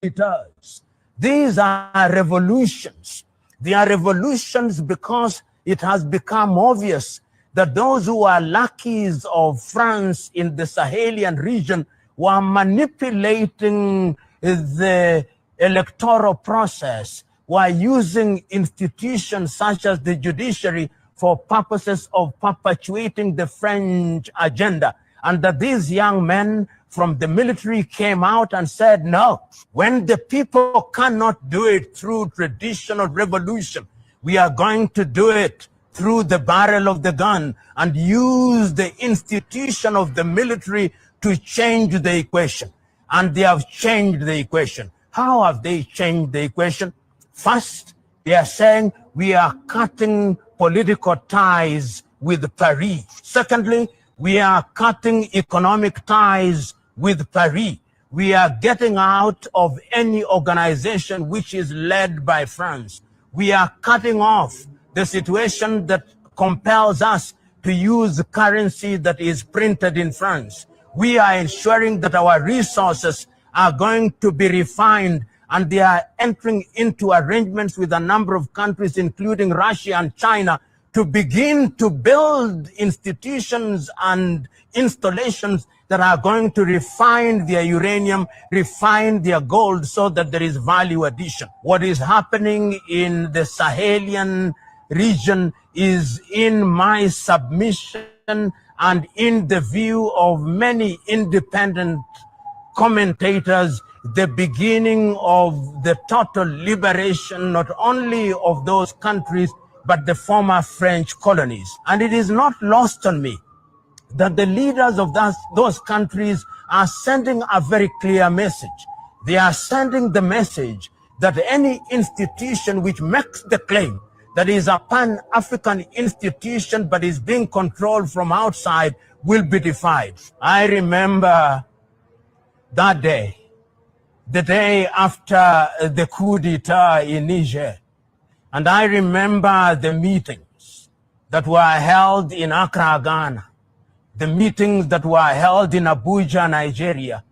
does. These are revolutions. They are revolutions because it has become obvious that those who are lackeys of France in the Sahelian region were manipulating the electoral process, were using institutions such as the judiciary for purposes of perpetuating the French agenda. And that these young men from the military came out and said, no, when the people cannot do it through traditional revolution, we are going to do it through the barrel of the gun and use the institution of the military to change the equation. And they have changed the equation. How have they changed the equation? First, they are saying we are cutting political ties with Paris. Secondly, we are cutting economic ties with Paris. We are getting out of any organization which is led by France. We are cutting off the situation that compels us to use currency that is printed in France. We are ensuring that our resources are going to be refined, and they are entering into arrangements with a number of countries, including Russia and China, to begin to build institutions and installations that are going to refine their uranium, refine their gold, so that there is value addition. What is happening in the Sahelian region is, in my submission and in the view of many independent commentators, the beginning of the total liberation not only of those countries, but the former French colonies. And it is not lost on me that the leaders of those countries are sending a very clear message. They are sending the message that any institution which makes the claim that is a Pan-African institution but is being controlled from outside will be defied. I remember that day, the day after the coup d'etat in Niger. And I remember the meetings that were held in Accra, Ghana, the meetings that were held in Abuja, Nigeria,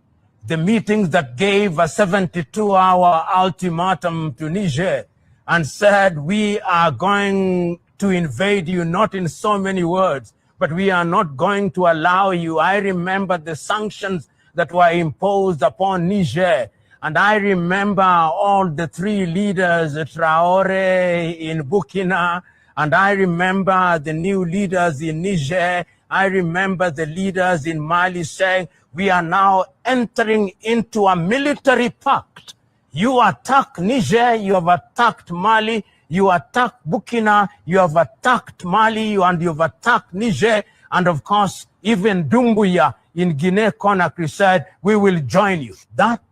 the meetings that gave a 72-hour ultimatum to Niger and said, we are going to invade you, not in so many words, but we are not going to allow you. I remember the sanctions that were imposed upon Niger. And I remember all the three leaders, Traore in Burkina, and I remember the new leaders in Niger. I remember the leaders in Mali saying, we are now entering into a military pact. You attack Niger, you have attacked Mali, you attack Burkina, you have attacked Mali, and you have attacked Niger, and of course, even Dumbuya in Guinea-Conakry said, we will join you. That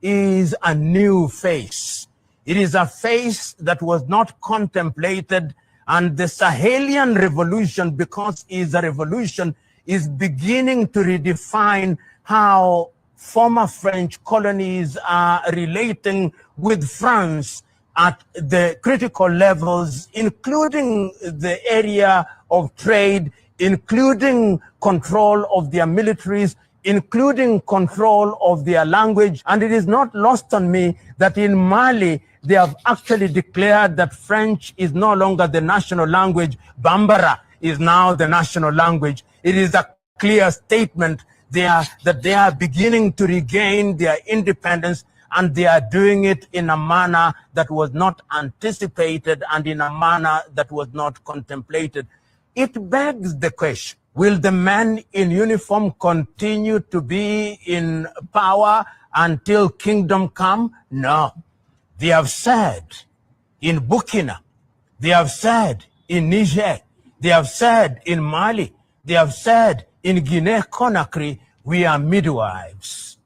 is a new face. It is a face that was not contemplated, and the Sahelian revolution, because it is a revolution, is beginning to redefine how former French colonies are relating with France at the critical levels, including the area of trade, including control of their militaries, including control of their language. And it is not lost on me that in Mali, they have actually declared that French is no longer the national language. Bambara is now the national language. It is a clear statement that they are beginning to regain their independence, and they are doing it in a manner that was not anticipated and in a manner that was not contemplated. It begs the question, will the men in uniform continue to be in power until kingdom come? No. They have said in Burkina, they have said in Niger, they have said in Mali, they have said in Guinea-Conakry, we are midwives.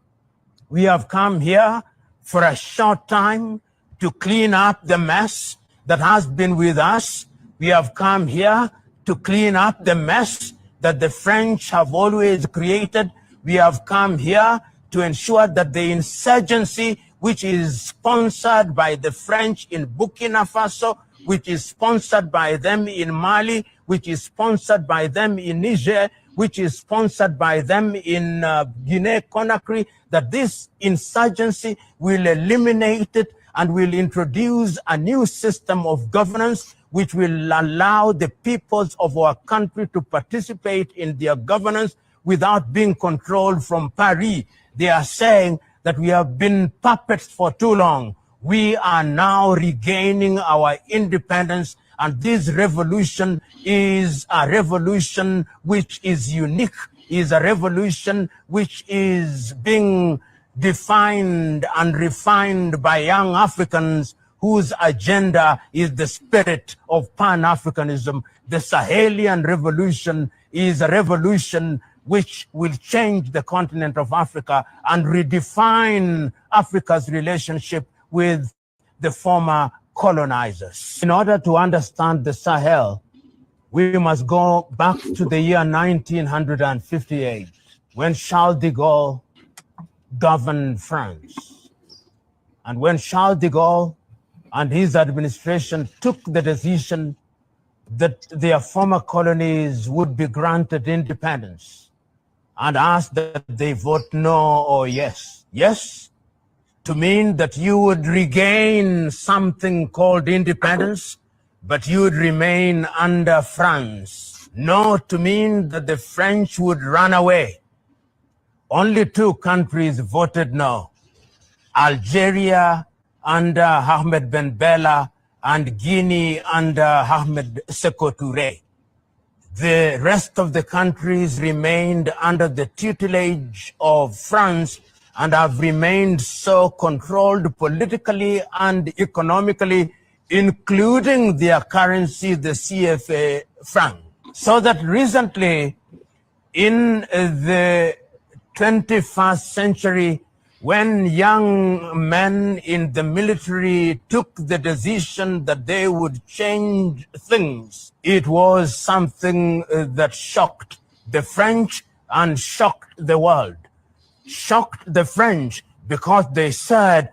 We have come here for a short time to clean up the mess that has been with us. We have come here to clean up the mess that the French have always created. We have come here to ensure that the insurgency, which is sponsored by the French in Burkina Faso, which is sponsored by them in Mali, which is sponsored by them in Niger, which is sponsored by them in Guinea-Conakry, that this insurgency will eliminate it and will introduce a new system of governance which will allow the peoples of our country to participate in their governance without being controlled from Paris. They are saying that we have been puppets for too long. We are now regaining our independence, and this revolution is a revolution which is unique, is a revolution which is being defined and refined by young Africans whose agenda is the spirit of Pan-Africanism. The Sahelian revolution is a revolution which will change the continent of Africa and redefine Africa's relationship with the former colonizers. In order to understand the Sahel, we must go back to the year 1958, when Charles de Gaulle governed France. And when Charles de Gaulle and his administration took the decision that their former colonies would be granted independence, and asked that they vote no or yes. Yes, to mean that you would regain something called independence, but you would remain under France. No, to mean that the French would run away. Only two countries voted no: Algeria under Ahmed Ben Bella and Guinea under Ahmed Sékou Touré. The rest of the countries remained under the tutelage of France and have remained so, controlled politically and economically, including their currency, the CFA franc. So that recently, in the 21st century, when young men in the military took the decision that they would change things, it was something that shocked the French and shocked the world. Shocked the French because they said,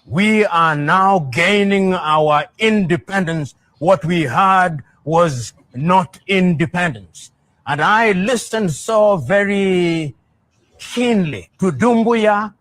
we are now gaining our independence. What we had was not independence. And I listened so very keenly to Doumbouya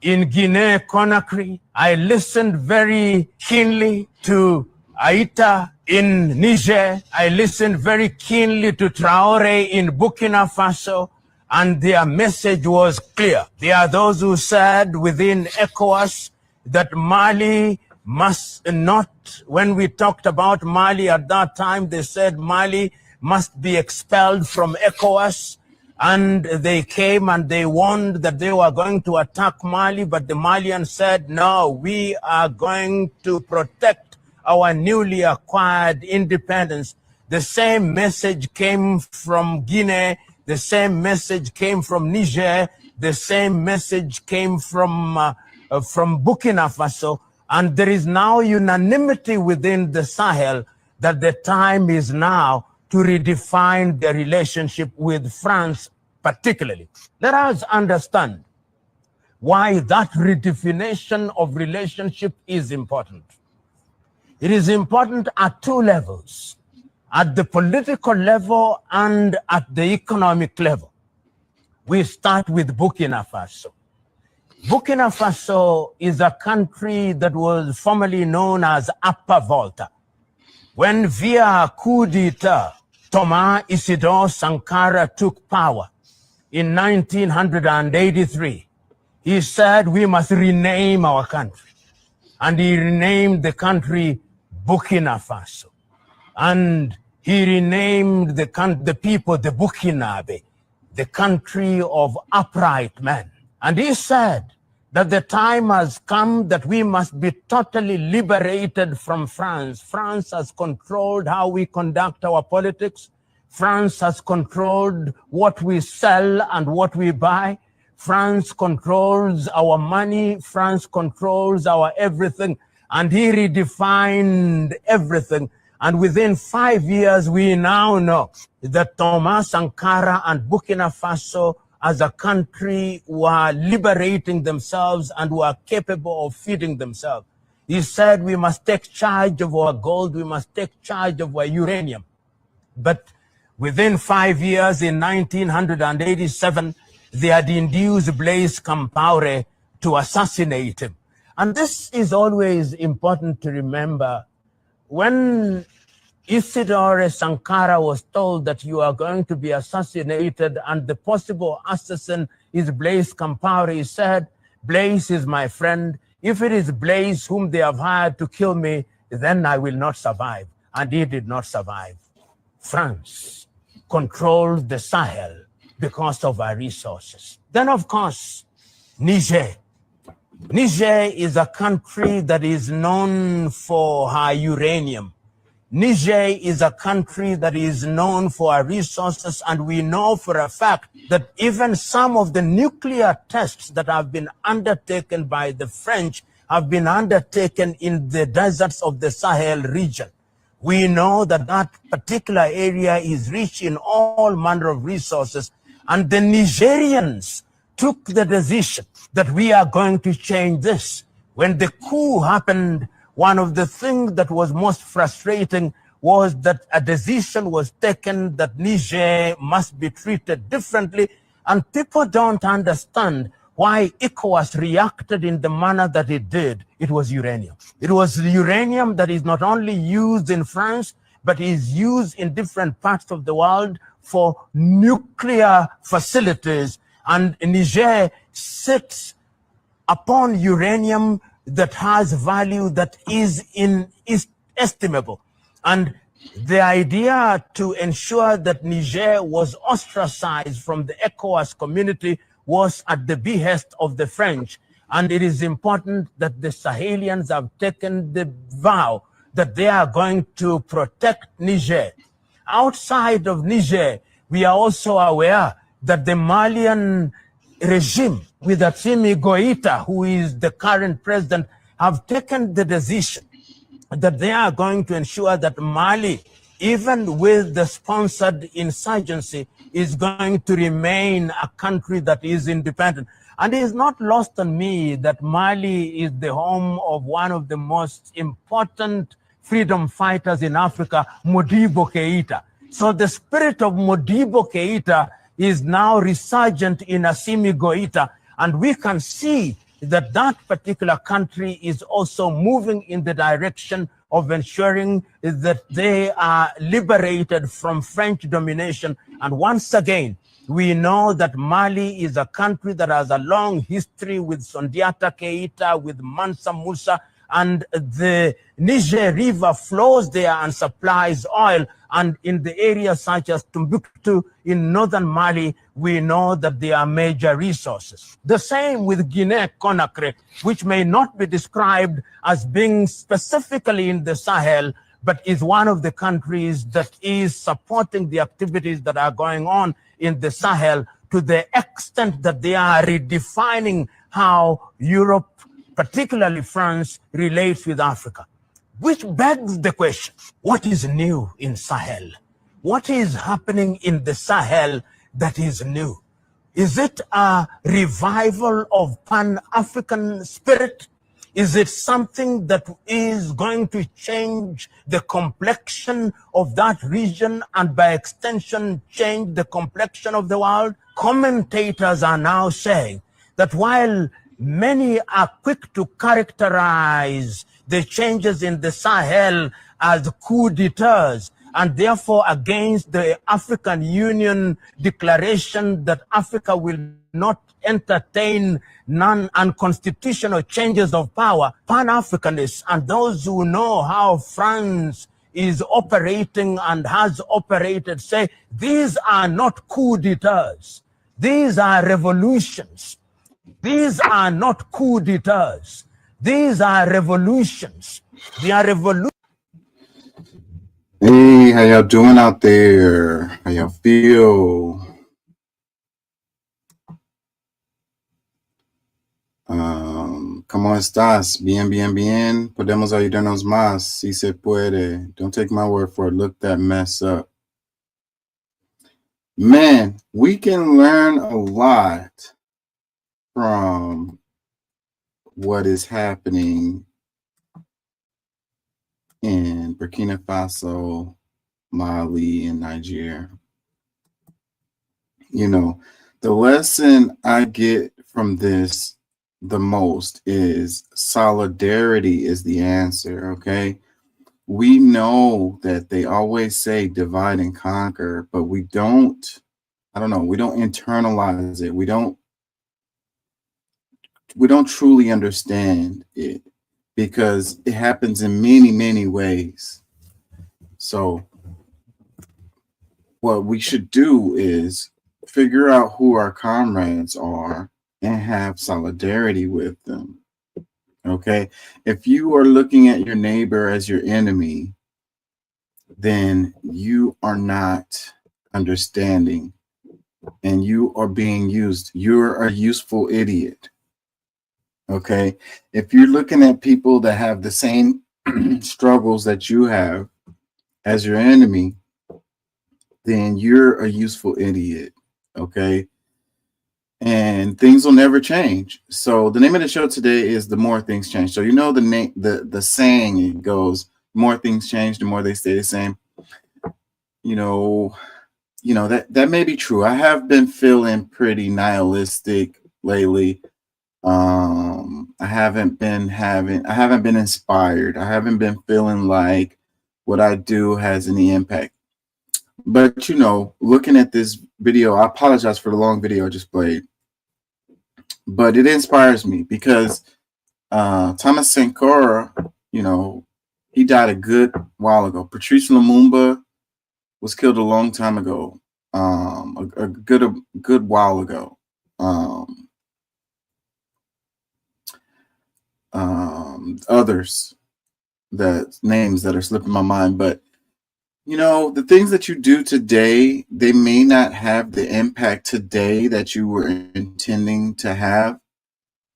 in Guinea-Conakry. I listened very keenly to Aïta in Niger. I listened very keenly to Traoré in Burkina Faso, and their message was clear. There are those who said within ECOWAS that Mali must not, when we talked about Mali at that time, they said Mali must be expelled from ECOWAS. And they came and they warned that they were going to attack Mali, but the Malians said, no, we are going to protect our newly acquired independence. The same message came from Guinea, the same message came from Niger, the same message came from Burkina Faso. And there is now unanimity within the Sahel that the time is now to redefine the relationship with France particularly. Let us understand why that redefinition of relationship is important. It is important at two levels, at the political level and at the economic level. We start with Burkina Faso. Burkina Faso is a country that was formerly known as Upper Volta. When via coup d'etat, Thomas Isidore Sankara took power in 1983, he said we must rename our country. And he renamed the country Burkina Faso. And he renamed the people the Burkinabe, the country of upright men. And he said that the time has come that we must be totally liberated from France. France has controlled how we conduct our politics. France has controlled what we sell and what we buy. France controls our money. France controls our everything. And he redefined everything. And within 5 years, we now know that Thomas Sankara and Burkina Faso as a country were liberating themselves and were capable of feeding themselves. He said we must take charge of our gold, we must take charge of our uranium. But Within 5 years, in 1987, they had induced Blaise Compaoré to assassinate him. And this is always important to remember. When Isidore Sankara was told that you are going to be assassinated and the possible assassin is Blaise Compaoré, he said, Blaise is my friend. If it is Blaise whom they have hired to kill me, then I will not survive. And he did not survive. France controls the Sahel because of our resources. Then, of course, Niger. Niger is a country that is known for her uranium. Niger is a country that is known for our resources, and we know for a fact that even some of the nuclear tests that have been undertaken by the French have been undertaken in the deserts of the Sahel region. We know that that particular area is rich in all manner of resources, and the Nigerians took the decision that we are going to change this. When the coup happened, one of the things that was most frustrating was that a decision was taken that Niger must be treated differently, and people don't understand why ECOWAS reacted in the manner that it did. It was uranium. It was uranium that is not only used in France, but is used in different parts of the world for nuclear facilities. And Niger sits upon uranium that has value that is inestimable. And the idea to ensure that Niger was ostracized from the ECOWAS community was at the behest of the French. And it is important that the Sahelians have taken the vow that they are going to protect Niger. Outside of Niger, we are also aware that the Malian regime with Assimi Goïta, who is the current president, have taken the decision that they are going to ensure that Mali, even with the sponsored insurgency, is going to remain a country that is independent. And it is not lost on me that Mali is the home of one of the most important freedom fighters in Africa, Modibo Keïta. So the spirit of Modibo Keïta is now resurgent in Assimi Goïta, and we can see that that particular country is also moving in the direction of ensuring that they are liberated from French domination. And once again, we know that Mali is a country that has a long history with Sundiata Keïta, with Mansa Musa, and the Niger River flows there and supplies oil. And in the areas such as Timbuktu in northern Mali, we know that there are major resources. The same with Guinea-Conakry, which may not be described as being specifically in the Sahel, but is one of the countries that is supporting the activities that are going on in the Sahel to the extent that they are redefining how Europe, particularly France, relates with Africa. Which begs the question, what is new in Sahel? What is happening in the Sahel that is new? Is it a revival of Pan-African spirit? Is it something that is going to change the complexion of that region and by extension change the complexion of the world? Commentators are now saying that while many are quick to characterize the changes in the Sahel as coup d'etats, and therefore against the African Union declaration that Africa will not entertain non-unconstitutional changes of power, Pan-Africanists and those who know how France is operating and has operated say, these are not coup d'etats. These are revolutions. These are not coup d'etats. These are revolutions. They are revolutions. Hey, how y'all doing out there? How y'all feel? ¿Cómo estás? Bien, bien, bien. Podemos ayudarnos más si se puede. Don't take my word for it. Look that mess up. Man, we can learn a lot from what is happening in Burkina Faso, Mali, and Niger. You know, the lesson I get from this the most is solidarity is the answer. Okay. We know that they always say divide and conquer, but we don't, I don't know, we don't internalize it. We don't truly understand it because it happens in many, many ways. So what we should do is figure out who our comrades are and have solidarity with them. Okay. If you are looking at your neighbor as your enemy, then you are not understanding and you are being used. You're a useful idiot. Okay. If you're looking at people that have the same struggles that you have as your enemy, then you're a useful idiot. Okay. And things will never change. So the name of the show today is The More Things Change. So you know the name, the saying, it goes, more things change, the more they stay the same. You know, that may be true. I have been feeling pretty nihilistic lately. I haven't been inspired. I haven't been feeling like what I do has any impact. But looking at this video, I apologize for the long video I just played, but it inspires me because Thomas Sankara, he died a good while ago. Patrice Lumumba was killed a long time ago, a good while ago. Others names that are slipping my mind, but the things that you do today, they may not have the impact today that you were intending to have,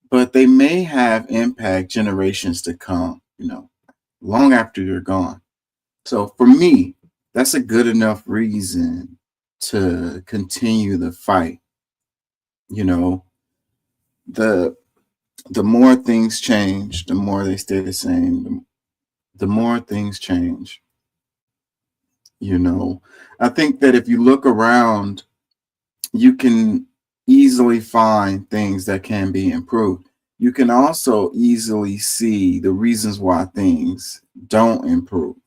but they may have impact generations to come, long after you're gone. So for me, that's a good enough reason to continue the fight. The more things change, the more they stay the same. The more things change. I think that if you look around, you can easily find things that can be improved. You can also easily see the reasons why things don't improve.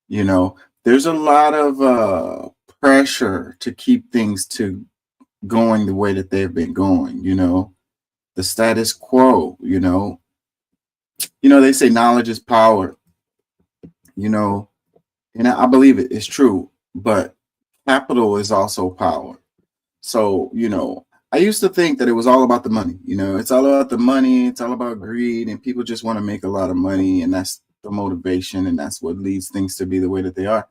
There's a lot of pressure to keep things going the way that they've been going, the status quo, they say knowledge is power, and I believe it's true, but capital is also power. So, I used to think that it was all about the money. It's all about the money. It's all about greed, and people just want to make a lot of money, and that's the motivation, and that's what leads things to be the way that they are.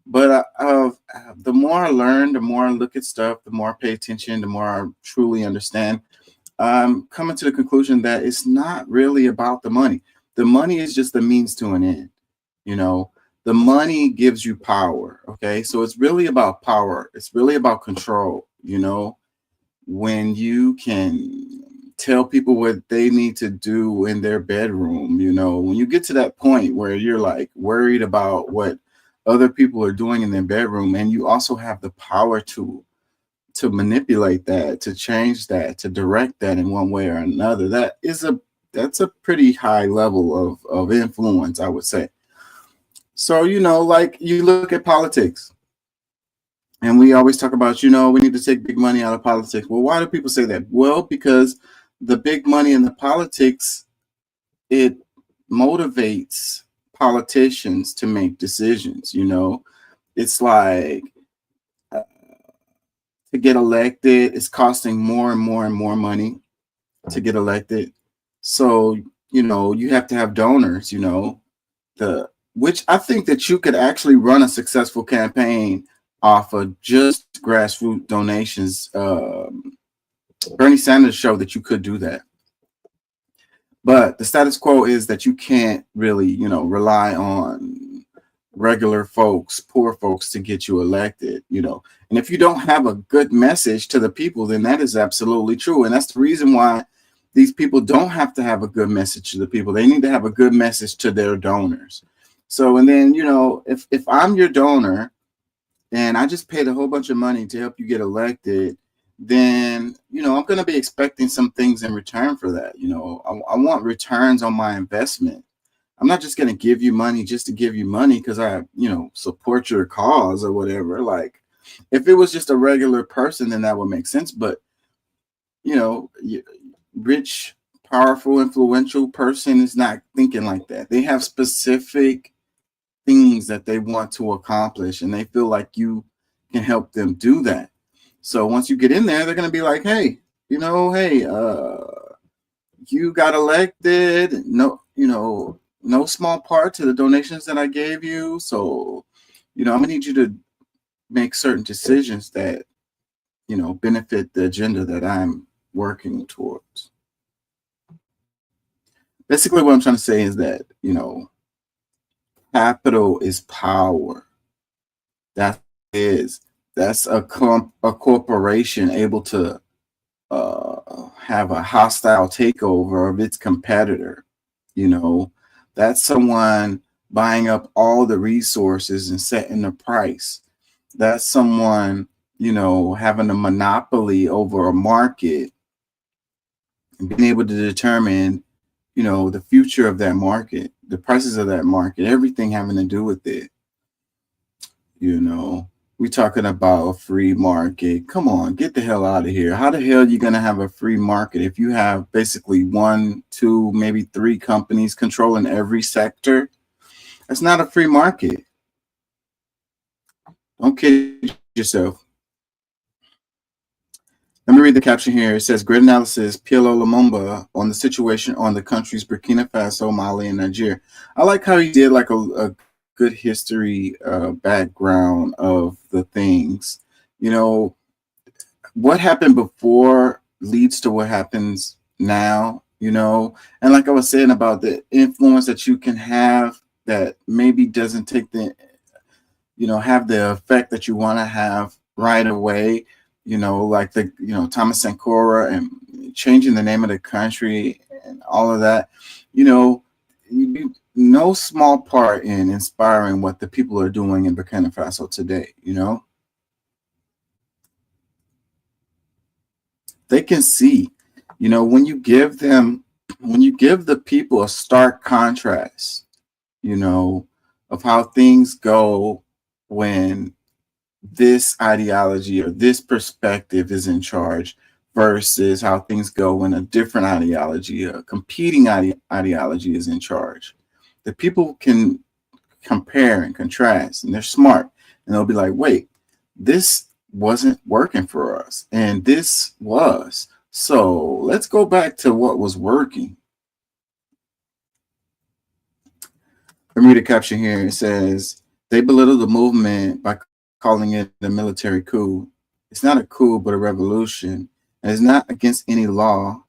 But the more I learn, the more I look at stuff, the more I pay attention, the more I truly understand. I'm coming to the conclusion that it's not really about the money. The money is just the means to an end. The money gives you power. Okay. So it's really about power. It's really about control. When you can tell people what they need to do in their bedroom, when you get to that point where you're like worried about what other people are doing in their bedroom, and you also have the power to manipulate that, to change that, to direct that in one way or another, that's a pretty high level of influence, I would say. So, like you look at politics, and we always talk about, we need to take big money out of politics. Well, why do people say that? Well, because the big money in the politics, it motivates politicians to make decisions. It's like to get elected, it's costing more and more and more money to get elected. So, you have to have donors, which I think that you could actually run a successful campaign off of just grassroots donations. Bernie Sanders showed that you could do that. But the status quo is that you can't really, rely on regular folks, poor folks to get you elected, And if you don't have a good message to the people, then that is absolutely true. And that's the reason why these people don't have to have a good message to the people. They need to have a good message to their donors. So, and then, if I'm your donor, and I just paid a whole bunch of money to help you get elected, then, I'm going to be expecting some things in return for that. I want returns on my investment. I'm not just going to give you money just to give you money because I, support your cause or whatever. Like, if it was just a regular person, then that would make sense. But, rich, powerful, influential person is not thinking like that. They have specific things that they want to accomplish, and they feel like you can help them do that. So once you get in there, they're going to be like, hey, you got elected. No small part to the donations that I gave you. So, I'm going to need you to make certain decisions that, benefit the agenda that I'm working towards. Basically, what I'm trying to say is that, capital is power. That's a corporation able to have a hostile takeover of its competitor. That's someone buying up all the resources and setting the price. That's someone, having a monopoly over a market and being able to determine, the future of that market, the prices of that market, everything having to do with it. We're talking about a free market. Come on, get the hell out of here. How the hell are you going to have a free market if you have basically 1, 2, maybe 3 companies controlling every sector? That's not a free market. Don't kid yourself. Let me read the caption here. It says, great analysis, PLO Lumumba, on the situation on the countries Burkina Faso, Mali, and Nigeria. I like how he did like a good history background of the things. What happened before leads to what happens now, and like I was saying about the influence that you can have that maybe doesn't take the, have the effect that you want to have right away, like the, Thomas Sankara and changing the name of the country and all of that, you no small part in inspiring what the people are doing in Burkina Faso today. They can see, when you give the people a stark contrast, of how things go when this ideology or this perspective is in charge versus how things go when a different ideology, a competing ideology is in charge. The people can compare and contrast, and they're smart, and they'll be like, wait, this wasn't working for us, and this was. So let's go back to what was working. Let me read a caption here. It says, they belittle the movement by calling it a military coup. It's not a coup, but a revolution. And it's not against any law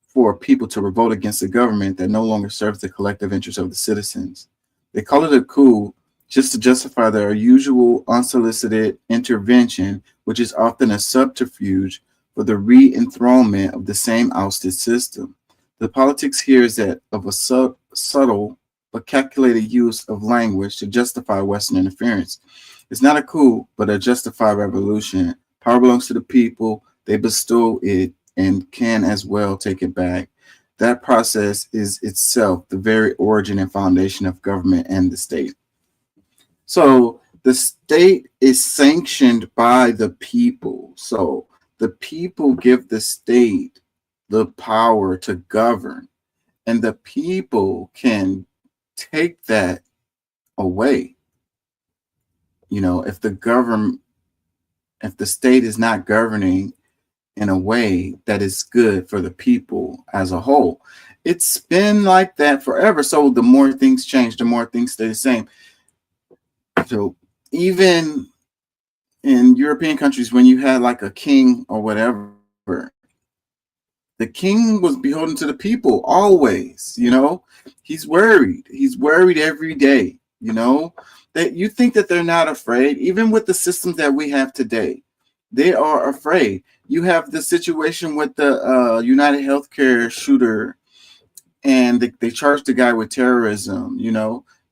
for people to revolt against a government that no longer serves the collective interests of the citizens. They call it a coup just to justify their usual unsolicited intervention, which is often a subterfuge for the re-enthronement of the same ousted system. The politics here is that of a subtle but calculated use of language to justify Western interference. It's not a coup, but a justified revolution. Power belongs to the people. They bestow it and can as well take it back. That process is itself the very origin and foundation of government and the state. So the state is sanctioned by the people. So the people give the state the power to govern, and the people can take that away. If the state is not governing in a way that is good for the people as a whole, it's been like that forever. So the more things change, the more things stay the same. So even in European countries, when you had like a king or whatever, the king was beholden to the people always. He's worried. He's worried every day. That you think that they're not afraid, even with the systems that we have today. They are afraid. You have the situation with the United Healthcare shooter, and they charged the guy with terrorism.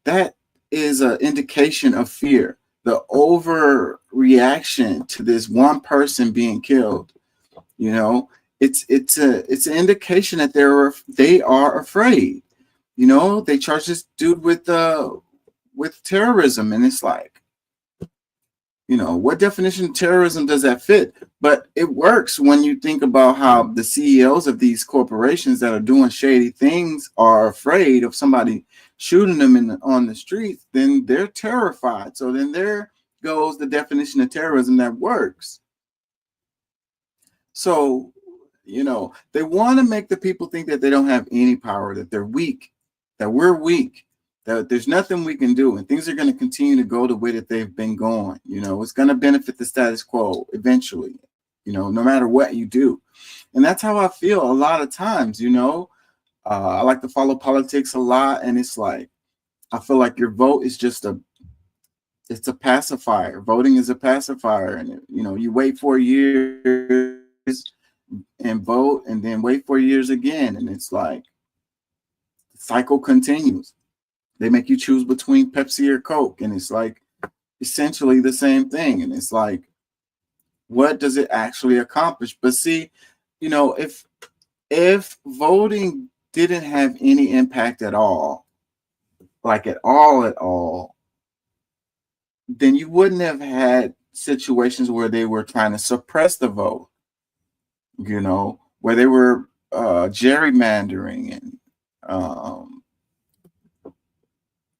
That is an indication of fear. the overreaction to this one person being killed, you know, it's an indication that they are afraid. You know, they charge this dude with terrorism, and it's like, you know, what definition of terrorism does that fit? But it works when you think about how the CEOs of these corporations that are doing shady things are afraid of somebody shooting them on the streets. Then they're terrified. So then there goes the definition of terrorism that works. So, you know, they want to make the people think that they don't have any power, that they're weak, that we're weak, that there's nothing we can do, and things are going to continue to go the way that they've been going. You know, it's going to benefit the status quo eventually, you know, no matter what you do. And that's how I feel a lot of times, you know. I like to follow politics a lot, and it's like, I feel like your vote is just it's a pacifier. Voting is a pacifier. And, you know, you wait 4 years and vote, and then wait 4 years again. And it's like, the cycle continues. They make you choose between Pepsi or Coke. And it's like essentially the same thing. And it's like, what does it actually accomplish? But see, you know, if voting didn't have any impact at all, like at all, then you wouldn't have had situations where they were trying to suppress the vote, you know, where they were gerrymandering and,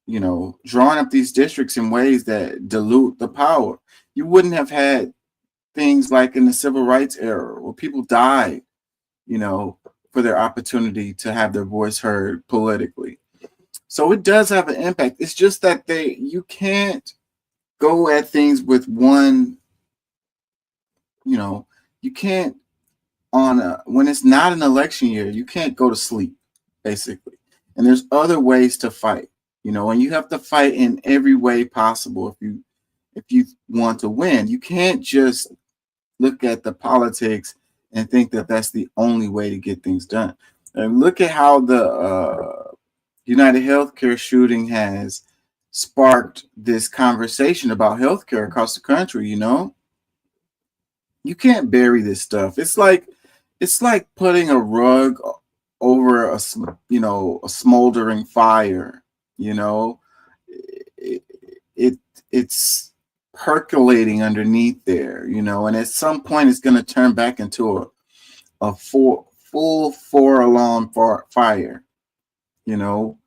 you know, drawing up these districts in ways that dilute the power. You wouldn't have had things like in the civil rights era where people died, you know, for their opportunity to have their voice heard politically. So it does have an impact. It's just that you can't go at things with one, you know, you can't when it's not an election year, you can't go to sleep, basically. And there's other ways to fight, you know, and you have to fight in every way possible if you want to win. You can't just look at the politics and think that that's the only way to get things done. And look at how the United Healthcare shooting has sparked this conversation about healthcare across the country. You know, you can't bury this stuff. It's like putting a rug over a smoldering fire. You know, it's percolating underneath there. You know, and at some point it's going to turn back into a full 4 alarm fire. You know,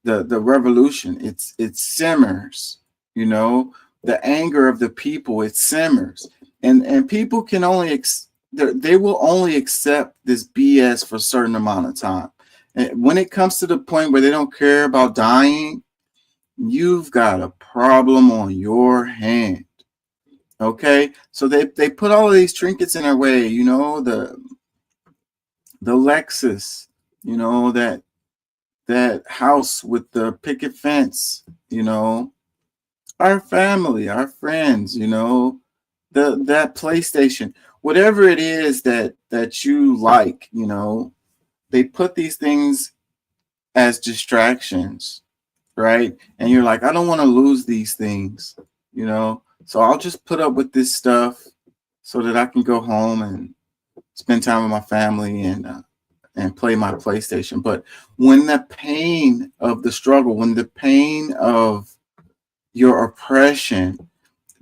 the revolution, it simmers. You know, the anger of the people, it simmers, and people can only they will only accept this BS for a certain amount of time. And when it comes to the point where they don't care about dying, you've got a problem on your hand. Okay, so they put all of these trinkets in our way. You know, the Lexus, you know, that house with the picket fence, you know, our family, our friends, you know, that PlayStation, whatever it is that you like, you know, they put these things as distractions, right? And you're like, I don't want to lose these things, you know, so I'll just put up with this stuff so that I can go home and spend time with my family and play my PlayStation. But when the pain of the struggle, when the pain of your oppression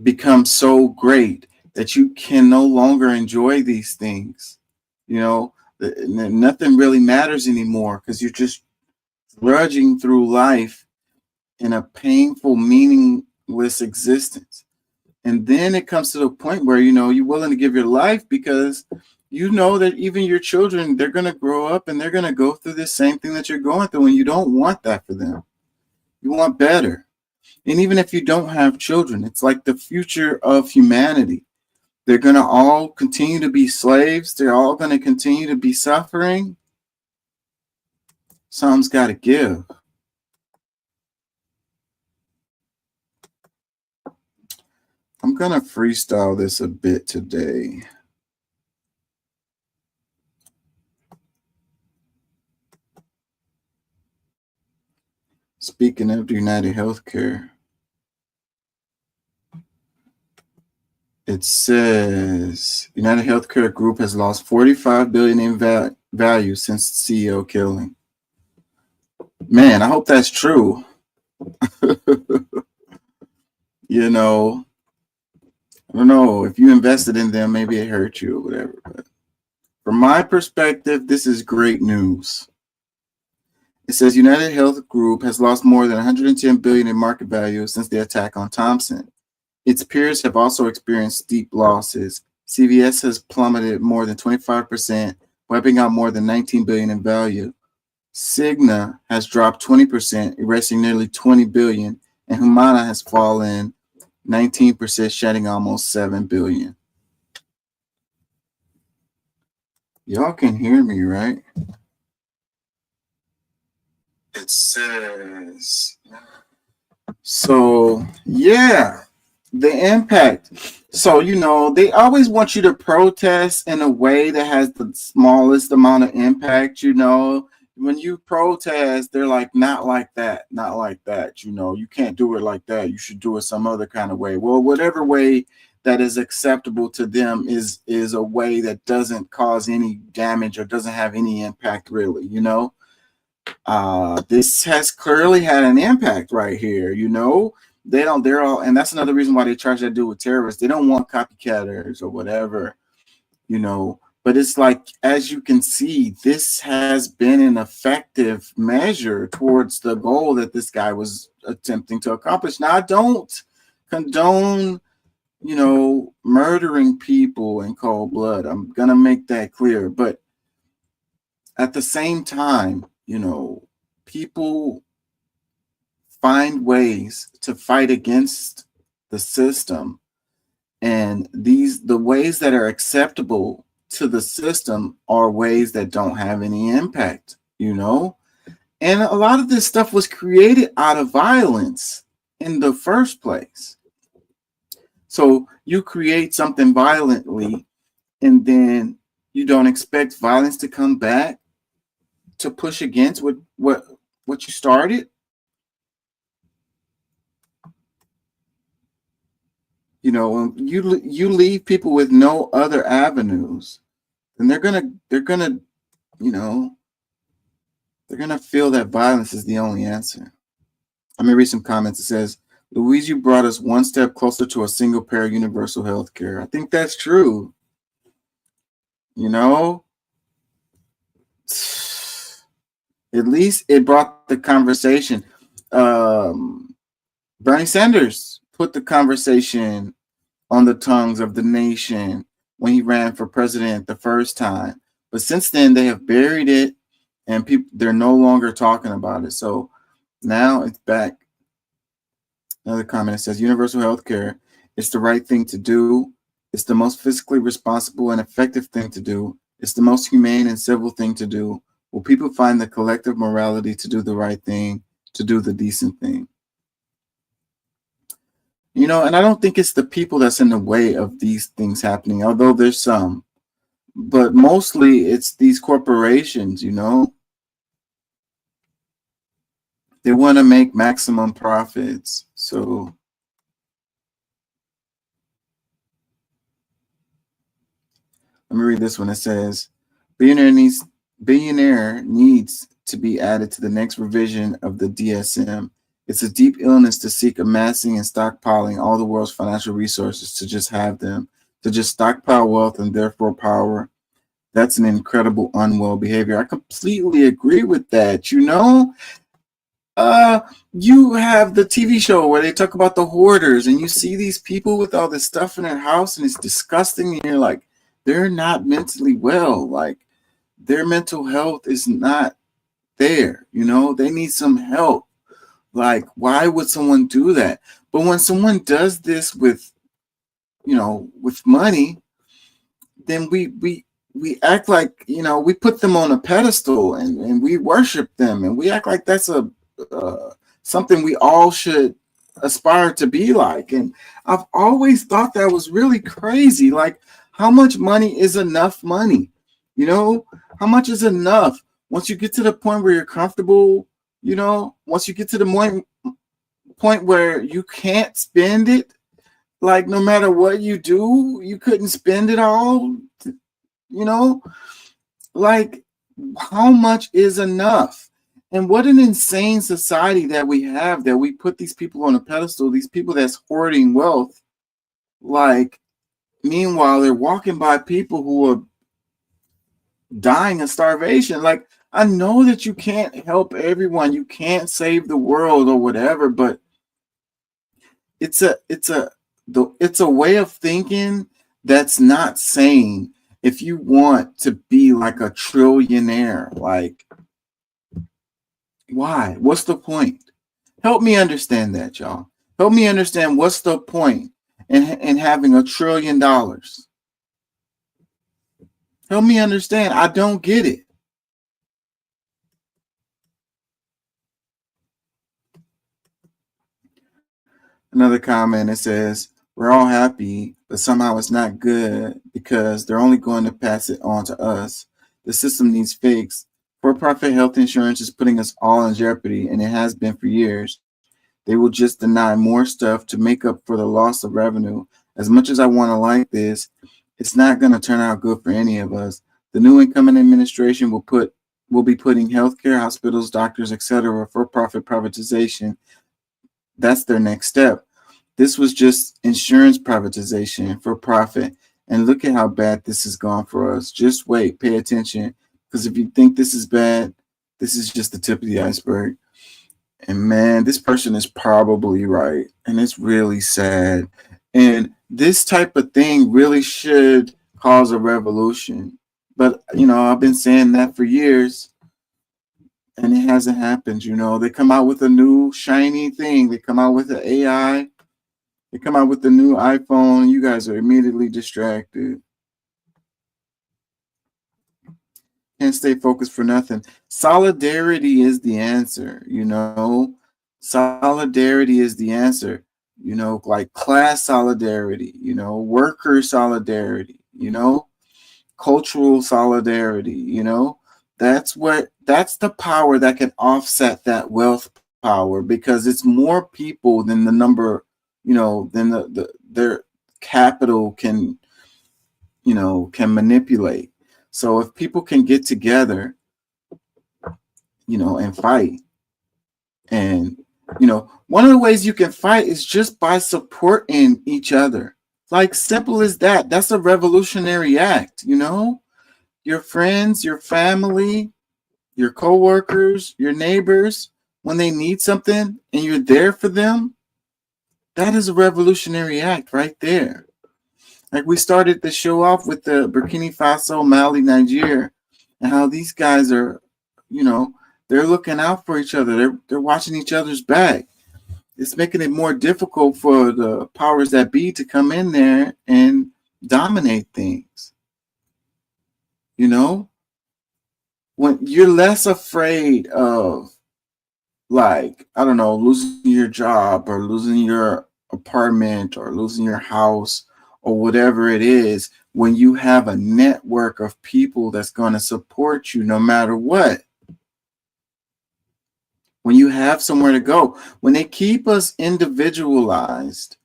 becomes so great that you can no longer enjoy these things, you know, nothing really matters anymore because you're just drudging through life in a painful, meaningless existence. And then it comes to the point where, you know, you're willing to give your life because you know that even your children, they're going to grow up and they're going to go through the same thing that you're going through. And you don't want that for them. You want better. And even if you don't have children, it's like the future of humanity. They're going to all continue to be slaves. They're all going to continue to be suffering. Something's got to give. I'm going to freestyle this a bit today. Speaking of United Healthcare, It says United Healthcare Group has lost $45 billion in value since CEO killing. Man, I hope that's true. You know, I don't know if you invested in them, maybe it hurt you or whatever. But from my perspective, this is great news. It says United Health Group has lost more than $110 billion in market value since the attack on Thompson. Its peers have also experienced steep losses. CVS has plummeted more than 25%, wiping out more than $19 billion in value. Cigna has dropped 20%, erasing nearly $20 billion, and Humana has fallen 19%, shedding almost $7 billion. Y'all can hear me, right? It says, so yeah, the impact. So, you know, they always want you to protest in a way that has the smallest amount of impact. You know, when you protest, they're like, not like that, not like that. You know, you can't do it like that. You should do it some other kind of way. Well, whatever way that is acceptable to them is a way that doesn't cause any damage or doesn't have any impact, really, you know. This has clearly had an impact right here. You know, they're all, and that's another reason why they charge that dude with terrorists. They don't want copycatters or whatever, you know. But it's like, as you can see, this has been an effective measure towards the goal that this guy was attempting to accomplish. Now, I don't condone, you know, murdering people in cold blood. I'm gonna make that clear. But at the same time, you know, people find ways to fight against the system, and the ways that are acceptable to the system are ways that don't have any impact, you know. And a lot of this stuff was created out of violence in the first place. So you create something violently, and then you don't expect violence to come back to push against what you started. You know, when you leave people with no other avenues, then they're gonna, you know, they're gonna feel that violence is the only answer. Let me read some comments. It says, Louise, you brought us one step closer to a single payer universal health care. I think that's true. You know, at least it brought the conversation. Bernie Sanders put the conversation on the tongues of the nation when he ran for president the first time. But since then, they have buried it, and they're no longer talking about it. So now it's back. Another comment, it says, universal health care, it's the right thing to do. It's the most fiscally responsible and effective thing to do. It's the most humane and civil thing to do. Will people find the collective morality to do the right thing, to do the decent thing? You know, and I don't think it's the people that's in the way of these things happening, although there's some. But mostly it's these corporations, you know. They want to make maximum profits. So let me read this one. It says, billionaire needs to be added to the next revision of the DSM. It's a deep illness to seek amassing and stockpiling all the world's financial resources to just have them, to just stockpile wealth and therefore power. That's an incredible unwell behavior. I completely agree with that. You know, you have the TV show where they talk about the hoarders, and you see these people with all this stuff in their house, and it's disgusting. And you're like, they're not mentally well. Like, their mental health is not there. You know, they need some help. Like, why would someone do that? But when someone does this with, you know, with money, then we act like, you know, we put them on a pedestal and we worship them, and we act like that's a something we all should aspire to be like. And I've always thought that was really crazy. Like, how much money is enough money? You know, how much is enough? Once you get to the point where you're comfortable, you know, once you get to the point where you can't spend it, Like, no matter what you do, you couldn't spend it all, you know? Like, how much is enough? And what an insane society that we have, that we put these people on a pedestal, these people that's hoarding wealth. Like, meanwhile, they're walking by people who are dying of starvation. Like, I know that you can't help everyone, you can't save the world or whatever, but it's a way of thinking that's not sane. If you want to be like a trillionaire, like, why? What's the point? Help me understand that, y'all. Help me understand what's the point in having $1 trillion. Help me understand. I don't get it. Another comment, it says, we're all happy, but somehow it's not good because they're only going to pass it on to us. The system needs fixed. For-profit health insurance is putting us all in jeopardy, and it has been for years. They will just deny more stuff to make up for the loss of revenue. As much as I want to like this, it's not going to turn out good for any of us. The new incoming administration will be putting healthcare, hospitals, doctors, etc. for-profit privatization. That's their next step. This was just insurance privatization for profit. And look at how bad this has gone for us. Just wait, pay attention. Because if you think this is bad, this is just the tip of the iceberg. And man, this person is probably right. And it's really sad. And this type of thing really should cause a revolution. But, I've been saying that for years. And it hasn't happened. They come out with a new shiny thing. They come out with an AI. They come out with the new iPhone. You guys are immediately distracted. Can't stay focused for nothing. Solidarity is the answer, Solidarity is the answer, like class solidarity, worker solidarity, cultural solidarity, that's the power that can offset that wealth power, because it's more people than the number, than their capital can manipulate. So if people can get together, and fight, and one of the ways you can fight is just by supporting each other. Like, simple as that. That's a revolutionary act. Your friends, your family, your coworkers, your neighbors, when they need something and you're there for them, that is a revolutionary act right there. Like, we started the show off with the Burkina Faso, Mali, Niger, and how these guys are, they're looking out for each other. They're watching each other's back. It's making it more difficult for the powers that be to come in there and dominate things. When you're less afraid of, like, I don't know, losing your job or losing your apartment or losing your house or whatever it is, when you have a network of people that's going to support you no matter what. When you have somewhere to go, when they keep us individualized,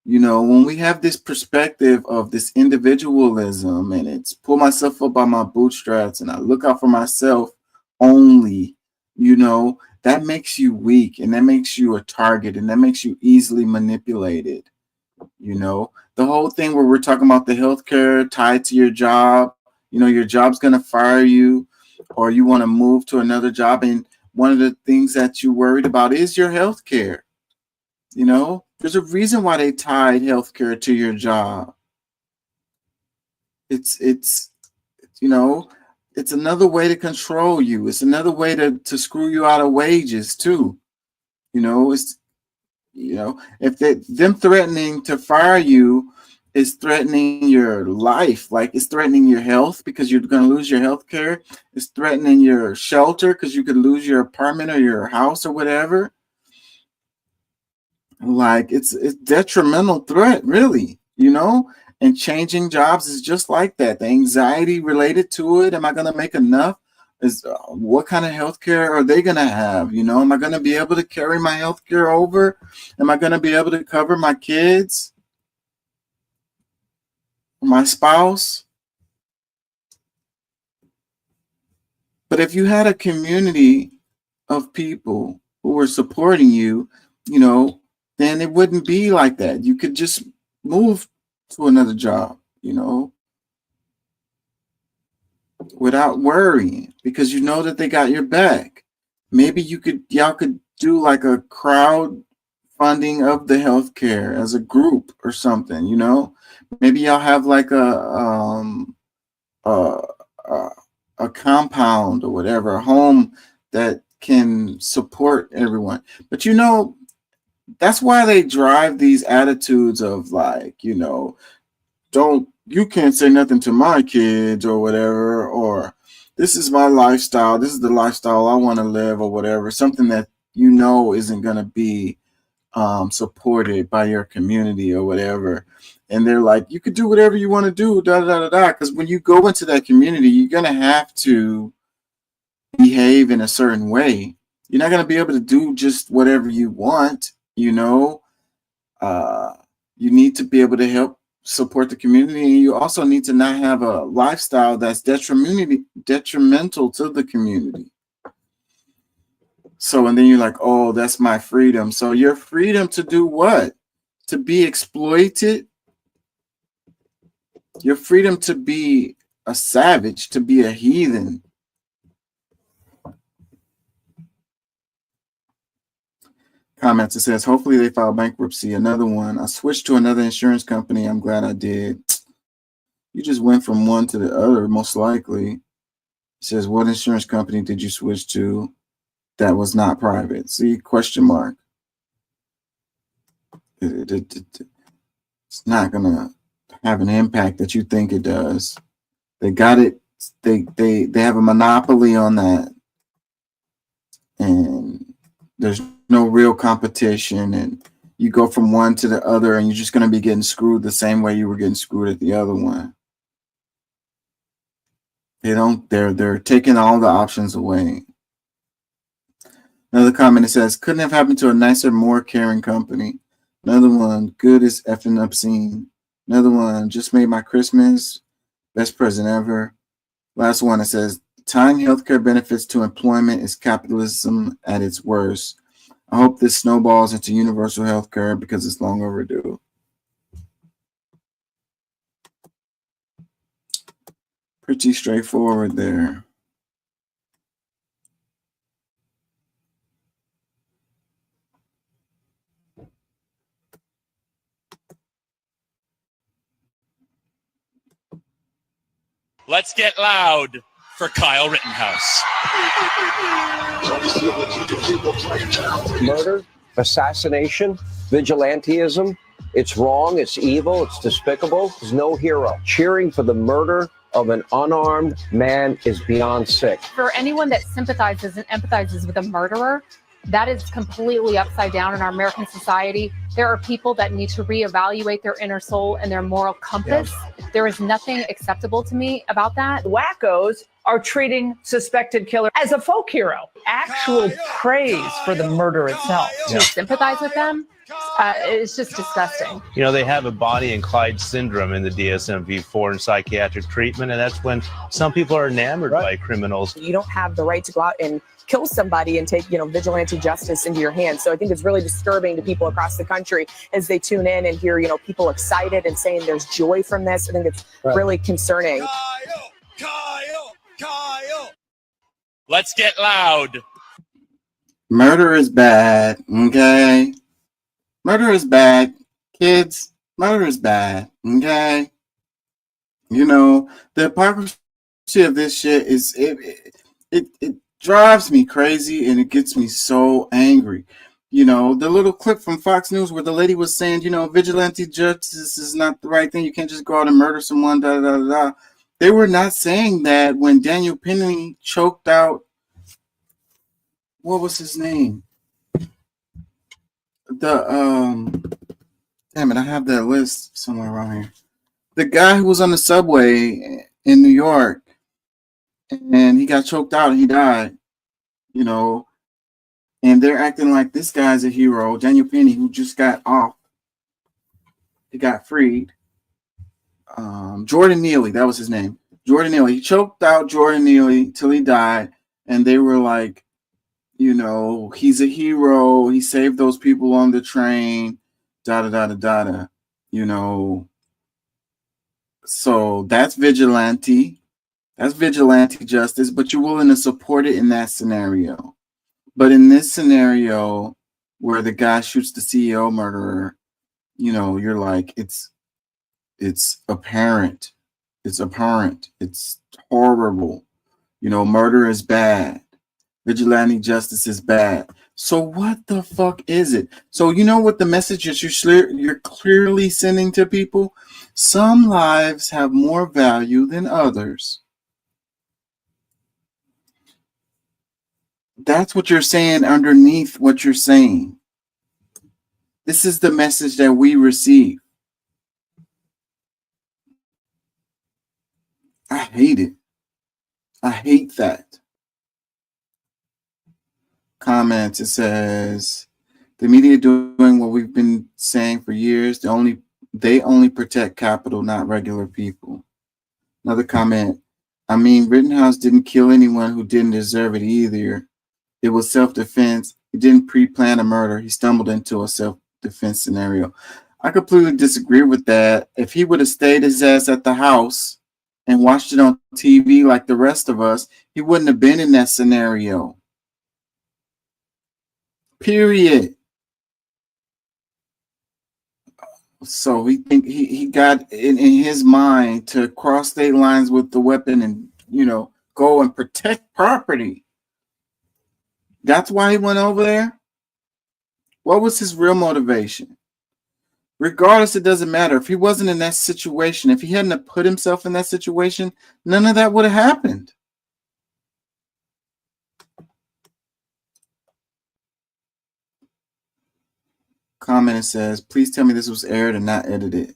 when we have this perspective of this individualism and it's pull myself up by my bootstraps and I look out for myself only, that makes you weak, and that makes you a target, and that makes you easily manipulated. The whole thing where we're talking about the healthcare tied to your job, your job's going to fire you, or you want to move to another job. And one of the things that you're worried about is your healthcare. There's a reason why they tied healthcare to your job. It's another way to control you. It's another way to screw you out of wages too. If them threatening to fire you is threatening your life, like it's threatening your health because you're going to lose your health care. It's threatening your shelter because you could lose your apartment or your house or whatever. Like, it's detrimental threat, really, and changing jobs is just like that. The anxiety related to it. Am I going to make enough? Is what kind of healthcare are they going to have? Am I going to be able to carry my healthcare over? Am I going to be able to cover my kids? my spouse. But if you had a community of people who were supporting you, then it wouldn't be like that. You could just move to another job, without worrying, because you know that they got your back. Maybe y'all could do like a crowd funding of the healthcare as a group or something, Maybe y'all have like a, a compound or whatever, a home that can support everyone. But that's why they drive these attitudes of like, you can't say nothing to my kids or whatever, or this is my lifestyle, this is the lifestyle I want to live or whatever, something that isn't going to be supported by your community or whatever. And they're like, you could do whatever you want to do, da da da da. Because when you go into that community, you're going to have to behave in a certain way. You're not going to be able to do just whatever you want, You need to be able to help support the community, and you also need to not have a lifestyle that's detrimental to the community. So, and then you're like, oh, that's my freedom. So your freedom to do what? To be exploited? Your freedom to be a savage, to be a heathen. Comments, it says, hopefully they file bankruptcy. Another one, I switched to another insurance company. I'm glad I did. You just went from one to the other, most likely. It says, what insurance company did you switch to that was not private? See, question mark. It's not going to have an impact that you think it does. They got it. They have a monopoly on that. And there's no real competition, and you go from one to the other and you're just going to be getting screwed the same way you were getting screwed at the other one. They're taking all the options away. Another comment, it says, couldn't have happened to a nicer, more caring company. Another one, good as effing obscene. Another one, just made my Christmas, best present ever. Last one, it says, tying healthcare benefits to employment is capitalism at its worst. I hope this snowballs into universal health care because it's long overdue. Pretty straightforward there. Let's get loud for Kyle Rittenhouse. Murder, assassination, vigilantism. It's wrong, it's evil, it's despicable. There's no hero. Cheering for the murder of an unarmed man is beyond sick. For anyone that sympathizes and empathizes with a murderer, that is completely upside down in our American society. There are people that need to reevaluate their inner soul and their moral compass. Yeah. There is nothing acceptable to me about that. Wackos are treating suspected killer as a folk hero. Actual praise for the murder itself. To sympathize with them, it's just disgusting. They have a Bonnie and Clyde syndrome in the DSM-IV in psychiatric treatment, and that's when some people are enamored by criminals. You don't have the right to go out and kill somebody and take, vigilante justice into your hands. So I think it's really disturbing to people across the country as they tune in and hear, people excited and saying there's joy from this. I think it's really concerning. Kyle. Let's get loud. Murder is bad, okay? Murder is bad. Kids, murder is bad, okay? The hypocrisy of this shit is, it drives me crazy and it gets me so angry. The little clip from Fox News where the lady was saying, vigilante justice is not the right thing. You can't just go out and murder someone, da da da da. They were not saying that when Daniel Penny choked out, what was his name? Damn it, I have that list somewhere around here. The guy who was on the subway in New York and he got choked out and he died, and they're acting like this guy's a hero. Daniel Penny, who just got off, he got freed. Jordan Neely, that was his name. Jordan Neely. He choked out Jordan Neely till he died, and they were like, you know, he's a hero. He saved those people on the train. Da da da da da da. You know. So that's vigilante. That's vigilante justice, but you're willing to support it in that scenario. But in this scenario where the guy shoots the CEO murderer, you know, you're like, it's apparent. It's apparent. It's horrible. You know, murder is bad. Vigilante justice is bad. So what the fuck is it? So you know what the message is you're clearly sending to people? Some lives have more value than others. That's what you're saying underneath what you're saying. This is the message that we receive. I hate it. I hate that. Comments, it says, the media doing what we've been saying for years. They only protect capital, not regular people. Another comment, I mean, Rittenhouse didn't kill anyone who didn't deserve it either. It was self-defense. He didn't pre-plan a murder. He stumbled into a self-defense scenario. I completely disagree with that. If he would have stayed his ass at the house and watched it on TV like the rest of us, he wouldn't have been in that scenario. Period. So he got in his mind to cross state lines with the weapon and, you know, go and protect property. That's why he went over there. What was his real motivation? Regardless, it doesn't matter. If he wasn't in that situation, if he hadn't have put himself in that situation, none of that would have happened. Comment says, please tell me this was aired and not edited.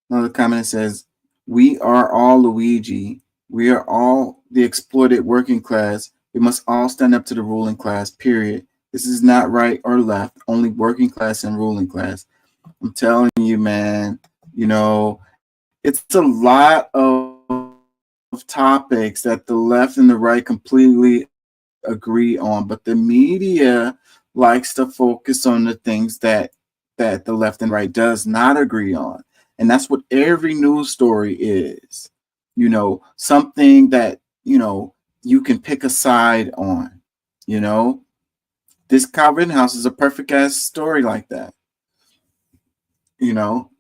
Another comment says, we are all Luigi. We are all the exploited working class. We must all stand up to the ruling class, period. This is not right or left, only working class and ruling class. I'm telling you, man, you know, it's a lot of topics that the left and the right completely agree on, but the media likes to focus on the things that the left and right does not agree on. And that's what every news story is. You know, something that, you know, you can pick a side on. You know, this Kyle Rittenhouse is a perfect ass story like that. You know,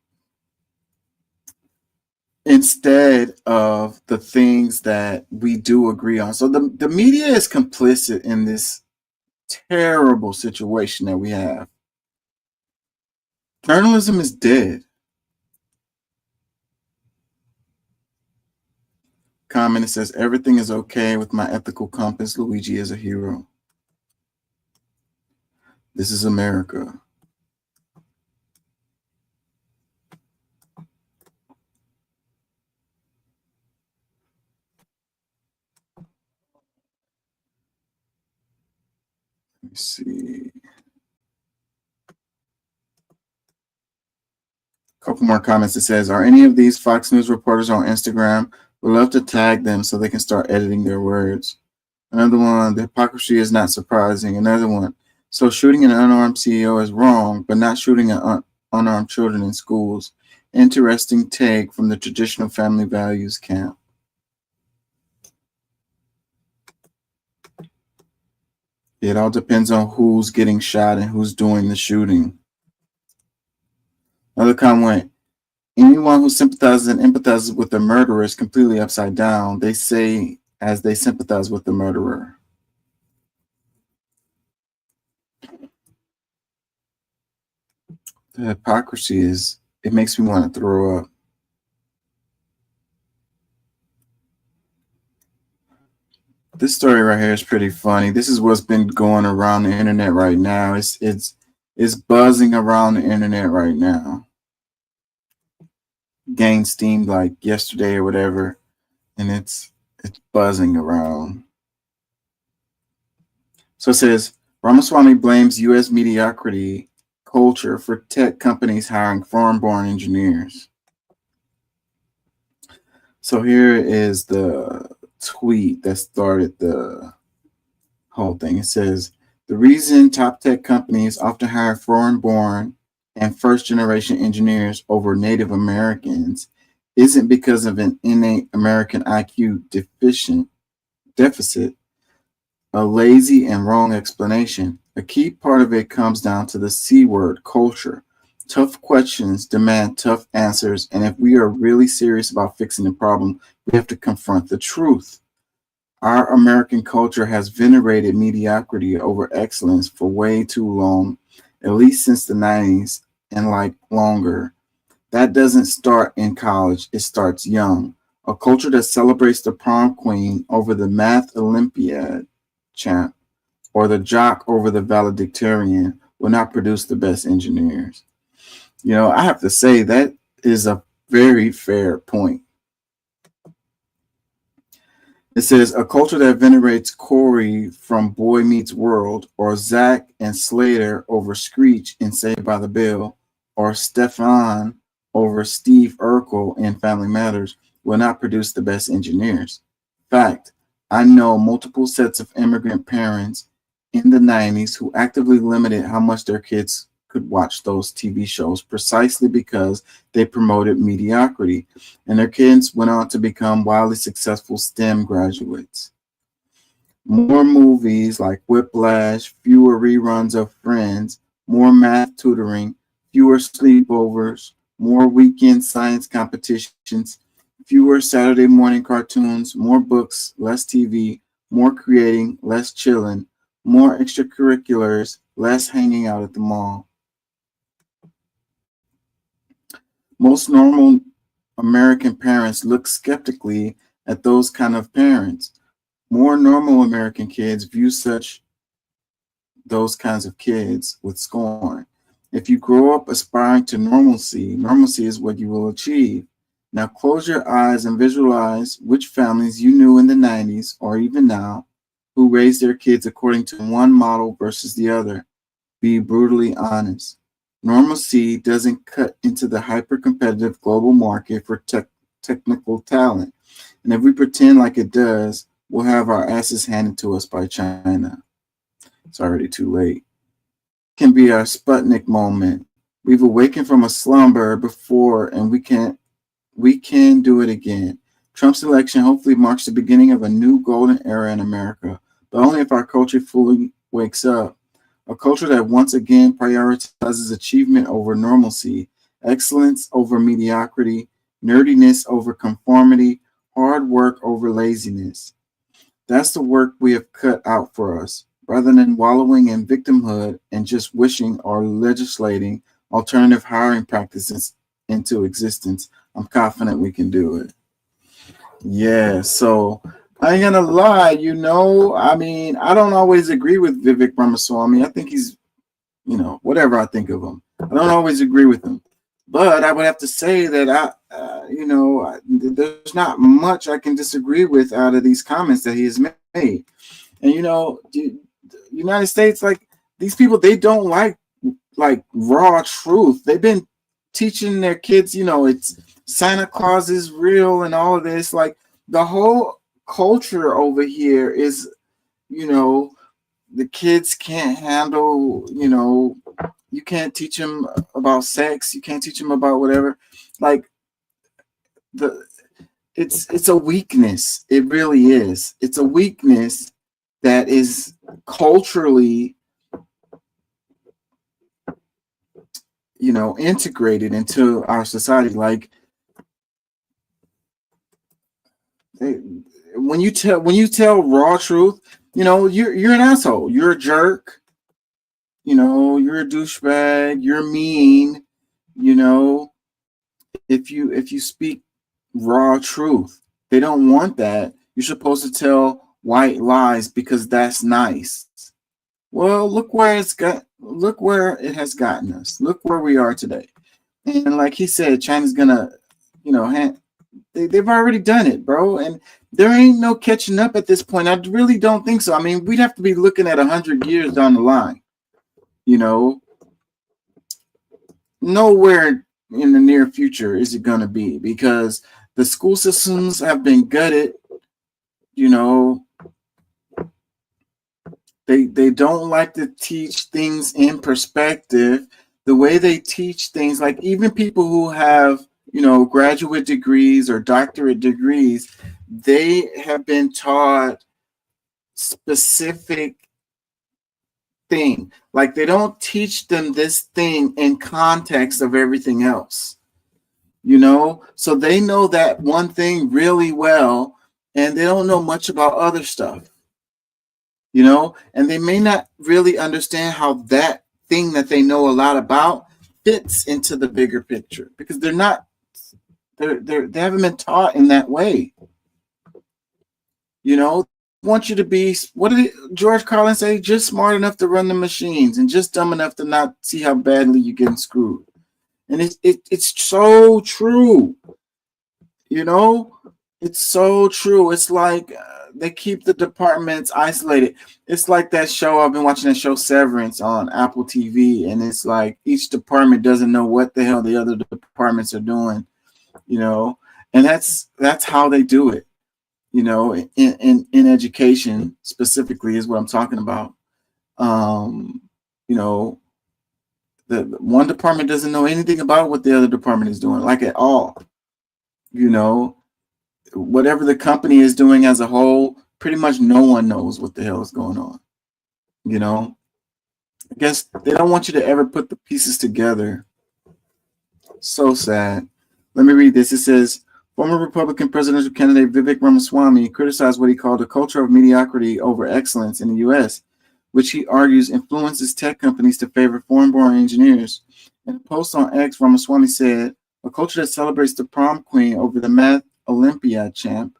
instead of the things that we do agree on. So the media is complicit in this terrible situation that we have. Journalism is dead. Comment, it says, everything is okay with my ethical compass. Luigi is a hero. This is America. Let me see. A couple more comments. It says, are any of these Fox News reporters on Instagram? We'd love to tag them so they can start editing their words. Another one, the hypocrisy is not surprising. Another one, so shooting an unarmed CEO is wrong, but not shooting at unarmed children in schools. Interesting take from the traditional family values camp. It all depends on who's getting shot and who's doing the shooting. Another comment, anyone who sympathizes and empathizes with the murderer is completely upside down. They say as they sympathize with the murderer. The hypocrisy is, it makes me want to throw up. This story right here is pretty funny. This is what's been going around the internet right now. It's buzzing around the internet right now. Gained steam like yesterday or whatever, and it's buzzing around. So it says, Ramaswamy blames U.S. mediocrity culture for tech companies hiring foreign-born engineers. So here is the tweet that started the whole thing. It says, the reason top tech companies often hire foreign-born and first-generation engineers over Native Americans isn't because of an innate American IQ deficit, a lazy and wrong explanation. A key part of it comes down to the C word, culture. Tough questions demand tough answers, and if we are really serious about fixing the problem, we have to confront the truth. Our American culture has venerated mediocrity over excellence for way too long, at least since the 90s and like longer. That doesn't start in college, it starts young. A culture that celebrates the prom queen over the math Olympiad champ or the jock over the valedictorian will not produce the best engineers. You know, I have to say that is a very fair point. It says a culture that venerates Corey from Boy Meets World, or Zach and Slater over Screech in Saved by the Bell, or Stefan over Steve Urkel in Family Matters will not produce the best engineers. Fact, I know multiple sets of immigrant parents in the 90s who actively limited how much their kids could watch those TV shows precisely because they promoted mediocrity, and their kids went on to become wildly successful STEM graduates. More movies like Whiplash, fewer reruns of Friends, more math tutoring, fewer sleepovers, more weekend science competitions, fewer Saturday morning cartoons, more books, less TV, more creating, less chilling, more extracurriculars, less hanging out at the mall. Most normal American parents look skeptically at those kind of parents. More normal American kids view those kinds of kids with scorn. If you grow up aspiring to normalcy, normalcy is what you will achieve. Now close your eyes and visualize which families you knew in the 90s or even now who raised their kids according to one model versus the other. Be brutally honest. Normalcy doesn't cut into the hyper-competitive global market for technical talent. And if we pretend like it does, we'll have our asses handed to us by China. It's already too late. It can be our Sputnik moment. We've awakened from a slumber before, and we can do it again. Trump's election hopefully marks the beginning of a new golden era in America, but only if our culture fully wakes up. A culture that once again prioritizes achievement over normalcy, excellence over mediocrity, nerdiness over conformity, hard work over laziness. That's the work we have cut out for us. Rather than wallowing in victimhood and just wishing or legislating alternative hiring practices into existence, I'm confident we can do it. Yeah, so I ain't gonna lie, I mean, I don't always agree with Vivek Ramaswamy. I think he's, whatever I think of him. I don't always agree with him. But I would have to say that there's not much I can disagree with out of these comments that he has made. And, the United States, like, these people, they don't like raw truth. They've been teaching their kids, it's Santa Claus is real and all of this. Like, the whole culture over here is, the kids can't handle, you can't teach them about sex, you can't teach them about whatever. Like, it's a weakness. It really is. It's a weakness that is culturally, integrated into our society. Like, when you tell raw truth, you're an asshole. You're a jerk. You're a douchebag. You're mean. If you speak raw truth, they don't want that. You're supposed to tell white lies because that's nice. Well, look where it has gotten us. Look where we are today. And like he said, China's gonna, they've already done it, bro. And there ain't no catching up at this point. I really don't think so. I mean, we'd have to be looking at 100 years down the line. Nowhere in the near future is it going to be, because The school systems have been gutted. You know, they don't like to teach things in perspective. The way they teach things, like even people who have, you know, graduate degrees or doctorate degrees, they have been taught specific thing. Like they don't teach them this thing in context of everything else, you know? So they know that one thing really well, and they don't know much about other stuff, you know? And they may not really understand how that thing that they know a lot about fits into the bigger picture, because they haven't been taught in that way. You know, want you to be, what did George Carlin say? Just smart enough to run the machines and just dumb enough to not see how badly you're getting screwed. And it's so true. You know, it's so true. It's like they keep the departments isolated. It's like that show, I've been watching that show Severance on Apple TV, and it's like each department doesn't know what the hell the other departments are doing, you know, and that's how they do it. You know, in education specifically is what I'm talking about. You know, the one department doesn't know anything about what the other department is doing, like at all. You know, whatever the company is doing as a whole, pretty much no one knows what the hell is going on. You know, I guess they don't want you to ever put the pieces together. So sad. Let me read this. It says, former Republican presidential candidate Vivek Ramaswamy criticized what he called a culture of mediocrity over excellence in the U.S., which he argues influences tech companies to favor foreign-born engineers. In a post on X, Ramaswamy said, a culture that celebrates the prom queen over the math Olympiad champ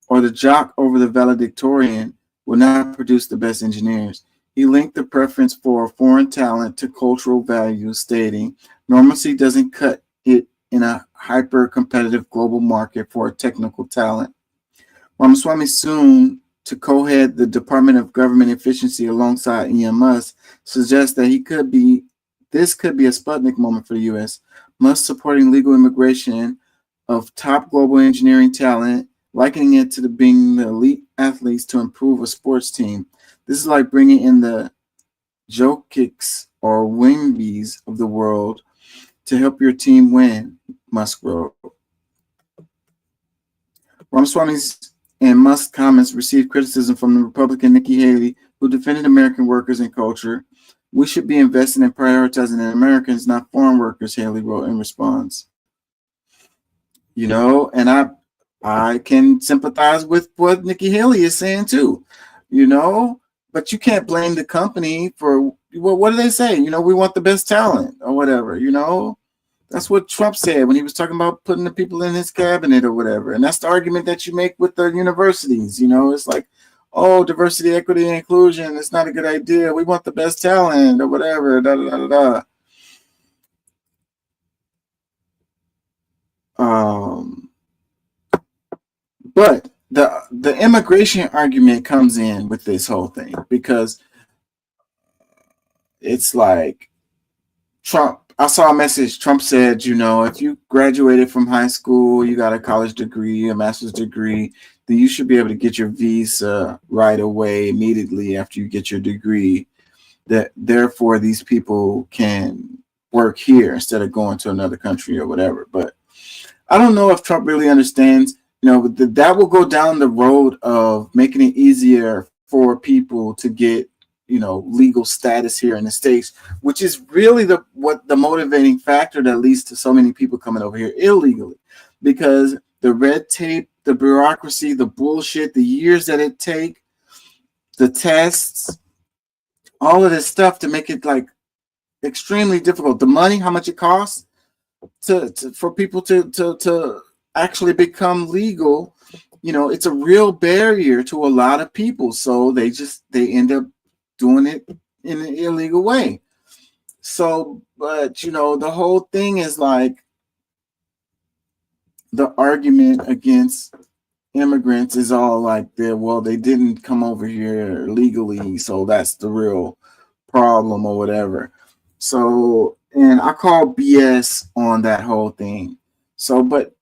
or the jock over the valedictorian will not produce the best engineers. He linked the preference for foreign talent to cultural values, stating, normalcy doesn't cut it in a hyper-competitive global market for technical talent. Ramaswamy, soon to co-head the Department of Government Efficiency alongside Elon Musk, suggests that this could be a Sputnik moment for the U.S. Musk supporting legal immigration of top global engineering talent, likening it to being the elite athletes to improve a sports team. This is like bringing in the Jokic's or Wimbies of the world to help your team win, Musk wrote. Ramaswamy's and Musk's comments received criticism from the Republican Nikki Haley, who defended American workers and culture. We should be investing in prioritizing Americans, not foreign workers, Haley wrote in response. You know, and I can sympathize with what Nikki Haley is saying too, you know, but you can't blame the company for, well, what do they say? You know, we want the best talent or whatever, you know. That's what Trump said when he was talking about putting the people in his cabinet or whatever. And that's the argument that you make with the universities. You know, it's like, oh, diversity, equity, and inclusion, it's not a good idea. We want the best talent or whatever. Da, da, da, da. But the immigration argument comes in with this whole thing, because it's like Trump. I saw a message. Trump said, you know, if you graduated from high school, you got a college degree, a master's degree, then you should be able to get your visa right away, immediately after you get your degree. That therefore these people can work here instead of going to another country or whatever. But I don't know if Trump really understands, you know, that will go down the road of making it easier for people to get, you know, legal status here in the States, which is really the motivating factor that leads to so many people coming over here illegally, because the red tape, the bureaucracy, the bullshit, the years that it take, the tests, all of this stuff to make it like extremely difficult. The money, how much it costs for people to actually become legal, you know, it's a real barrier to a lot of people. So they end up doing it in an illegal way. So, but you know, the whole thing is like the argument against immigrants is all like, they didn't come over here legally, so that's the real problem or whatever. So, and I call BS on that whole thing. So, but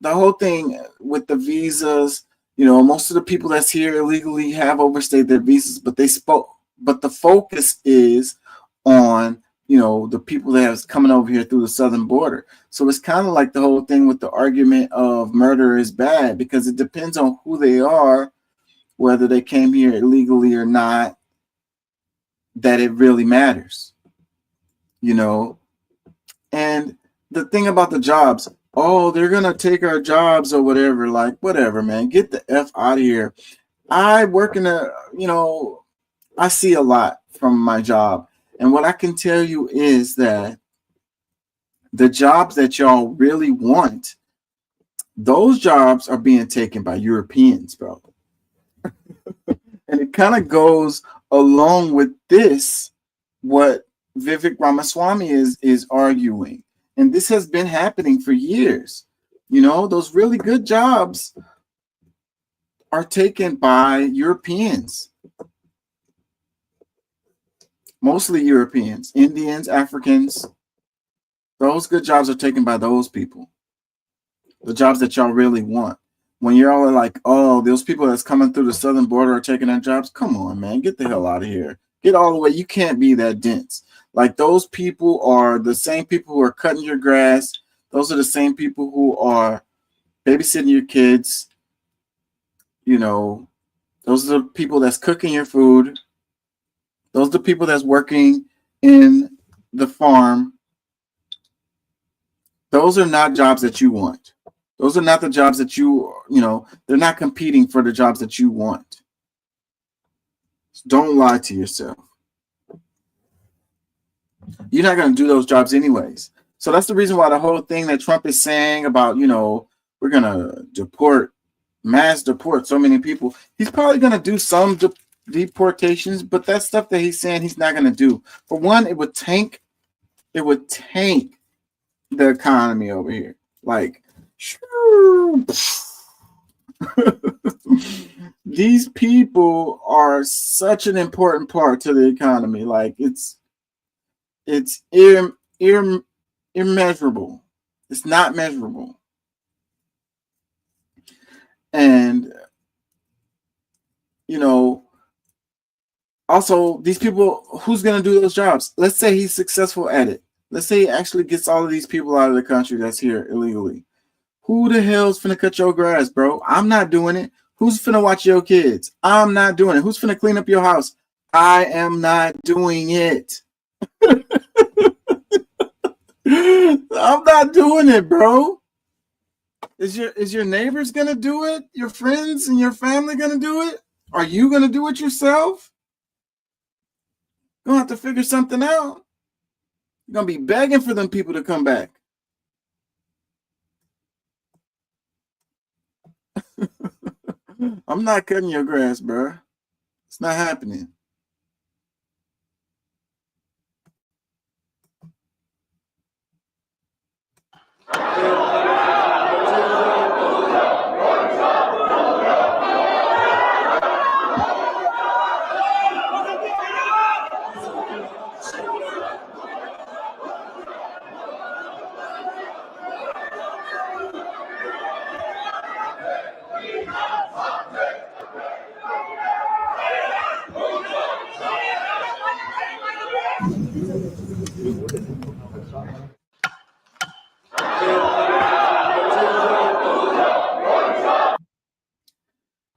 the whole thing with the visas, you know, most of the people that's here illegally have overstayed their visas, but the focus is on, you know, the people that is coming over here through the southern border. So it's kind of like the whole thing with the argument of murder is bad, because it depends on who they are, whether they came here illegally or not, that it really matters, you know. And the thing about the jobs, oh, they're gonna take our jobs or whatever. Like, whatever, man, get the F out of here. I work in a, you know, I see a lot from my job, and what I can tell you is that the jobs that y'all really want, those jobs are being taken by Europeans, bro. And it kind of goes along with this, what Vivek Ramaswamy is arguing. And this has been happening for years. You know, those really good jobs are taken by Europeans. Mostly Europeans, Indians, Africans. Those good jobs are taken by those people. The jobs that y'all really want. When you're all like, oh, those people that's coming through the southern border are taking their jobs. Come on, man, get the hell out of here. Get all the way. You can't be that dense. Like, those people are the same people who are cutting your grass. Those are the same people who are babysitting your kids. You know, those are the people that's cooking your food. Those are the people that's working in the farm. Those are not jobs that you want. Those are not the jobs that you know, they're not competing for the jobs that you want. So don't lie to yourself. You're not going to do those jobs anyways. So that's the reason why the whole thing that Trump is saying about, you know, we're going to mass deport so many people. He's probably going to do some deportations, but that stuff that he's saying he's not going to do. For one, it would tank the economy over here. Like, these people are such an important part to the economy. Like, it's immeasurable. It's not measurable. And, you know, also, these people, who's going to do those jobs? Let's say he's successful at it. Let's say he actually gets all of these people out of the country that's here illegally. Who the hell's finna cut your grass, bro? I'm not doing it. Who's finna watch your kids? I'm not doing it. Who's finna clean up your house? I am not doing it. I'm not doing it, bro. Is your neighbors gonna do it? Your friends and your family gonna do it? Are you gonna do it yourself? You're gonna have to figure something out. You're gonna be begging for them people to come back. I'm not cutting your grass, bro. It's not happening.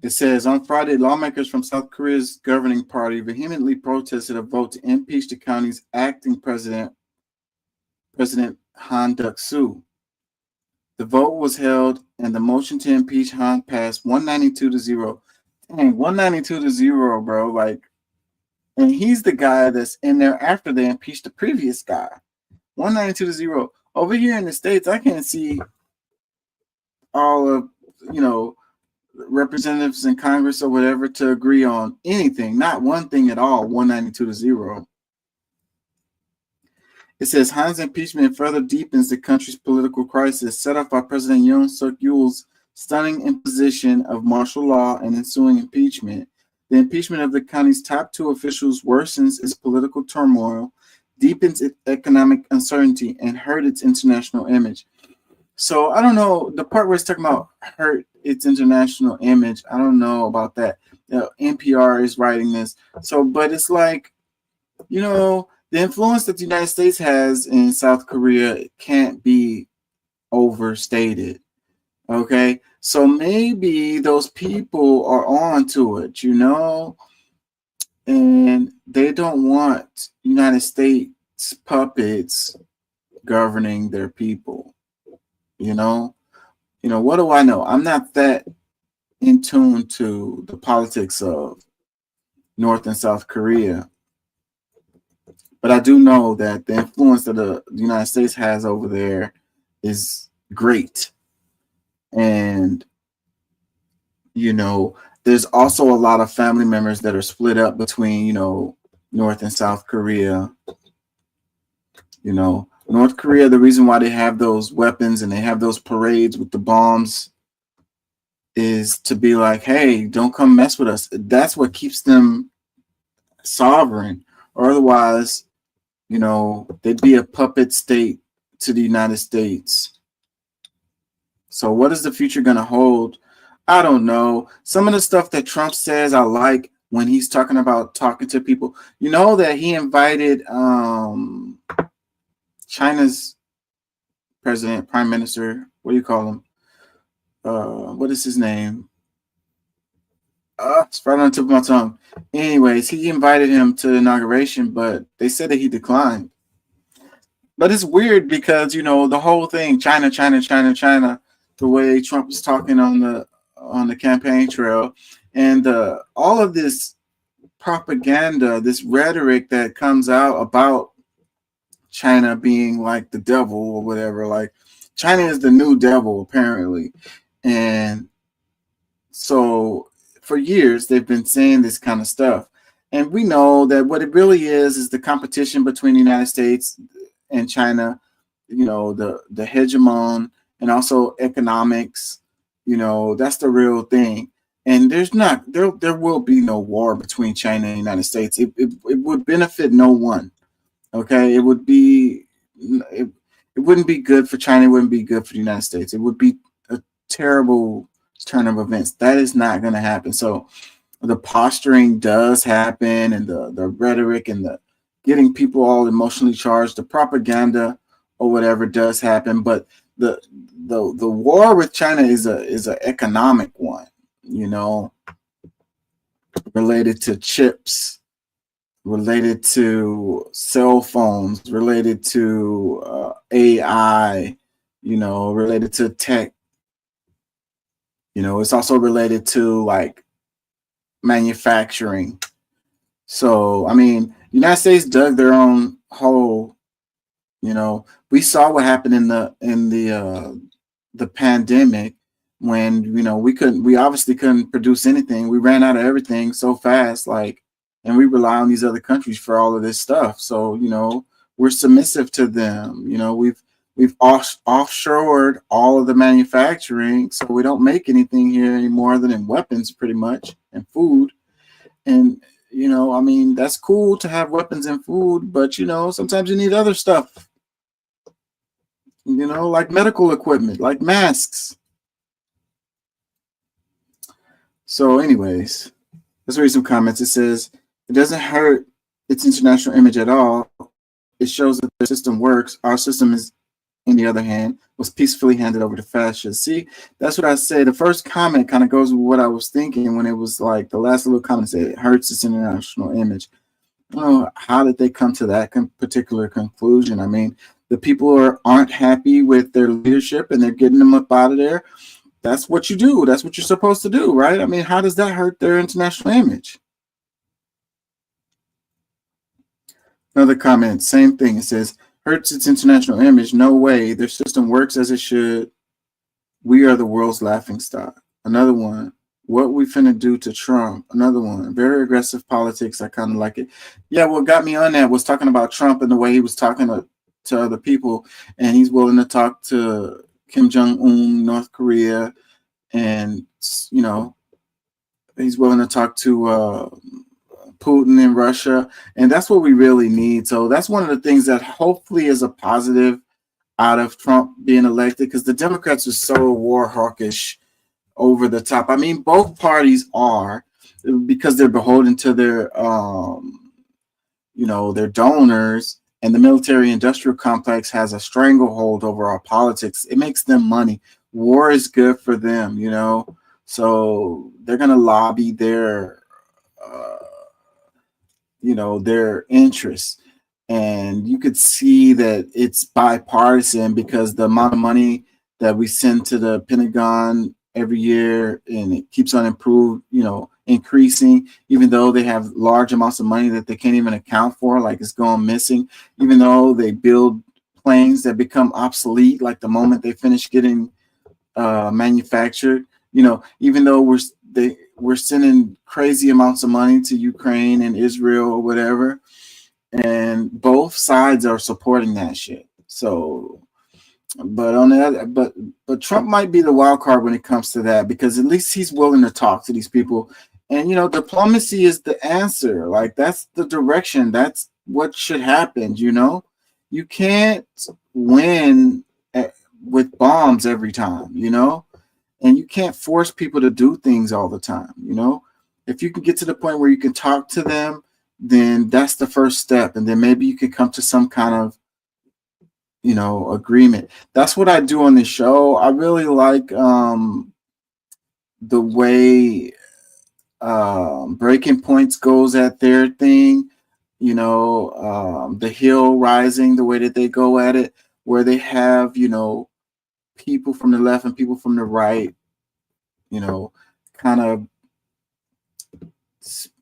It says, on Friday, lawmakers from South Korea's governing party vehemently protested a vote to impeach the country's acting president, Han Duck-soo. The vote was held, and the motion to impeach Han passed 192-0. Dang, 192-0, bro. Like, and he's the guy that's in there after they impeached the previous guy. 192-0. Over here in the States, I can't see all of, you know, representatives in Congress or whatever to agree on anything, not one thing at all. 192-0. It says Han's impeachment further deepens the country's political crisis set off by President Yoon Suk Yeol's stunning imposition of martial law and ensuing impeachment. The impeachment of the country's top two officials worsens its political turmoil, deepens its economic uncertainty, and hurt its international image. So I don't know the part where it's talking about hurt its international image. I don't know about that. NPR is writing this. So, but it's like, you know, the influence that the United States has in South Korea can't be overstated. Okay, so maybe those people are on to it, you know, and they don't want United States puppets governing their people. You know, what do I know? I'm not that in tune to the politics of North and South Korea, but I do know that the influence that the United States has over there is great. And, you know, there's also a lot of family members that are split up between, you know, North and South Korea. You know, North Korea, the reason why they have those weapons and they have those parades with the bombs is to be like, hey, don't come mess with us. That's what keeps them sovereign. Or otherwise, you know, they'd be a puppet state to the United States. So what is the future going to hold? I don't know. Some of the stuff that Trump says I like when he's talking about talking to people. You know that he invited China's president, prime minister, what do you call him? What is his name? It's right on the tip of my tongue. Anyways, he invited him to the inauguration, but they said that he declined. But it's weird because, you know, the whole thing, China, the way Trump was talking on the campaign trail, and all of this propaganda, this rhetoric that comes out about China being like the devil or whatever. Like, China is the new devil, apparently. And so for years, they've been saying this kind of stuff. And we know that what it really is the competition between the United States and China, you know, the hegemon, and also economics. You know, that's the real thing. And there will be no war between China and the United States. It would benefit no one. Okay, it wouldn't be good for China. It wouldn't be good for the United States. It would be a terrible turn of events. That is not going to happen. So the posturing does happen, and the rhetoric and the getting people all emotionally charged, the propaganda or whatever does happen. But the war with China is an economic one, you know, related to chips, related to cell phones, related to AI, you know, related to tech. You know, it's also related to like manufacturing. So, I mean, United States dug their own hole. You know, we saw what happened in the pandemic when, you know, we obviously couldn't produce anything. We ran out of everything so fast, like, and we rely on these other countries for all of this stuff. So, you know, we're submissive to them. You know, we've offshored all of the manufacturing, so we don't make anything here anymore other than weapons, pretty much, and food. And, you know, I mean, that's cool to have weapons and food, but, you know, sometimes you need other stuff, you know, like medical equipment, like masks. So anyways, let's read some comments. It says, it doesn't hurt its international image at all. It shows that the system works. Our system is, on the other hand, was peacefully handed over to fascists. See, that's what I say. The first comment kind of goes with what I was thinking when it was like the last little comment said it hurts its international image. I don't know, how did they come to that particular conclusion? I mean, the people aren't happy with their leadership and they're getting them up out of there. That's what you do. That's what you're supposed to do, right? I mean, how does that hurt their international image? Another comment, same thing. It says, hurts its international image. No way. Their system works as it should. We are the world's laughingstock. Another one. What we finna do to Trump. Another one. Very aggressive politics. I kind of like it. Yeah, what got me on that was talking about Trump and the way he was talking to other people. And he's willing to talk to Kim Jong-un, North Korea. And, you know, he's willing to talk to Putin in Russia, and that's what we really need. So that's one of the things that hopefully is a positive out of Trump being elected, because the Democrats are so war hawkish, over the top. I mean, both parties are, because they're beholden to their their donors, and the military industrial complex has a stranglehold over our politics. It makes them money. War is good for them, so they're going to lobby their their interests. And you could see that it's bipartisan, because the amount of money that we send to the Pentagon every year, and it keeps on increasing, even though they have large amounts of money that they can't even account for, like it's going missing, even though they build planes that become obsolete like the moment they finish getting manufactured, even though we're sending crazy amounts of money to Ukraine and Israel or whatever, and both sides are supporting that shit. So, but on the other, but Trump might be the wild card when it comes to that, because at least he's willing to talk to these people, and diplomacy is the answer. Like, that's the direction. That's what should happen. You can't win with bombs every time. And you can't force people to do things all the time. If you can get to the point where you can talk to them, then that's the first step, and then maybe you can come to some kind of agreement. That's what I do on this show. I really like the way Breaking Points goes at their thing, the Hill Rising, the way that they go at it, where they have people from the left and people from the right, kind of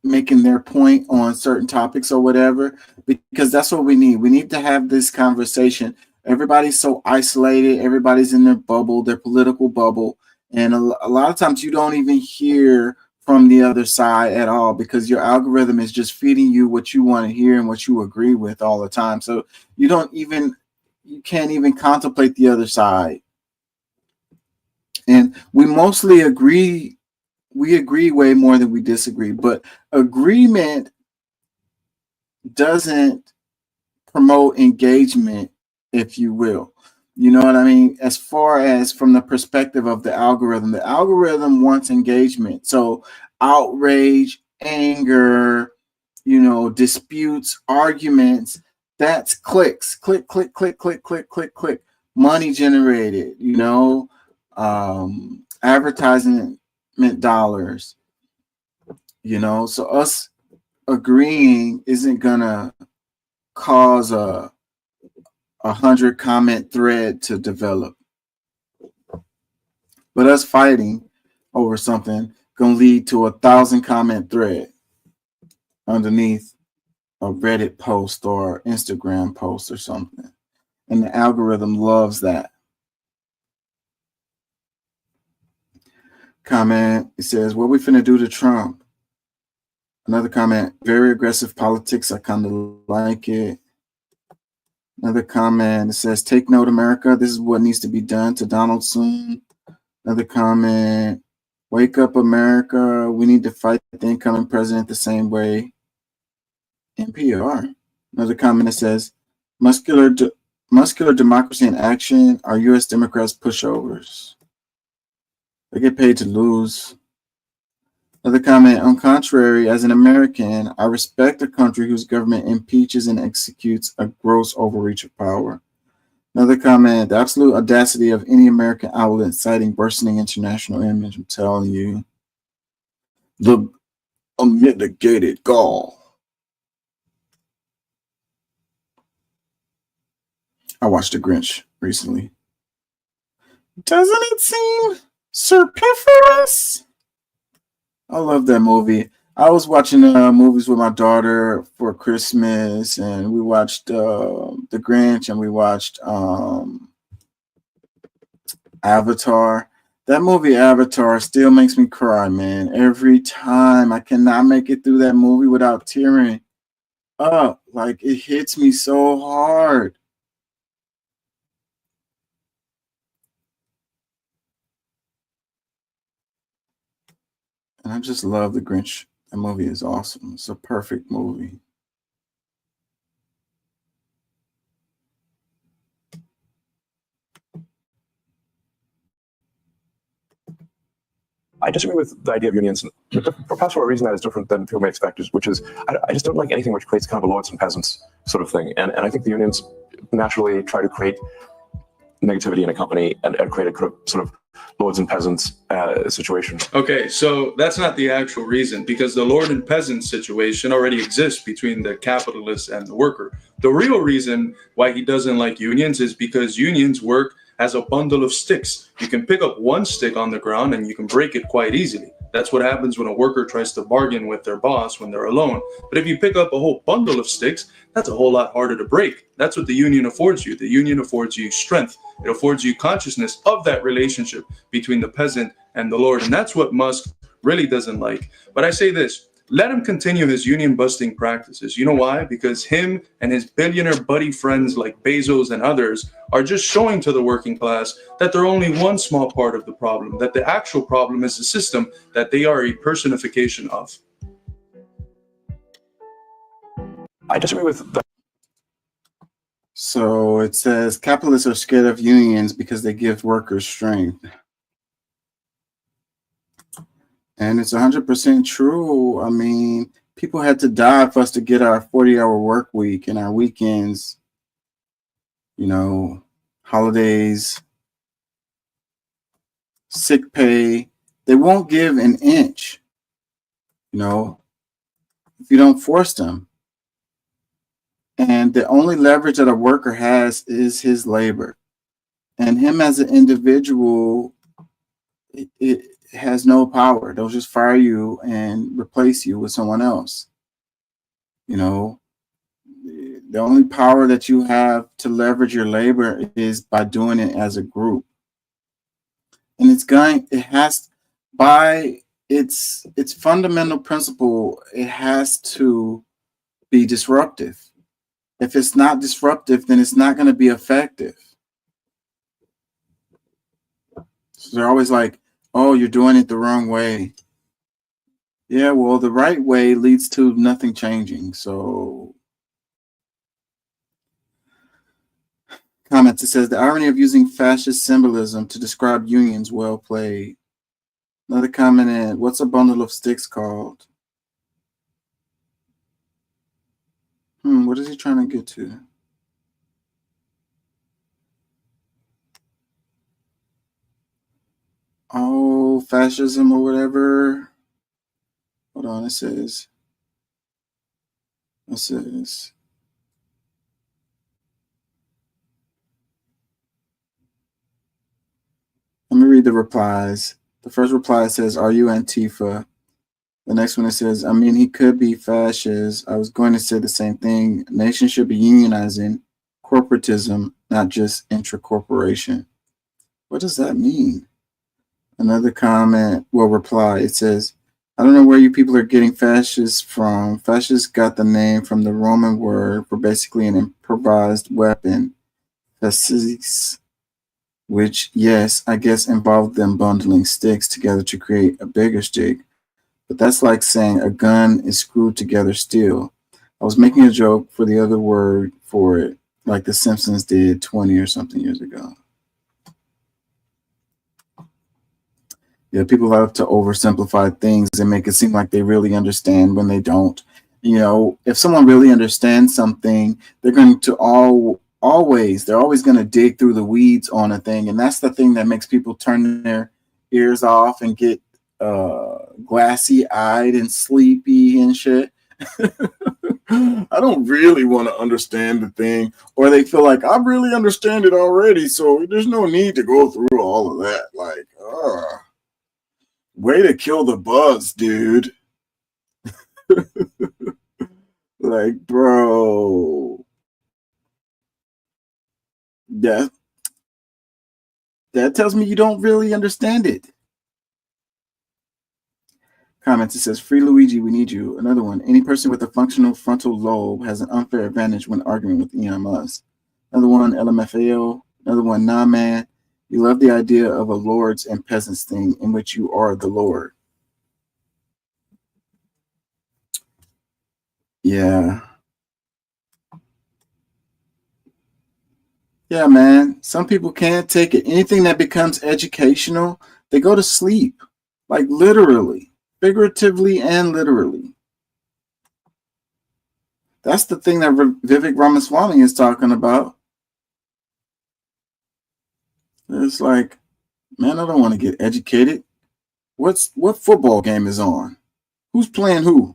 making their point on certain topics or whatever, because that's what we need. We need to have this conversation. Everybody's so isolated. Everybody's in their bubble, their political bubble. And a lot of times you don't even hear from the other side at all, because your algorithm is just feeding you what you want to hear and what you agree with all the time. So you can't even contemplate the other side. And we mostly agree. We agree way more than we disagree, but agreement doesn't promote engagement, if you will. You know what I mean? As far as from the perspective of the algorithm wants engagement. So outrage, anger, disputes, arguments, that's clicks, click, click, click, click, click, click, click, money generated, advertising dollars, so us agreeing isn't gonna cause a 100 comment thread to develop, but us fighting over something gonna lead to 1,000 comment thread underneath a Reddit post or Instagram post or something, and the algorithm loves that. Comment, it says, what we finna do to Trump? Another comment, very aggressive politics. I kind of like it. Another comment, it says, take note, America. This is what needs to be done to Donald soon. Another comment, wake up, America. We need to fight the incoming president the same way. NPR. Another comment that says, muscular democracy in action. Are U.S. Democrats pushovers? They get paid to lose. Another comment, on contrary, as an American, I respect a country whose government impeaches and executes a gross overreach of power. Another comment, the absolute audacity of any American outlet citing worsening international image. I'm telling you. The unmitigated gall. I watched The Grinch recently. Doesn't it seem superfluous? I love that movie. I was watching movies with my daughter for Christmas, and we watched The Grinch, and we watched Avatar. That movie Avatar still makes me cry, man. Every time. I cannot make it through that movie without tearing up. Like, it hits me so hard. And I just love The Grinch. That movie is awesome. It's a perfect movie. I disagree with the idea of unions, perhaps for a reason that is different than people may expect, which is I just don't like anything which creates kind of a lords and peasants sort of thing. And I think the unions naturally try to create negativity in a company and create a sort of lords and peasants situation. Okay, so that's not the actual reason, because the lord and peasant situation already exists between the capitalist and the worker. The real reason why he doesn't like unions is because unions work as a bundle of sticks. You can pick up one stick on the ground and you can break it quite easily. That's what happens when a worker tries to bargain with their boss when they're alone. But if you pick up a whole bundle of sticks, that's a whole lot harder to break. That's what the union affords you. The union affords you strength. It affords you consciousness of that relationship between the peasant and the lord. And that's what Musk really doesn't like. But I say this, let him continue his union busting practices. You know why? Because him and his billionaire buddy friends like Bezos and others are just showing to the working class that they're only one small part of the problem, that the actual problem is the system that they are a personification of. I disagree with that. So it says capitalists are scared of unions because they give workers strength. And it's 100% true. I mean, people had to die for us to get our 40-hour work week and our weekends, you know, holidays, sick pay. They won't give an inch, you know, if you don't force them. And the only leverage that a worker has is his labor. And him as an individual, it has no power. They'll just fire you and replace you with someone else. You know, the only power that you have to leverage your labor is by doing it as a group. And it has, by its fundamental principle, it has to be disruptive. If it's not disruptive, then it's not going to be effective. So they're always like, oh, you're doing it the wrong way. Yeah, well, the right way leads to nothing changing. So, comments, it says, the irony of using fascist symbolism to describe unions, well played. Another comment in, what's a bundle of sticks called? What is he trying to get to? Oh, fascism or whatever. Hold on, it says. Let me read the replies. The first reply says, are you Antifa? The next one, it says, I mean, he could be fascist. I was going to say the same thing. Nations should be unionizing corporatism, not just intra-corporation. What does that mean? Another comment, reply. It says, I don't know where you people are getting fascist from. Fascist got the name from the Roman word for basically an improvised weapon, fascis, which, yes, I guess involved them bundling sticks together to create a bigger stick. But that's like saying a gun is screwed together steel. I was making a joke for the other word for it, like the Simpsons did 20 or something years ago. Yeah, people love to oversimplify things and make it seem like they really understand when they don't. You know, if someone really understands something, they're going to always going to dig through the weeds on a thing. And that's the thing that makes people turn their ears off and get glassy-eyed and sleepy and shit. I don't really want to understand the thing, or they feel like I really understand it already, so there's no need to go through all of that. Like, way to kill the buzz, dude. Like, bro, that tells me you don't really understand it. Comments, it says, free Luigi, we need you. Another one, any person with a functional frontal lobe has an unfair advantage when arguing with Elon Musk. Another one, LMFAO. Another one, nah, man. You love the idea of a lords and peasants thing in which you are the lord. Yeah. Yeah, man. Some people can't take it. Anything that becomes educational, they go to sleep. like literally, figuratively, and literally. That's the thing that Vivek Ramaswamy is talking about. It's like, man, I don't want to get educated. What football game is on? Who's playing who?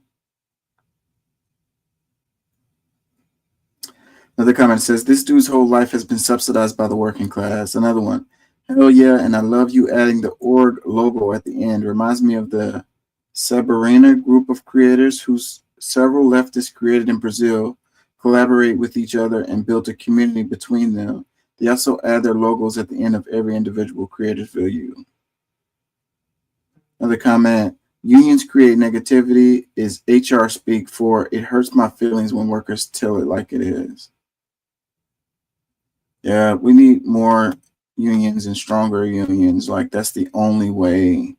Another comment says, this dude's whole life has been subsidized by the working class. Another one, hell yeah, and I love you adding the org logo at the end. Reminds me of the Sabarina group of creators whose several leftists created in Brazil collaborate with each other and built a community between them. They also add their logos at the end of every individual creator's video. Another comment, unions create negativity is HR speak for it hurts my feelings when workers tell it like it is. Yeah, we need more unions and stronger unions. Like, that's the only way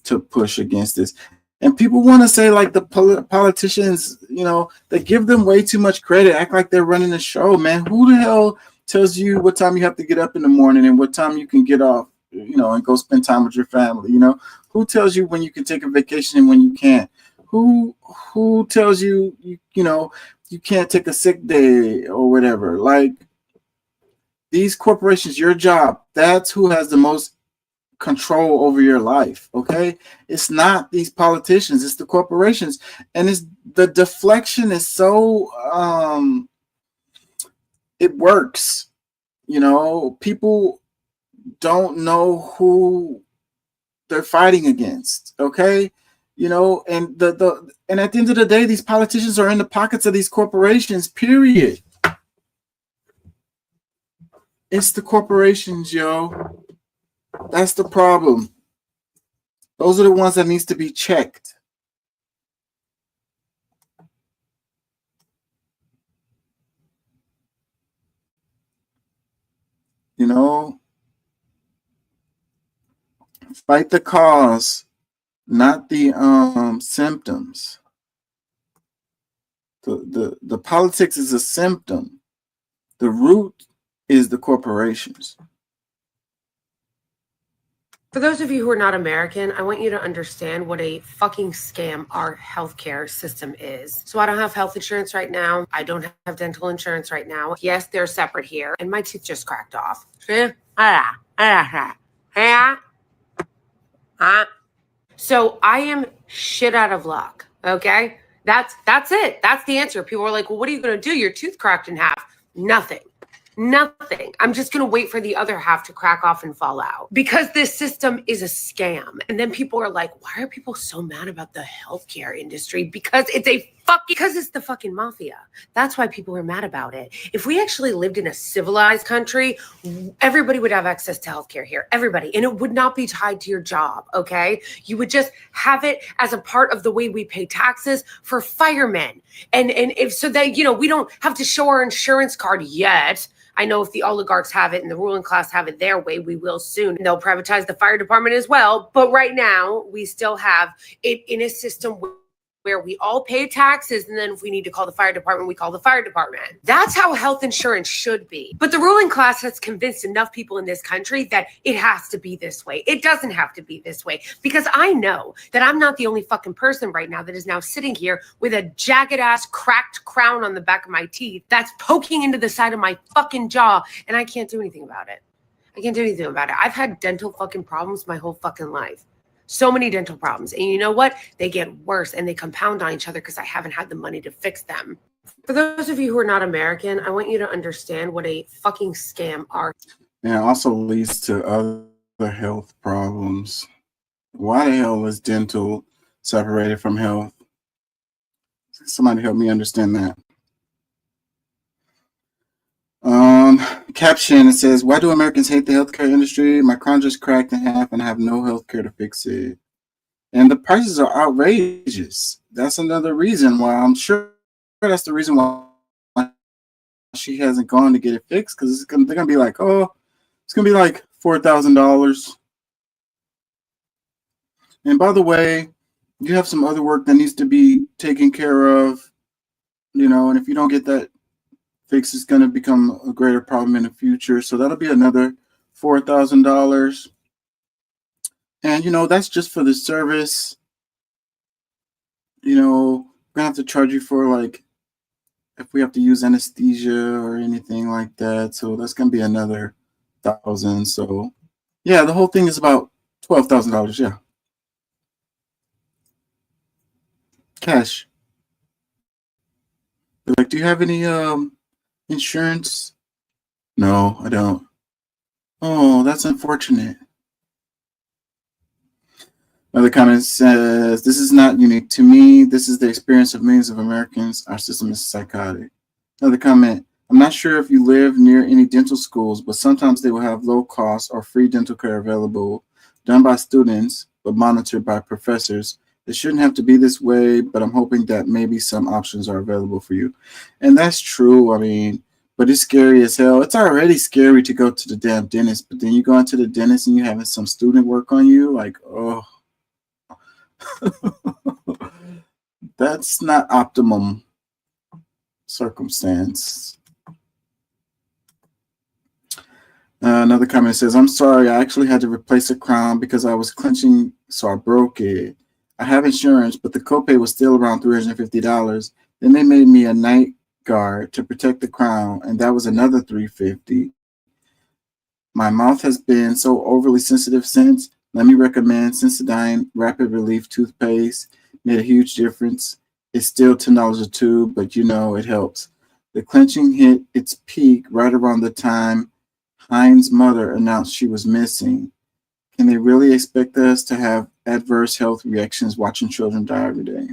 to push against this. And people want to say, like, the politicians, you know, they give them way too much credit, act like they're running the show, man. Who the hell tells you what time you have to get up in the morning and what time you can get off, you know, and go spend time with your family? You know, who tells you when you can take a vacation and when you can't? Who tells you, you know, you can't take a sick day or whatever? Like, these corporations, your job, that's who has the most control over your life. Okay, it's not these politicians, it's the corporations. And it's the deflection is so it works. You know, people don't know who they're fighting against. Okay, you know, and and at the end of the day, these politicians are in the pockets of these corporations, period. It's the corporations, yo. That's the problem. Those are the ones that needs to be checked. You know, fight the cause, not the symptoms. The politics is a symptom. The root is the corporations. For those of you who are not American, I want you to understand what a fucking scam our healthcare system is. So I don't have health insurance right now. I don't have dental insurance right now. Yes, they're separate here. And my tooth just cracked off. So I am shit out of luck, okay? That's it. That's the answer. People are like, well, what are you going to do? Your tooth cracked in half. Nothing. I'm just going to wait for the other half to crack off and fall out because this system is a scam. And then people are like, why are people so mad about the healthcare industry? Because it's the fucking mafia. That's why people are mad about it. If we actually lived in a civilized country, everybody would have access to healthcare here. Everybody. And it would not be tied to your job. Okay. You would just have it as a part of the way we pay taxes for firemen. And if so that, you know, we don't have to show our insurance card yet. I know if the oligarchs have it and the ruling class have it their way, we will soon. They'll privatize the fire department as well. But right now, we still have it in a system where we all pay taxes, and then if we need to call the fire department, we call the fire department. That's how health insurance should be. But the ruling class has convinced enough people in this country that it has to be this way. It doesn't have to be this way, because I know that I'm not the only fucking person right now that is now sitting here with a jagged ass cracked crown on the back of my teeth that's poking into the side of my fucking jaw, and I can't do anything about it. I can't do anything about it. I've had dental fucking problems my whole fucking life. So many dental problems. And you know what? They get worse and they compound on each other because I haven't had the money to fix them. For those of you who are not American, I want you to understand what a fucking scam our... And it also leads to other health problems. Why the hell is dental separated from health? Somebody help me understand that. Caption, it says, why do Americans hate the healthcare industry? My crown just cracked in half and I have no healthcare to fix it. And the prices are outrageous. That's another reason why I'm sure that's the reason why she hasn't gone to get it fixed, because they're gonna be like, oh, it's gonna be like $4,000. And by the way, you have some other work that needs to be taken care of, you know, and if you don't get that fix, is going to become a greater problem in the future. So that'll be another $4,000. And, that's just for the service. We're going to have to charge you for, like, if we have to use anesthesia or anything like that. So that's going to be another $1,000. So, yeah, the whole thing is about $12,000. Yeah. Cash. They're like, do you have any insurance? No, I don't. Oh, that's unfortunate. Another comment says, this is not unique to me. This is the experience of millions of Americans. Our system is psychotic. Another comment, I'm not sure if you live near any dental schools, but sometimes they will have low cost or free dental care available, done by students, but monitored by professors. It shouldn't have to be this way, but I'm hoping that maybe some options are available for you. And that's true. I mean, but it's scary as hell. It's already scary to go to the damn dentist, but then you go into the dentist and you having some student work on you, like, oh. That's not optimum circumstance. Another comment says, I'm sorry, I actually had to replace a crown because I was clenching, so I broke it. I have insurance, but the copay was still around $350. Then they made me a night guard to protect the crown, and that was another $350. My mouth has been so overly sensitive since. Let me recommend Sensodyne Rapid Relief toothpaste. Made a huge difference. It's still $10 a tube, but it helps. The clenching hit its peak right around the time Hein's mother announced she was missing. Can they really expect us to have adverse health reactions watching children die every day?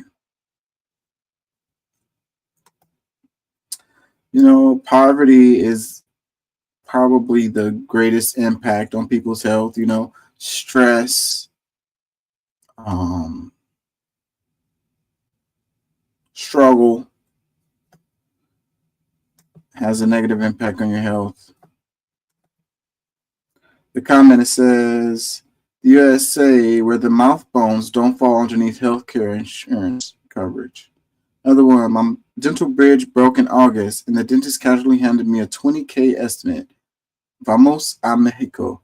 Poverty is probably the greatest impact on people's health. Stress, struggle has a negative impact on your health. The comment says, the USA, where the mouth bones don't fall underneath healthcare insurance coverage. Another one, my dental bridge broke in August, and the dentist casually handed me a $20K estimate. Vamos a Mexico.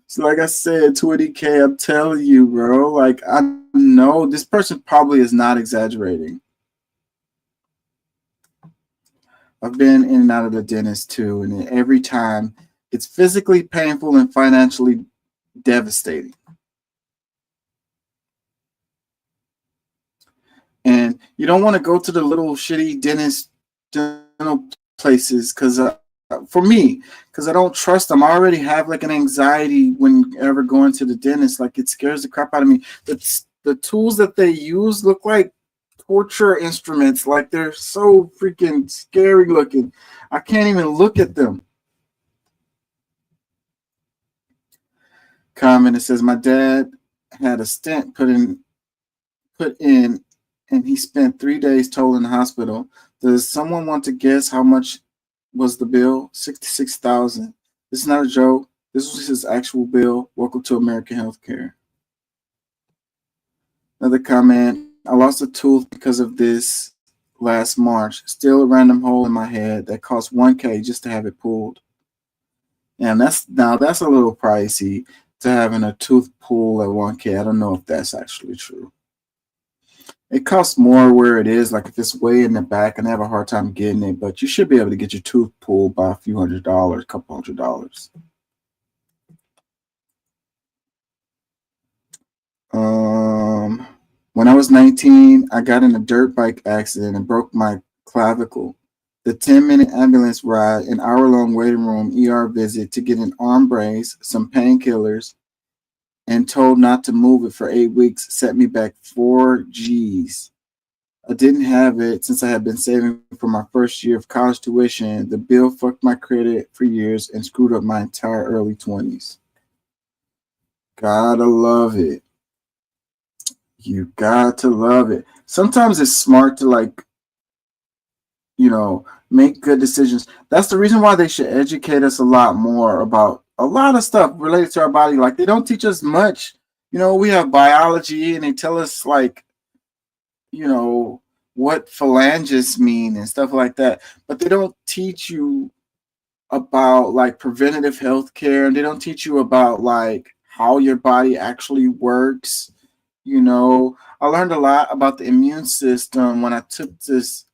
So like I said, $20K, I'm telling you, bro. Like, I know this person probably is not exaggerating. I've been in and out of the dentist too, and every time it's physically painful and financially devastating. And you don't want to go to the little shitty dental places because for me, because I don't trust them. I already have like an anxiety whenever going to the dentist. Like, it scares the crap out of me. The tools that they use look like torture instruments. Like, they're so freaking scary looking. I can't even look at them. Comment, it says, my dad had a stent put in, and he spent 3 days total in the hospital. Does someone want to guess how much was the bill? $66,000. This is not a joke. This was his actual bill. Welcome to American Healthcare. Another comment. I lost a tooth because of this last March. Still a random hole in my head that cost $1K just to have it pulled. And that's a little pricey to having a tooth pulled at $1K. I don't know if that's actually true. It costs more where it is, like if it's way in the back and I have a hard time getting it, but you should be able to get your tooth pulled by a few $100s, a couple $100s. When I was 19, I got in a dirt bike accident and broke my clavicle. The 10-minute ambulance ride, an hour-long waiting room ER visit to get an arm brace, some painkillers, and told not to move it for 8 weeks set me back 4 G's. I didn't have it since I had been saving for my first year of college tuition. The bill fucked my credit for years and screwed up my entire early 20s. Gotta love it. You got to love it. Sometimes it's smart to make good decisions. That's the reason why they should educate us a lot more about a lot of stuff related to our body. Like, they don't teach us much. We have biology and they tell us what phalanges mean and stuff like that. But they don't teach you about preventative health care, and they don't teach you about how your body actually works. You know, I learned a lot about the immune system when I took this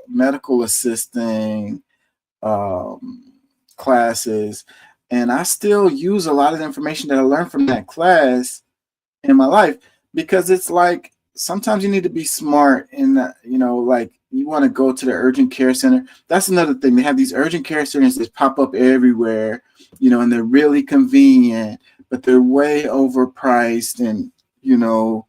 medical assisting classes, and I still use a lot of the information that I learned from that class in my life, because it's like sometimes you need to be smart in that, you know, like you want to go to the urgent care center. That's another thing. They have these urgent care centers that pop up everywhere, you know, and they're really convenient, but they're way overpriced. And, you know,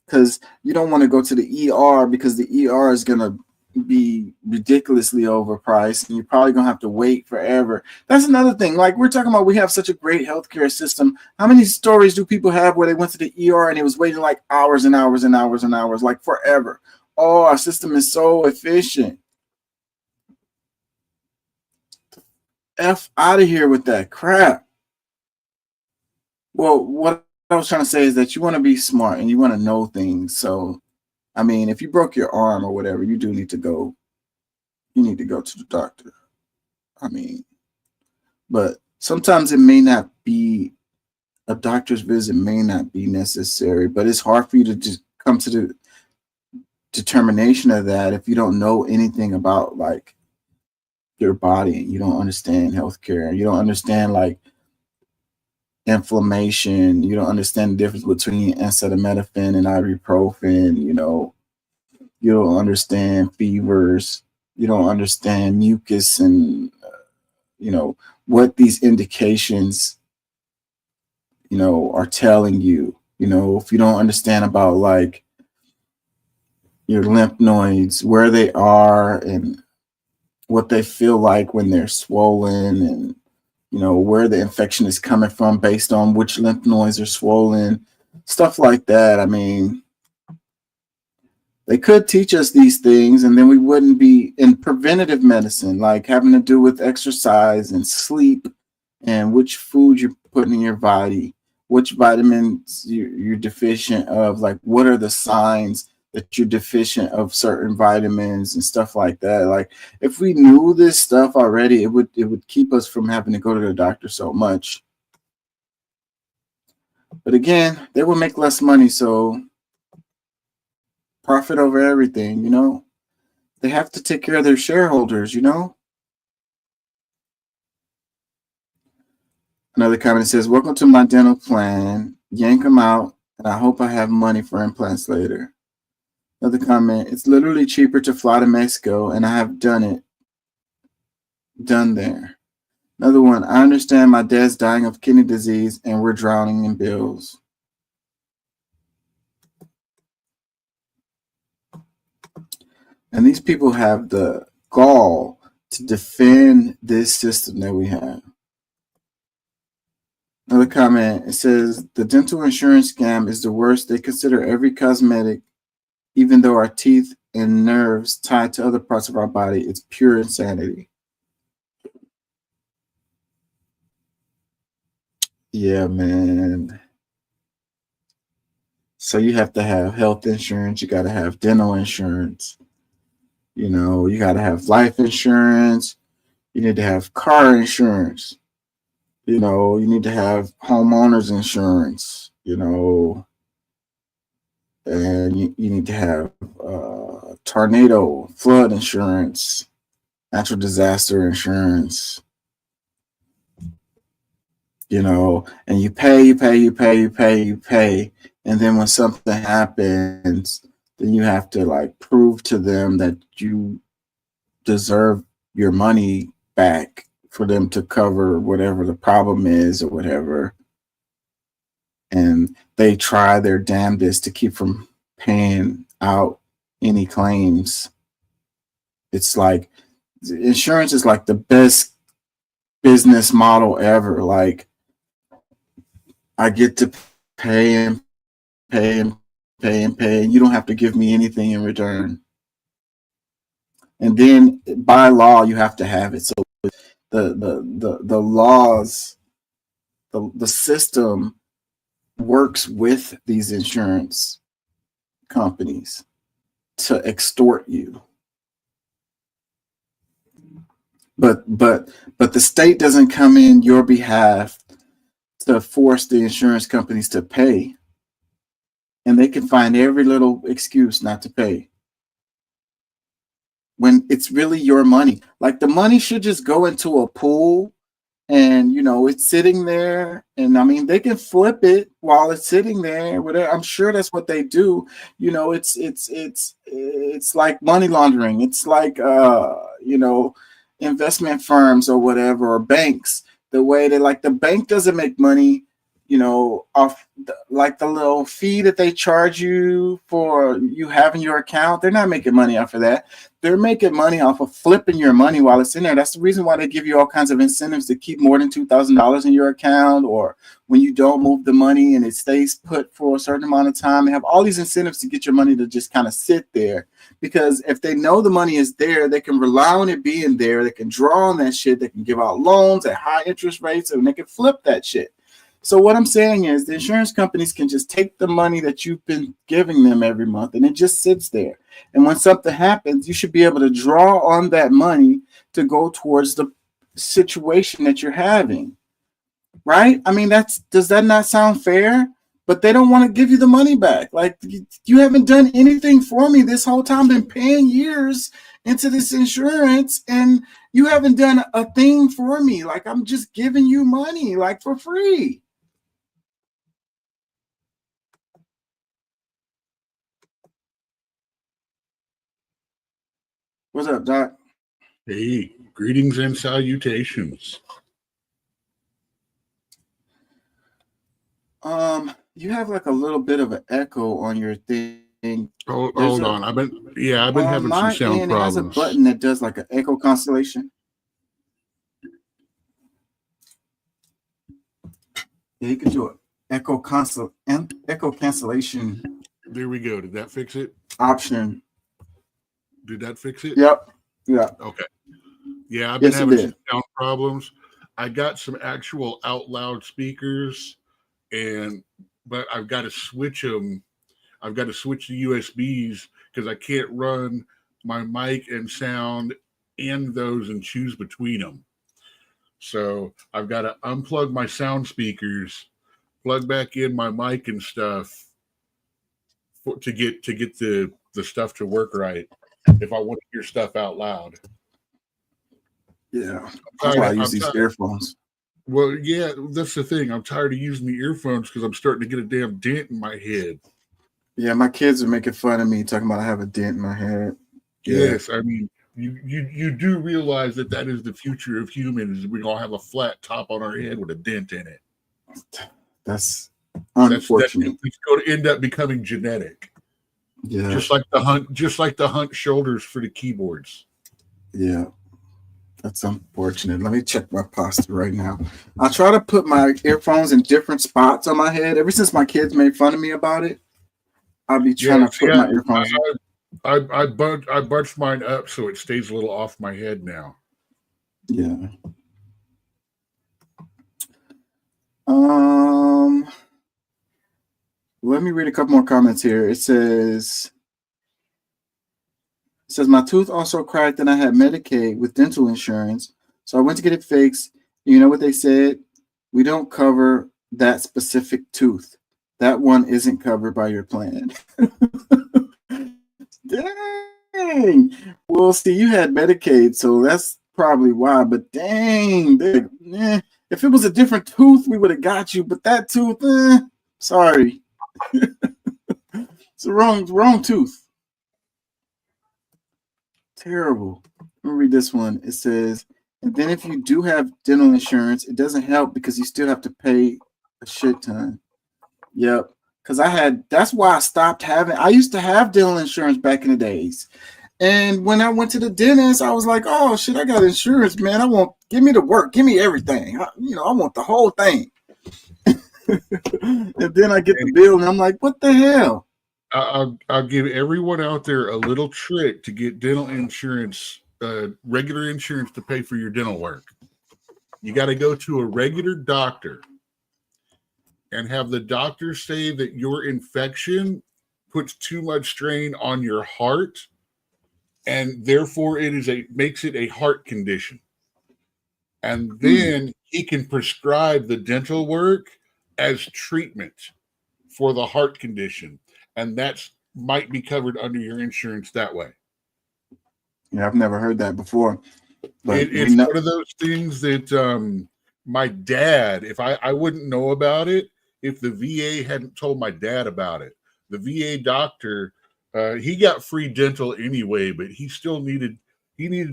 because you don't want to go to the ER because the ER is going to be ridiculously overpriced and you're probably going to have to wait forever. That's another thing. Like we're talking about, we have such a great healthcare system. How many stories do people have where they went to the ER and it was waiting like hours and hours and hours and hours, like forever? Oh, our system is so efficient. F out of here with that crap. Well, what I was trying to say is that you want to be smart and you want to know things. So I mean, if you broke your arm or whatever, you do need to go. You need to go to the doctor. I mean, but sometimes it may not be, a doctor's visit may not be necessary, but it's hard for you to just come to the determination of that if you don't know anything about like your body and you don't understand healthcare. You don't understand like inflammation. You don't understand the difference between acetaminophen and ibuprofen. You know, you don't understand fevers. You don't understand mucus and you know what these indications, you know, are telling you. You know, if you don't understand about like your lymph nodes, where they are and what they feel like when they're swollen, and you know where the infection is coming from based on which lymph nodes are swollen, stuff like that. I mean, they could teach us these things and then we wouldn't be in preventative medicine, like having to do with exercise and sleep and which food you're putting in your body, which vitamins you're deficient of, like what are the signs that you're deficient of certain vitamins and stuff like that. Like if we knew this stuff already, it would keep us from having to go to the doctor so much. But again, they will make less money, so profit over everything, you know. They have to take care of their shareholders, you know. Another comment says, welcome to my dental plan. Yank them out, and I hope I have money for implants later. Another comment, it's literally cheaper to fly to Mexico, and I have done there. Another one, I understand my dad's dying of kidney disease, and we're drowning in bills. And these people have the gall to defend this system that we have. Another comment, it says, the dental insurance scam is the worst. They consider every cosmetic, even though our teeth and nerves tied to other parts of our body. It's pure insanity. Yeah, man. So you have to have health insurance. You got to have dental insurance. You know, you got to have life insurance. You need to have car insurance. You know, you need to have homeowners insurance, you know, and you need to have tornado, flood insurance, natural disaster insurance, you know, and you pay. And then when something happens, then you have to like prove to them that you deserve your money back for them to cover whatever the problem is or whatever. And they try their damnedest to keep from paying out any claims. It's like insurance is like the best business model ever. Like I get to pay and pay and pay and pay, and you don't have to give me anything in return. And then by law, you have to have it. So the laws, the system works with these insurance companies to extort you. But the state doesn't come in your behalf to force the insurance companies to pay. And they can find every little excuse not to pay, when it's really your money. Like, the money should just go into a pool, and it's sitting there, and I mean, they can flip it while it's sitting there, whatever. I'm sure that's what they do. It's like money laundering. It's like investment firms or whatever, or banks. The way they, like, the bank doesn't make money off like the little fee that they charge you for you having your account. They're not making money off of that. They're making money off of flipping your money while it's in there. That's the reason why they give you all kinds of incentives to keep more than $2,000 in your account, or when you don't move the money and it stays put for a certain amount of time. They have all these incentives to get your money to just kind of sit there, because if they know the money is there, they can rely on it being there. They can draw on that shit. They can give out loans at high interest rates, and they can flip that shit. So what I'm saying is, the insurance companies can just take the money that you've been giving them every month, and it just sits there. And when something happens, you should be able to draw on that money to go towards the situation that you're having, right? I mean, does that not sound fair? But they don't want to give you the money back. Like, you haven't done anything for me this whole time. Been paying years into this insurance, and you haven't done a thing for me. Like, I'm just giving you money, like, for free. What's up, Doc? Hey, greetings and salutations. You have like a little bit of an echo on your thing. Hold on. I've been having some sound problems. It has a button that does like an echo cancellation. Yeah, you can do an echo cancellation. There we go. Did that fix it? Option. Did that fix it? Yep. Yeah. Okay. Yeah, I've been having some sound problems. I got some actual out loud speakers, but I've got to switch them. I've got to switch the USBs because I can't run my mic and sound in those and choose between them. So I've got to unplug my sound speakers, plug back in my mic and stuff to get the stuff to work right if I want to hear stuff out loud. Yeah, that's why I use these earphones. Well, yeah, that's the thing. I'm tired of using the earphones because I'm starting to get a damn dent in my head. Yeah, my kids are making fun of me, talking about I have a dent in my head. Yes, I mean, you do realize that is the future of humans. We all have a flat top on our head with a dent in it. That's unfortunate. It's going to end up becoming genetic. Yeah, just like the hunt shoulders for the keyboards. Yeah. That's unfortunate. Let me check my posture right now. I try to put my earphones in different spots on my head. Ever since my kids made fun of me about it, I'll be trying to put my earphones. I bunched mine up so it stays a little off my head now. Yeah. Let me read a couple more comments here. It says, my tooth also cracked and I had Medicaid with dental insurance. So I went to get it fixed. You know what they said? We don't cover that specific tooth. That one isn't covered by your plan. Dang. Well, see, you had Medicaid, so that's probably why. But dang, if it was a different tooth, we would have got you. But that tooth, sorry. It's the wrong tooth. Terrible. Let me read this one. It says, and then if you do have dental insurance, it doesn't help because you still have to pay a shit ton. Yep. Because that's why I stopped I used to have dental insurance back in the days. And when I went to the dentist, I was like, oh shit, I got insurance, man. Give me the work. Give me everything. I want the whole thing. And then I get the bill and I'm like, what the hell? I'll give everyone out there a little trick to get dental insurance, regular insurance to pay for your dental work. You got to go to a regular doctor and have the doctor say that your infection puts too much strain on your heart, and therefore makes it a heart condition. And then he can prescribe the dental work as treatment for the heart condition, and that's might be covered under your insurance that way. Yeah, I've never heard that before. But It's one of those things that my dad, if I wouldn't know about it if the VA hadn't told my dad about it. The VA doctor, he got free dental anyway, but he still needed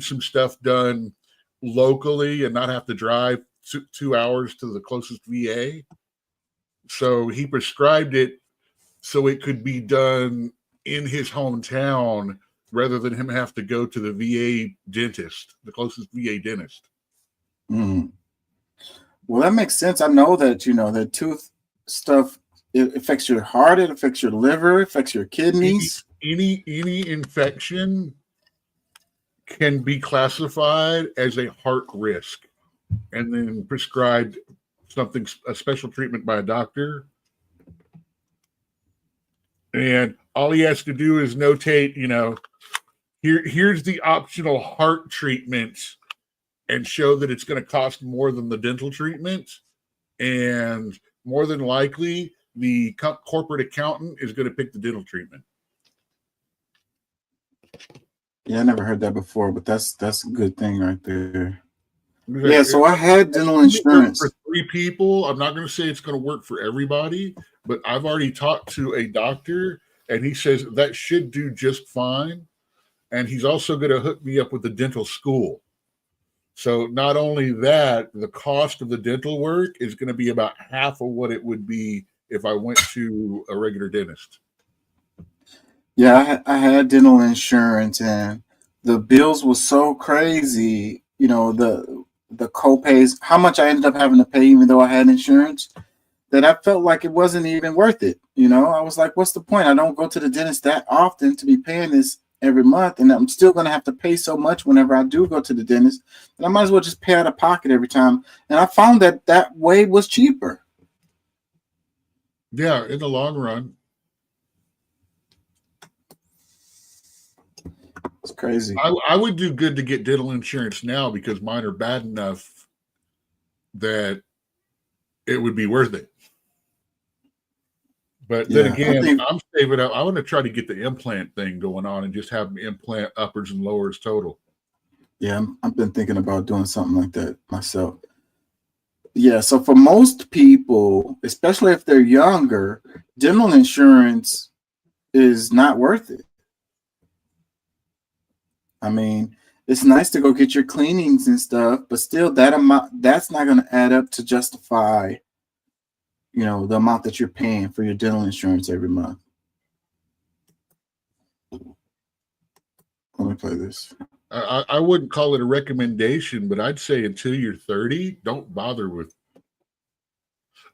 some stuff done locally and not have to drive 2 hours to the closest VA. So he prescribed it so it could be done in his hometown rather than him have to go to the VA dentist, the closest VA dentist. Mm. Well, that makes sense. I know that, the tooth stuff, it affects your heart, it affects your liver, it affects your kidneys. Any infection can be classified as a heart risk and then prescribed a special treatment by a doctor. And all he has to do is notate, here's the optional heart treatment and show that it's going to cost more than the dental treatment. And more than likely, the corporate accountant is going to pick the dental treatment. Yeah, I never heard that before, but that's a good thing right there. Yeah, so I had dental insurance for 3 people. I'm not going to say it's going to work for everybody, but I've already talked to a doctor, and he says that should do just fine. And he's also going to hook me up with the dental school. So not only that, the cost of the dental work is going to be about half of what it would be if I went to a regular dentist. Yeah, I had dental insurance, and the bills were so crazy. The co-pays, how much I ended up having to pay, even though I had insurance, that I felt like it wasn't even worth it. I was like, what's the point? I don't go to the dentist that often to be paying this every month, and I'm still going to have to pay so much whenever I do go to the dentist, and I might as well just pay out of pocket every time. And I found that way was cheaper. Yeah, in the long run. It's crazy. I would do good to get dental insurance now because mine are bad enough that it would be worth it. But then again, I'm saving up. I want to try to get the implant thing going on and just have them implant uppers and lowers total. Yeah, I've been thinking about doing something like that myself. Yeah, so for most people, especially if they're younger, dental insurance is not worth it. I mean, it's nice to go get your cleanings and stuff, but still that amount, that's not going to add up to justify, the amount that you're paying for your dental insurance every month. Let me play this. I wouldn't call it a recommendation, but I'd say until you're 30, don't bother with.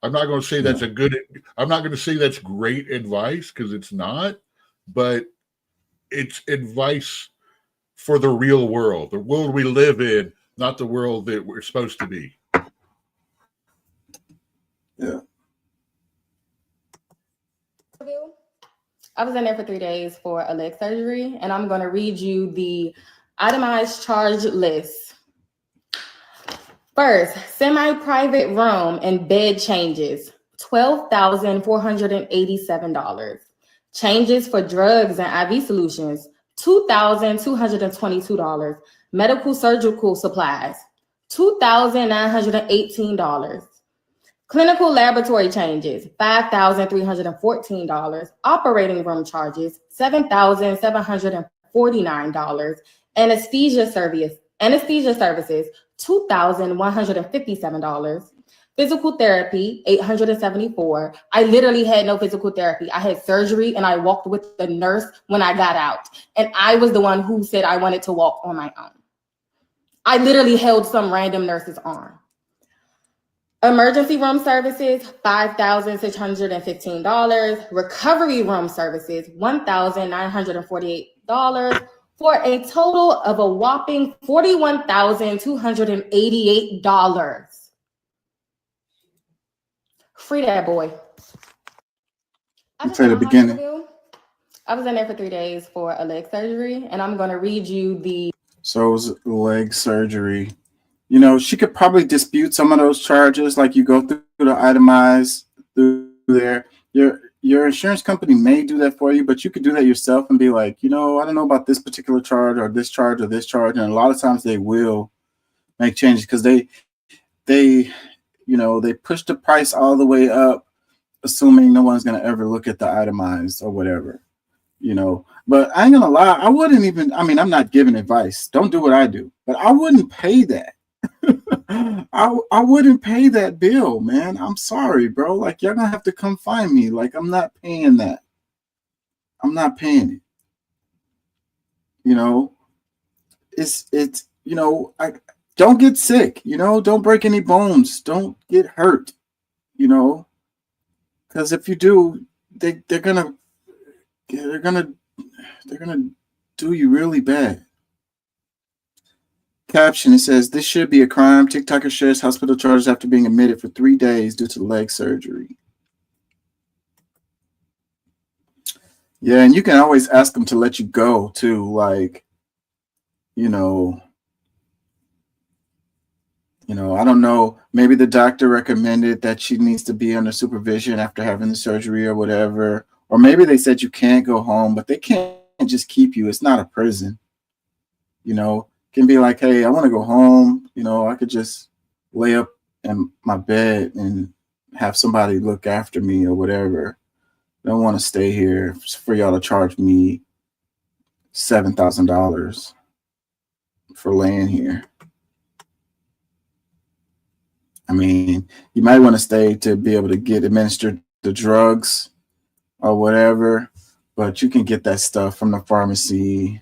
I'm not going to say that's I'm not going to say that's great advice because it's not, but it's advice for the real world, the world we live in, not the world that we're supposed to be. Yeah. I was in there for 3 days for a leg surgery, and I'm going to read you the itemized charge list. First, semi-private room and bed changes, $12,487. Changes for drugs and IV solutions, $2,222. Medical surgical supplies, $2,918. Clinical laboratory changes, $5,314. Operating room charges, $7,749. Anesthesia services, $2,157. Physical therapy, $874. I literally had no physical therapy. I had surgery and I walked with the nurse when I got out. And I was the one who said I wanted to walk on my own. I literally held some random nurse's arm. Emergency room services, $5,615. Recovery room services, $1,948. For a total of a whopping $41,288. Free that boy. Say the beginning. I was in there for 3 days for a leg surgery, and I'm going to read you the. So it was leg surgery. You know, she could probably dispute some of those charges, like you go through the itemized through there. Your insurance company may do that for you, but you could do that yourself and be like, you know, I don't know about this particular charge or this charge or this charge. And a lot of times they will make changes because they push the price all the way up, assuming no one's going to ever look at the itemized or whatever, you know. But I ain't going to lie, I wouldn't even, I mean, I'm not giving advice. Don't do what I do, but I wouldn't pay that. I wouldn't pay that bill, man. I'm sorry, bro. Like, y'all gonna have to come find me. Like, I'm not paying that. I'm not paying it. You know, it's you know, I don't get sick, you know, don't break any bones, don't get hurt, you know, because if you do, they're gonna do you really bad. Caption, it says, this should be a crime. TikToker shares hospital charges after being admitted for 3 days due to leg surgery. Yeah, and you can always ask them to let you go too. Like, you know, I don't know. Maybe the doctor recommended that she needs to be under supervision after having the surgery or whatever. Or maybe they said you can't go home, but they can't just keep you. It's not a prison, you know. Can be like, hey, I want to go home. You know, I could just lay up in my bed and have somebody look after me or whatever. I don't want to stay here for y'all to charge me $7,000 for laying here. I mean, you might want to stay to be able to get administered the drugs or whatever, but you can get that stuff from the pharmacy.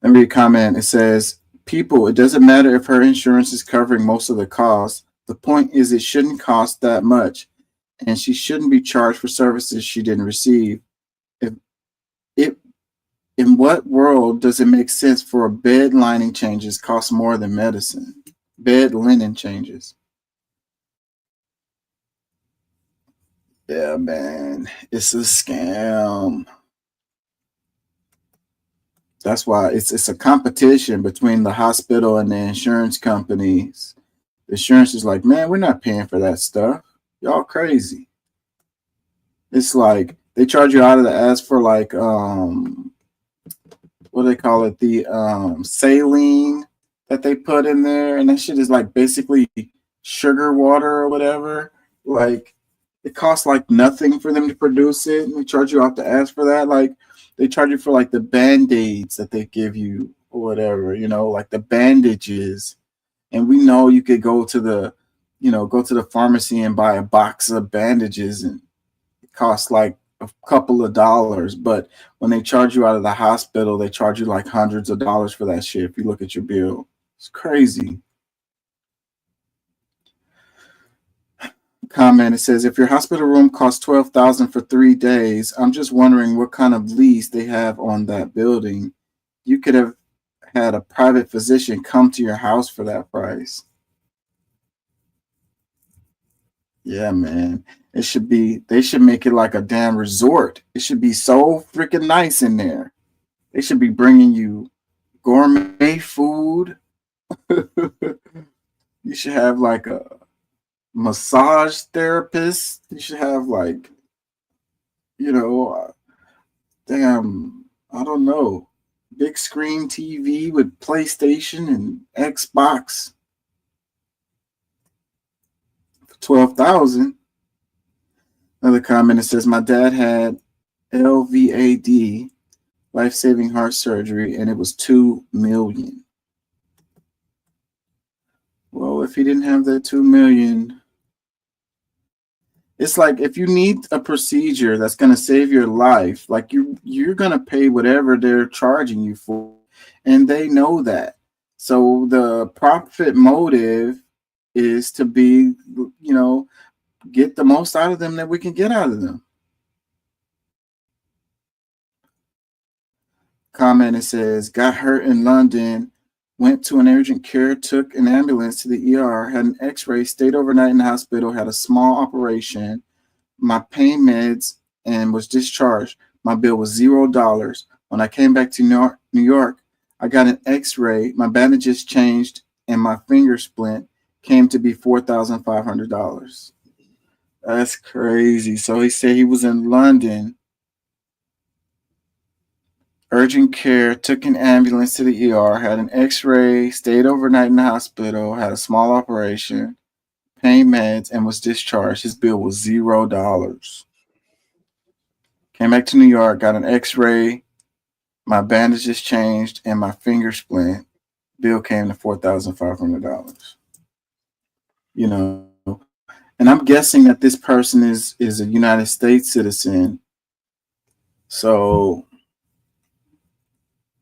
Let me read a comment. It says, people, it doesn't matter if her insurance is covering most of the costs. The point is it shouldn't cost that much, and she shouldn't be charged for services she didn't receive. In what world does it make sense for bed lining changes cost more than medicine? Bed linen changes. Yeah, man, it's a scam. That's why it's a competition between the hospital and the insurance companies. The insurance is like, man, we're not paying for that stuff. Y'all crazy. It's like they charge you out of the ass for like what do they call it? The saline that they put in there, and that shit is like basically sugar water or whatever. Like it costs like nothing for them to produce it, and they charge you off the ass for that. Like they charge you for like the Band-Aids that they give you or whatever, you know, like the bandages. And we know you could go to the pharmacy and buy a box of bandages and it costs like a couple of dollars. But when they charge you out of the hospital, they charge you like hundreds of dollars for that shit. If you look at your bill, it's crazy. Comment, it says, if your hospital room costs $12,000 for 3 days, I'm just wondering what kind of lease they have on that building. You could have had a private physician come to your house for that price. Yeah, man. They should make it like a damn resort. It should be so freaking nice in there. They should be bringing you gourmet food. You should have like a massage therapist. You should have like, you know, damn, I don't know, big screen TV with PlayStation and Xbox for $12,000. Another comment, it says, my dad had LVAD, life-saving heart surgery, and it was $2 million. Well, if he didn't have that $2 million, it's like if you need a procedure that's going to save your life, like you're going to pay whatever they're charging you for, and they know that. So the profit motive is to be, you know, get the most out of them that we can get out of them. Comment, it says, got hurt in London, went to an urgent care, took an ambulance to the ER, had an x-ray, stayed overnight in the hospital, had a small operation, my pain meds, and was discharged. My bill was $0. When I came back to New York, I got an x-ray, my bandages changed, and my finger splint came to be $4,500. That's crazy. So he said he was in London, urgent care, took an ambulance to the ER, had an x-ray, stayed overnight in the hospital, had a small operation, pain meds, and was discharged. His bill was $0. Came back to New York, got an x-ray, my bandages changed, and my finger splint. Bill came to $4,500. You know, and I'm guessing that this person is a United States citizen. So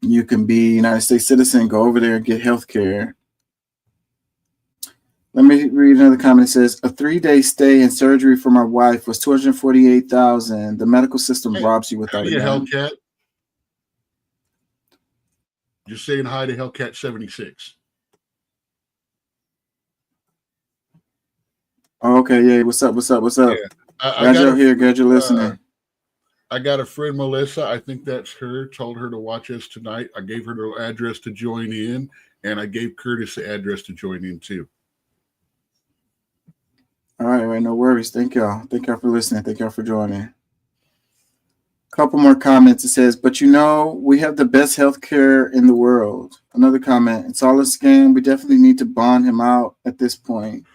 you can be a United States citizen, go over there and get health care. Let me read another comment. It says, a 3-day stay and surgery for my wife was $248,000. The medical system robs you without a doubt. Hellcat. Just saying hi to Hellcat 76. Oh, okay, yeah. What's up? Yeah. Glad you're here. Glad you're listening. I got a friend, Melissa. I think that's her. Told her to watch us tonight. I gave her the address to join in, and I gave Curtis the address to join in too. All right, no worries. Thank y'all. Thank y'all for listening. Thank y'all for joining. Couple more comments. It says, but you know, we have the best healthcare in the world. Another comment. It's all a scam. We definitely need to bond him out at this point.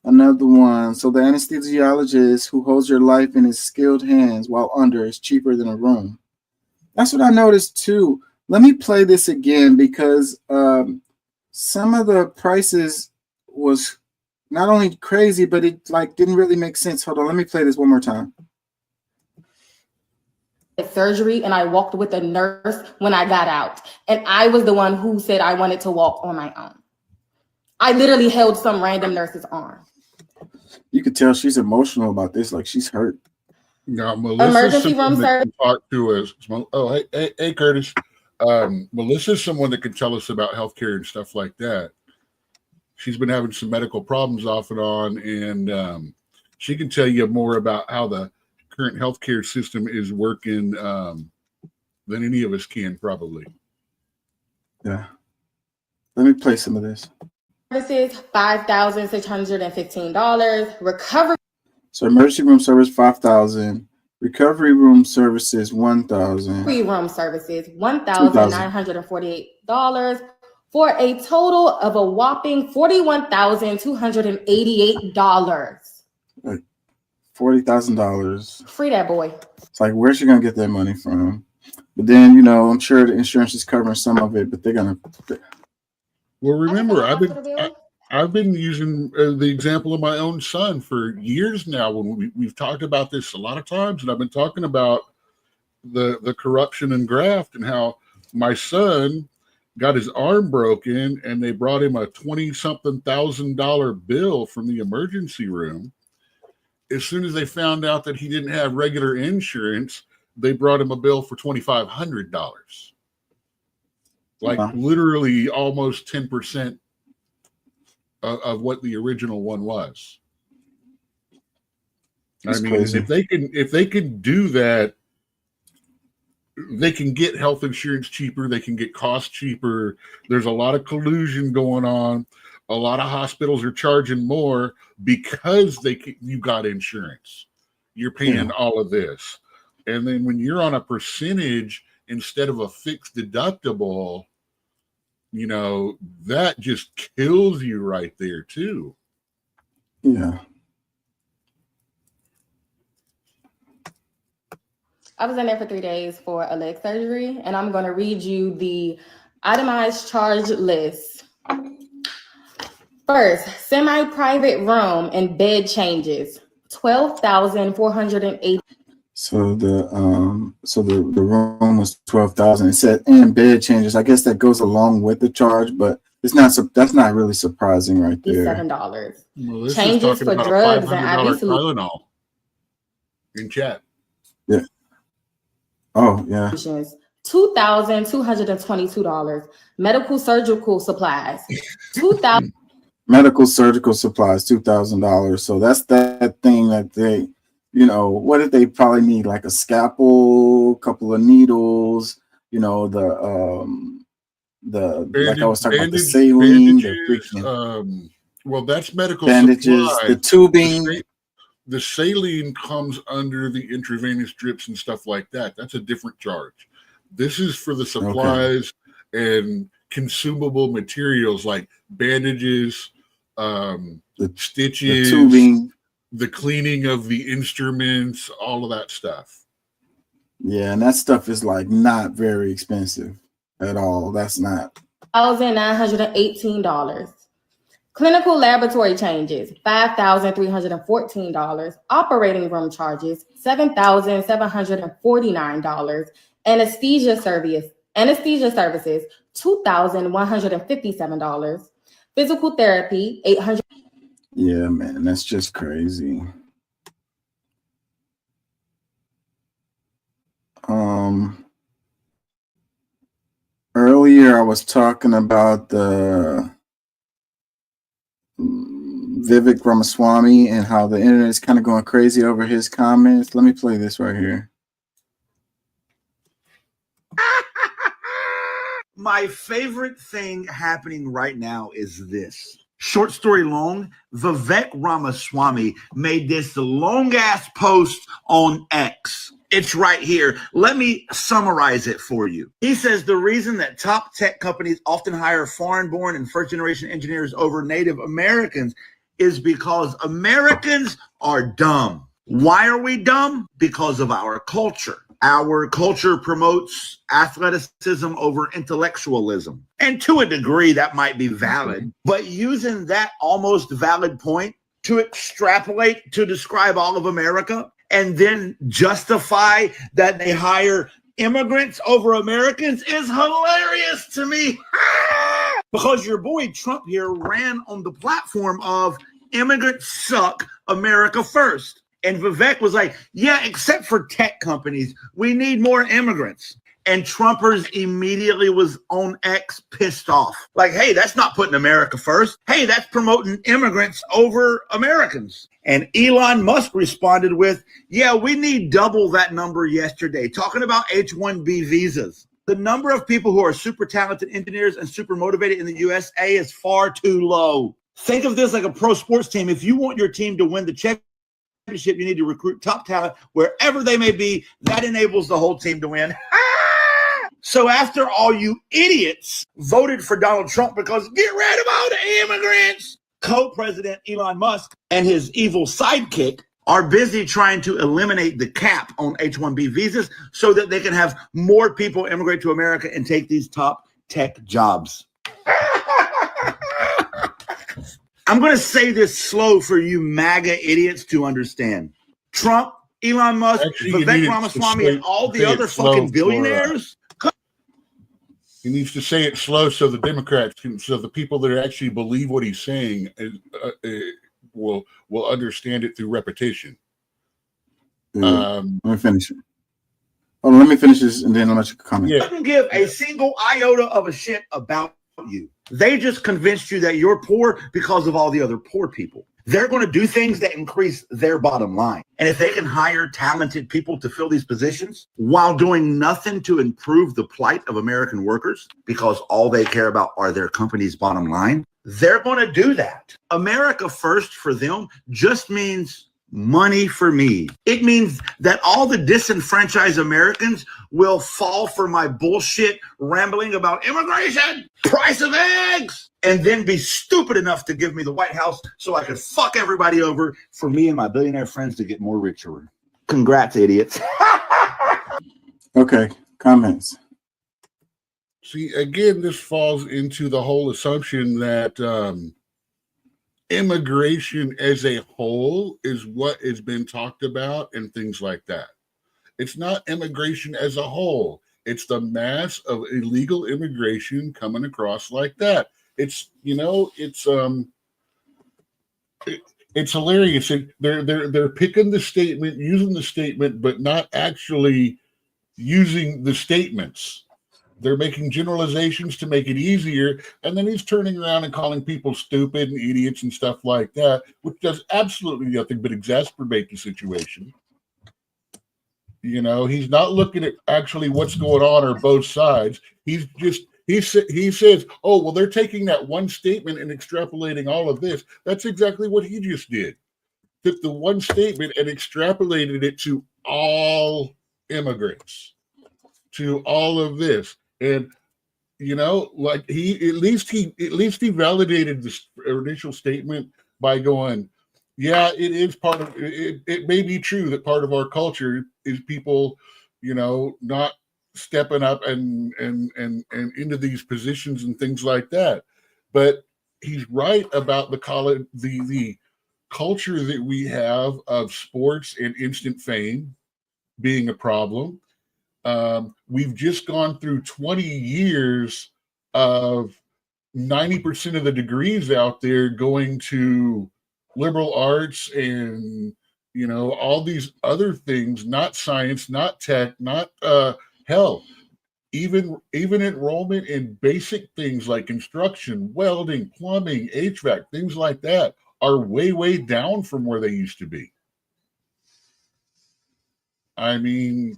Another one. So the anesthesiologist who holds your life in his skilled hands while under is cheaper than a room. That's what I noticed too. Let me play this again because some of the prices was not only crazy, but it like didn't really make sense. Hold on. Let me play this one more time. Surgery, and I walked with a nurse when I got out, and I was the one who said I wanted to walk on my own. I literally held some random nurse's arm. You could tell she's emotional about this, like she's hurt. Now, Melissa, emergency room service. Talk to us. Oh, hey, Curtis. Melissa's someone that can tell us about healthcare and stuff like that. She's been having some medical problems off and on, and she can tell you more about how the current healthcare system is working than any of us can, probably. Yeah. Let me play some of this. Services, $5,615. Recovery. So emergency room service, $5,000. Recovery room services, $1,000. Free room services, $1,948 for a total of a whopping $41,288. $40,000. Free that boy. It's like, where's she gonna get that money from? But then, you know, I'm sure the insurance is covering some of it, but they're gonna. Well, remember, I've been using the example of my own son for years now. When we've talked about this a lot of times, and I've been talking about the corruption and graft and how my son got his arm broken, and they brought him a $20-something thousand bill from the emergency room. As soon as they found out that he didn't have regular insurance, they brought him a bill for $2,500. Like literally almost 10% of what the original one was. That's crazy. If they can do that, they can get health insurance cheaper. They can get costs cheaper. There's a lot of collusion going on. A lot of hospitals are charging more because you got insurance. You're paying all of this. And then when you're on a percentage instead of a fixed deductible, you know, that just kills you right there too. Yeah. I was in there for 3 days for a leg surgery, and I'm going to read you the itemized charge list. First, semi-private room and bed changes, $12,480. So the room was $12,000. It said and bed changes. I guess that goes along with the charge, but it's not. That's not really surprising, right there. $7. Well, changes for drugs and IV Tylenol in chat. Yeah. Oh yeah. $2,222. Medical surgical supplies, $2,000. Medical surgical supplies, $2,000. So that's that thing that they, you know, what did they probably need? Like a scalpel, a couple of needles, you know, like I was talking about the Bandage- saline, the bandages, freaking well, that's medical bandages, supplies. the tubing. The saline comes under the intravenous drips and stuff like that. That's a different charge. This is for the supplies and consumable materials like bandages, stitches, the tubing, the cleaning of the instruments, all of that stuff. Yeah, and that stuff is like not very expensive at all. That's not $1,918. Clinical laboratory changes, $5,314. Operating room charges, $7,749. Anesthesia services, $2,157. Physical therapy, $800. Yeah, man, that's just crazy. Earlier I was talking about the Vivek Ramaswamy and how the internet is kind of going crazy over his comments. Let me play this right here. My favorite thing happening right now is this. Short story long, Vivek Ramaswamy made this long ass post on X. It's right here. Let me summarize it for you. He says the reason that top tech companies often hire foreign-born and first-generation engineers over Native Americans is because Americans are dumb. Why are we dumb? Because of our culture. Our culture promotes athleticism over intellectualism. And to a degree, that might be valid. But using that almost valid point to extrapolate to describe all of America and then justify that they hire immigrants over Americans is hilarious to me. Because your boy Trump here ran on the platform of immigrants suck, America first. And Vivek was like, yeah, except for tech companies, we need more immigrants. And Trumpers immediately was on X pissed off. Like, hey, that's not putting America first. Hey, that's promoting immigrants over Americans. And Elon Musk responded with, yeah, we need double that number yesterday, talking about H-1B visas. The number of people who are super talented engineers and super motivated in the USA is far too low. Think of this like a pro sports team. If you want your team to win the championship, you need to recruit top talent wherever they may be. That enables the whole team to win. So after all you idiots voted for Donald Trump because get rid of all the immigrants, co-president Elon Musk and his evil sidekick are busy trying to eliminate the cap on H-1B visas so that they can have more people immigrate to America and take these top tech jobs. I'm going to say this slow for you MAGA idiots to understand. Trump, Elon Musk, Vivek Ramaswamy, and all the other fucking billionaires. He needs to say it slow so the Democrats can, so the people that actually believe what he's saying will understand it through repetition. Let me finish it. Oh, let me finish this and then I'll let you comment. Yeah. Doesn't give a single iota of a shit about you. They just convinced you that you're poor because of all the other poor people. They're going to do things that increase their bottom line. And if they can hire talented people to fill these positions while doing nothing to improve the plight of American workers, because all they care about are their company's bottom line, they're going to do that. America first for them just means money for me. It means that all the disenfranchised Americans will fall for my bullshit rambling about immigration, price of eggs, and then be stupid enough to give me the White House so I could fuck everybody over for me and my billionaire friends to get more richer. Congrats, idiots. Okay, comments. See, again, this falls into the whole assumption that immigration as a whole is what has been talked about and things like that. It's not immigration as a whole. It's the mass of illegal immigration coming across like that. It's, you know, it's hilarious. They're picking the statement, using the statement, but not actually using the statements. They're making generalizations to make it easier, and then he's turning around and calling people stupid and idiots and stuff like that, which does absolutely nothing but exacerbate the situation. You know, he's not looking at actually what's going on or both sides. He says, oh, well, they're taking that one statement and extrapolating all of this. That's exactly what he just did. Took the one statement and extrapolated it to all immigrants, to all of this. And you know, like he at least he validated this initial statement by going, yeah, it is part of it. It may be true that part of our culture is people, you know, not stepping up and into these positions and things like that. But he's right about the culture that we have of sports and instant fame being a problem. We've just gone through 20 years of 90% of the degrees out there going to liberal arts and, you know, all these other things, not science, not tech, not hell, even enrollment in basic things like construction, welding, plumbing, HVAC, things like that are way down from where they used to be. I mean,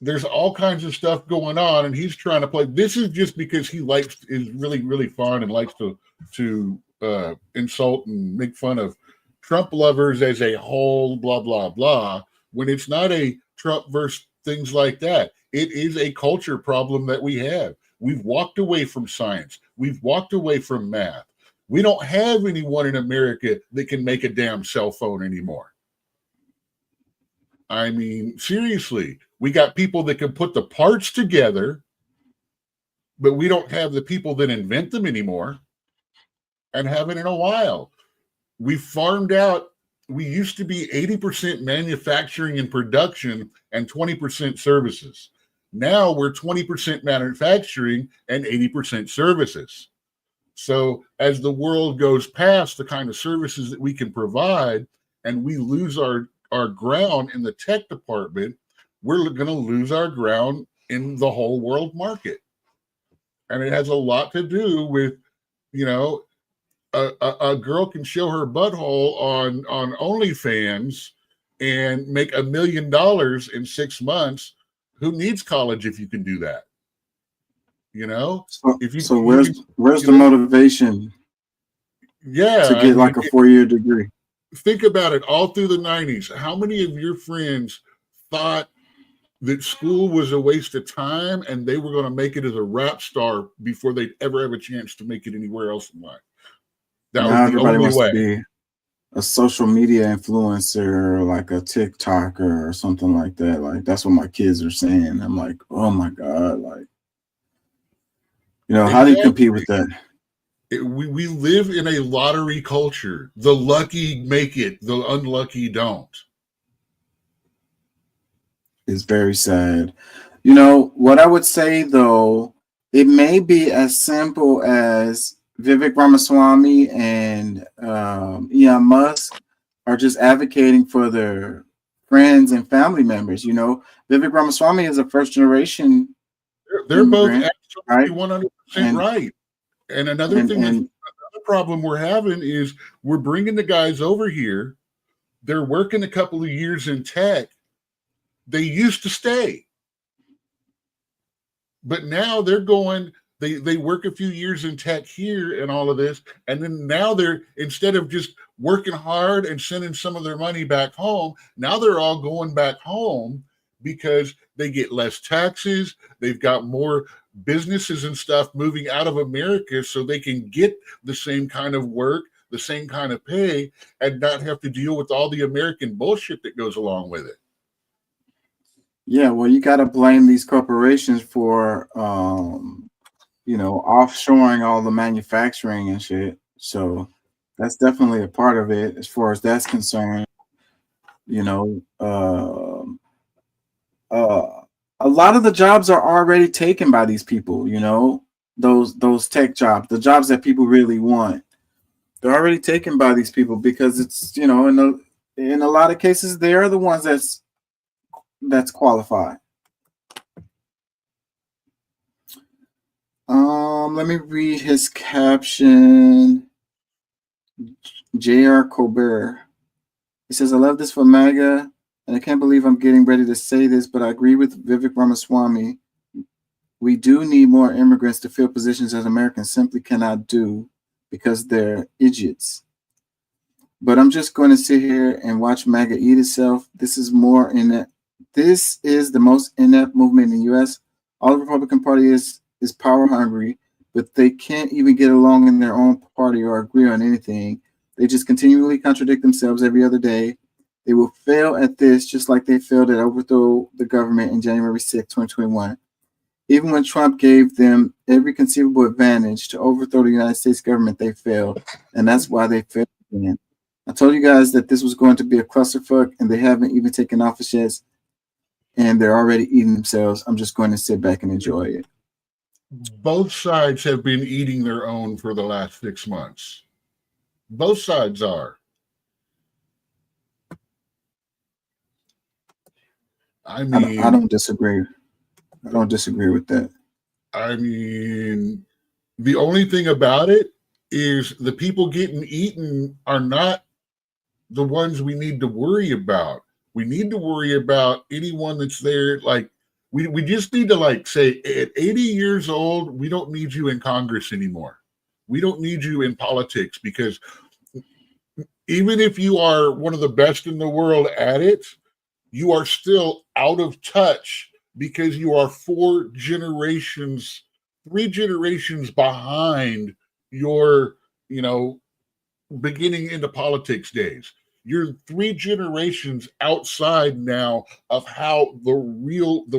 there's all kinds of stuff going on, and he's trying to play. This is just because he is really fun and likes to insult and make fun of Trump lovers as a whole, blah blah blah. When it's not a Trump versus things like that, it is a culture problem that we have. We've walked away from science. We've walked away from math. We don't have anyone in America that can make a damn cell phone anymore. I mean, seriously, we got people that can put the parts together, but we don't have the people that invent them anymore and haven't in a while. We farmed out. We used to be 80% manufacturing and production and 20% services. Now we're 20% manufacturing and 80% services. So as the world goes past the kind of services that we can provide and we lose our ground in the tech department, we're going to lose our ground in the whole world market. And it has a lot to do with, you know, a girl can show her butthole on OnlyFans and make $1 million in 6 months. Who needs college if you can do that? You know, where's the motivation? Yeah, to get like a 4-year degree. Think about it. All through the 90s, how many of your friends thought that school was a waste of time and they were going to make it as a rap star before they'd ever have a chance to make it anywhere else in life? That now was the everybody only wants way. to be a social media influencer, like a TikToker or something like that. Like that's what my kids are saying. I'm like, oh my God, like, you know, how do you compete with that? We live in a lottery culture. The lucky make it, the unlucky don't. It's very sad. You know, what I would say, though, it may be as simple as Vivek Ramaswamy and Elon Musk are just advocating for their friends and family members. You know, Vivek Ramaswamy is a first-generation They're both immigrant, absolutely right? 100% right. And another problem we're having is we're bringing the guys over here. They're working a couple of years in tech. They used to stay. But now they're going, they work a few years in tech here and all of this. And then now they're, instead of just working hard and sending some of their money back home, now they're all going back home because they get less taxes. They've got more businesses and stuff moving out of America so they can get the same kind of work, the same kind of pay, and not have to deal with all the American bullshit that goes along with it. Yeah, well, you got to blame these corporations for, you know, offshoring all the manufacturing and shit. So that's definitely a part of it as far as that's concerned. You know, a lot of the jobs are already taken by these people, you know, those tech jobs, the jobs that people really want. They're already taken by these people because it's, you know, in a lot of cases, they are the ones that's qualified. Let me read his caption. J.R. Colbert. He says, I love this for MAGA and I can't believe I'm getting ready to say this, but I agree with Vivek Ramaswamy. We do need more immigrants to fill positions that Americans simply cannot do because they're idiots. But I'm just going to sit here and watch MAGA eat itself. This is more inept. This is the most inept movement in the U.S. All the Republican Party is power hungry, but they can't even get along in their own party or agree on anything. They just continually contradict themselves every other day. They will fail at this just like they failed at overthrow the government in January 6, 2021. Even when Trump gave them every conceivable advantage to overthrow the United States government, they failed. And that's why they failed again. I told you guys that this was going to be a clusterfuck, and they haven't even taken office yet. And they're already eating themselves. I'm just going to sit back and enjoy it. Both sides have been eating their own for the last 6 months. Both sides are. I mean, I don't disagree. I don't disagree with that. I mean, the only thing about it is the people getting eaten are not the ones we need to worry about. We need to worry about anyone that's there. Like, we just need to, like, say, at 80 years old, we don't need you in Congress anymore. We don't need you in politics, because even if you are one of the best in the world at it, you are still out of touch because you are 3 generations behind your, beginning into politics days. You're 3 generations outside now of how the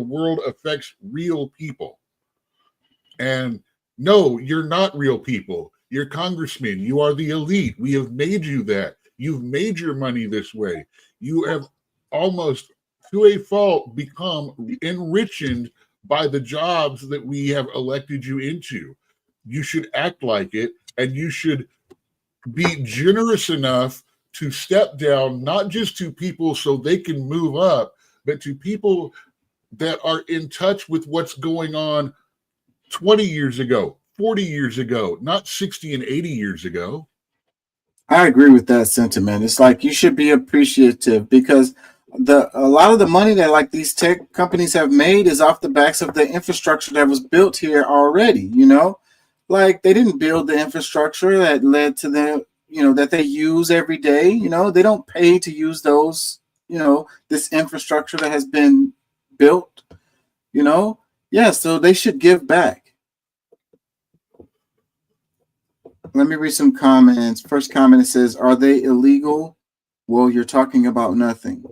world affects real people. And no, you're not real people. You're congressmen. You are the elite. We have made you that. You've made your money this way. You have almost to a fault become enriched by the jobs that we have elected you into. You should act like it, and you should be generous enough to step down, not just to people so they can move up, but to people that are in touch with what's going on 20 years ago, 40 years ago, not 60 and 80 years ago. I agree with that sentiment. It's like you should be appreciative, because a lot of the money that, like, these tech companies have made is off the backs of the infrastructure that was built here already. Like, they didn't build the infrastructure that led to the that they use every day. They don't pay to use those, this infrastructure that has been built. So they should give back. Let me read some comments. First comment, it says, "Are they illegal?" Well, you're talking about nothing.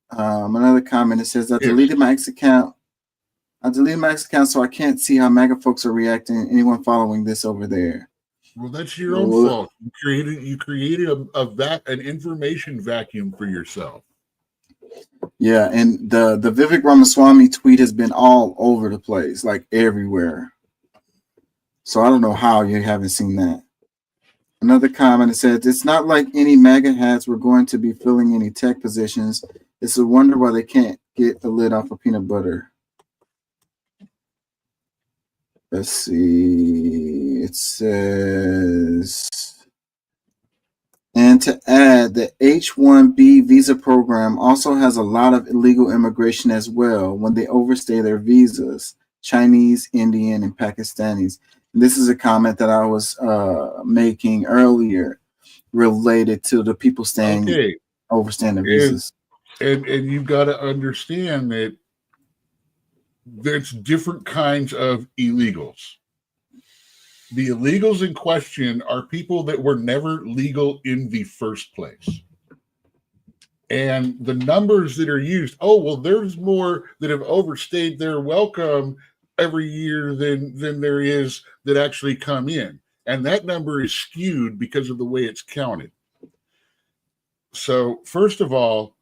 Another comment, it says, I deleted my X account. So I can't see how MAGA folks are reacting. Anyone following this over there? Well, that's your own fault. You created an information vacuum for yourself. Yeah, and the Vivek Ramaswamy tweet has been all over the place, like everywhere. So I don't know how you haven't seen that. Another comment, it says, it's not like any MAGA hats were going to be filling any tech positions. It's a wonder why they can't get the lid off of peanut butter. Let's see. It says, and to add, the H-1B visa program also has a lot of illegal immigration as well when they overstay their visas, Chinese, Indian, and Pakistanis. And this is a comment that I was making earlier related to the people overstaying their visas. And you've got to understand that there's different kinds of illegals. The illegals in question are people that were never legal in the first place. And the numbers that are used, there's more that have overstayed their welcome every year than there is that actually come in. And that number is skewed because of the way it's counted. So first of all,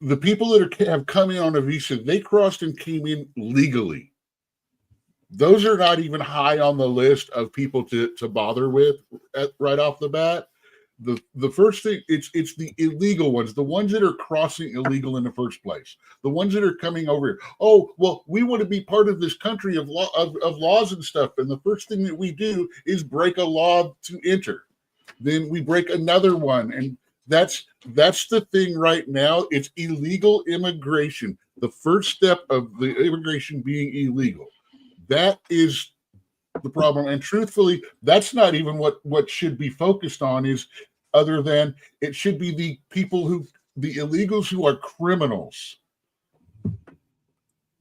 the people that have come in on a visa, they crossed and came in legally. Those are not even high on the list of people to bother with right off the bat. The first thing, it's the illegal ones, the ones that are crossing illegal in the first place, the ones that are coming over here. Oh, well, we want to be part of this country of laws and stuff, and the first thing that we do is break a law to enter. Then we break another one, and That's the thing right now. It's illegal immigration. The first step of the immigration being illegal. That is the problem. And truthfully, that's not even what should be focused on, is other than it should be the people the illegals who are criminals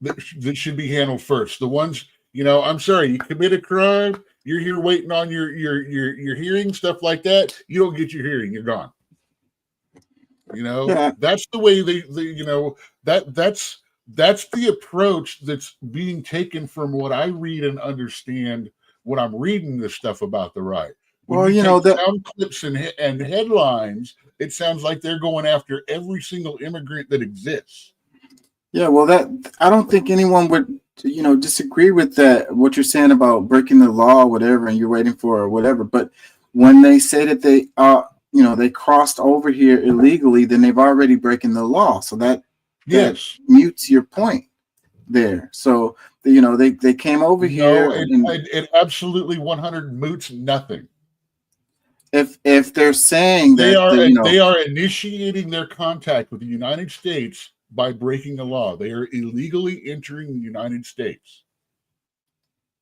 that should be handled first. The ones, I'm sorry, you commit a crime, you're here waiting on your hearing, stuff like that. You don't get your hearing, you're gone. That's the way that's the approach that's being taken from what I read and understand when I'm reading this stuff about the right. When sound clips and headlines, it sounds like they're going after every single immigrant that exists. Yeah, well, I don't think anyone would, disagree with that, what you're saying about breaking the law or whatever, and you're waiting for or whatever. But when they say that they they crossed over here illegally, then they've already broken the law. So that mutes your point there. So, they came over here. It absolutely 100 moots nothing. If they're saying that they are initiating their contact with the United States by breaking the law, they are illegally entering the United States.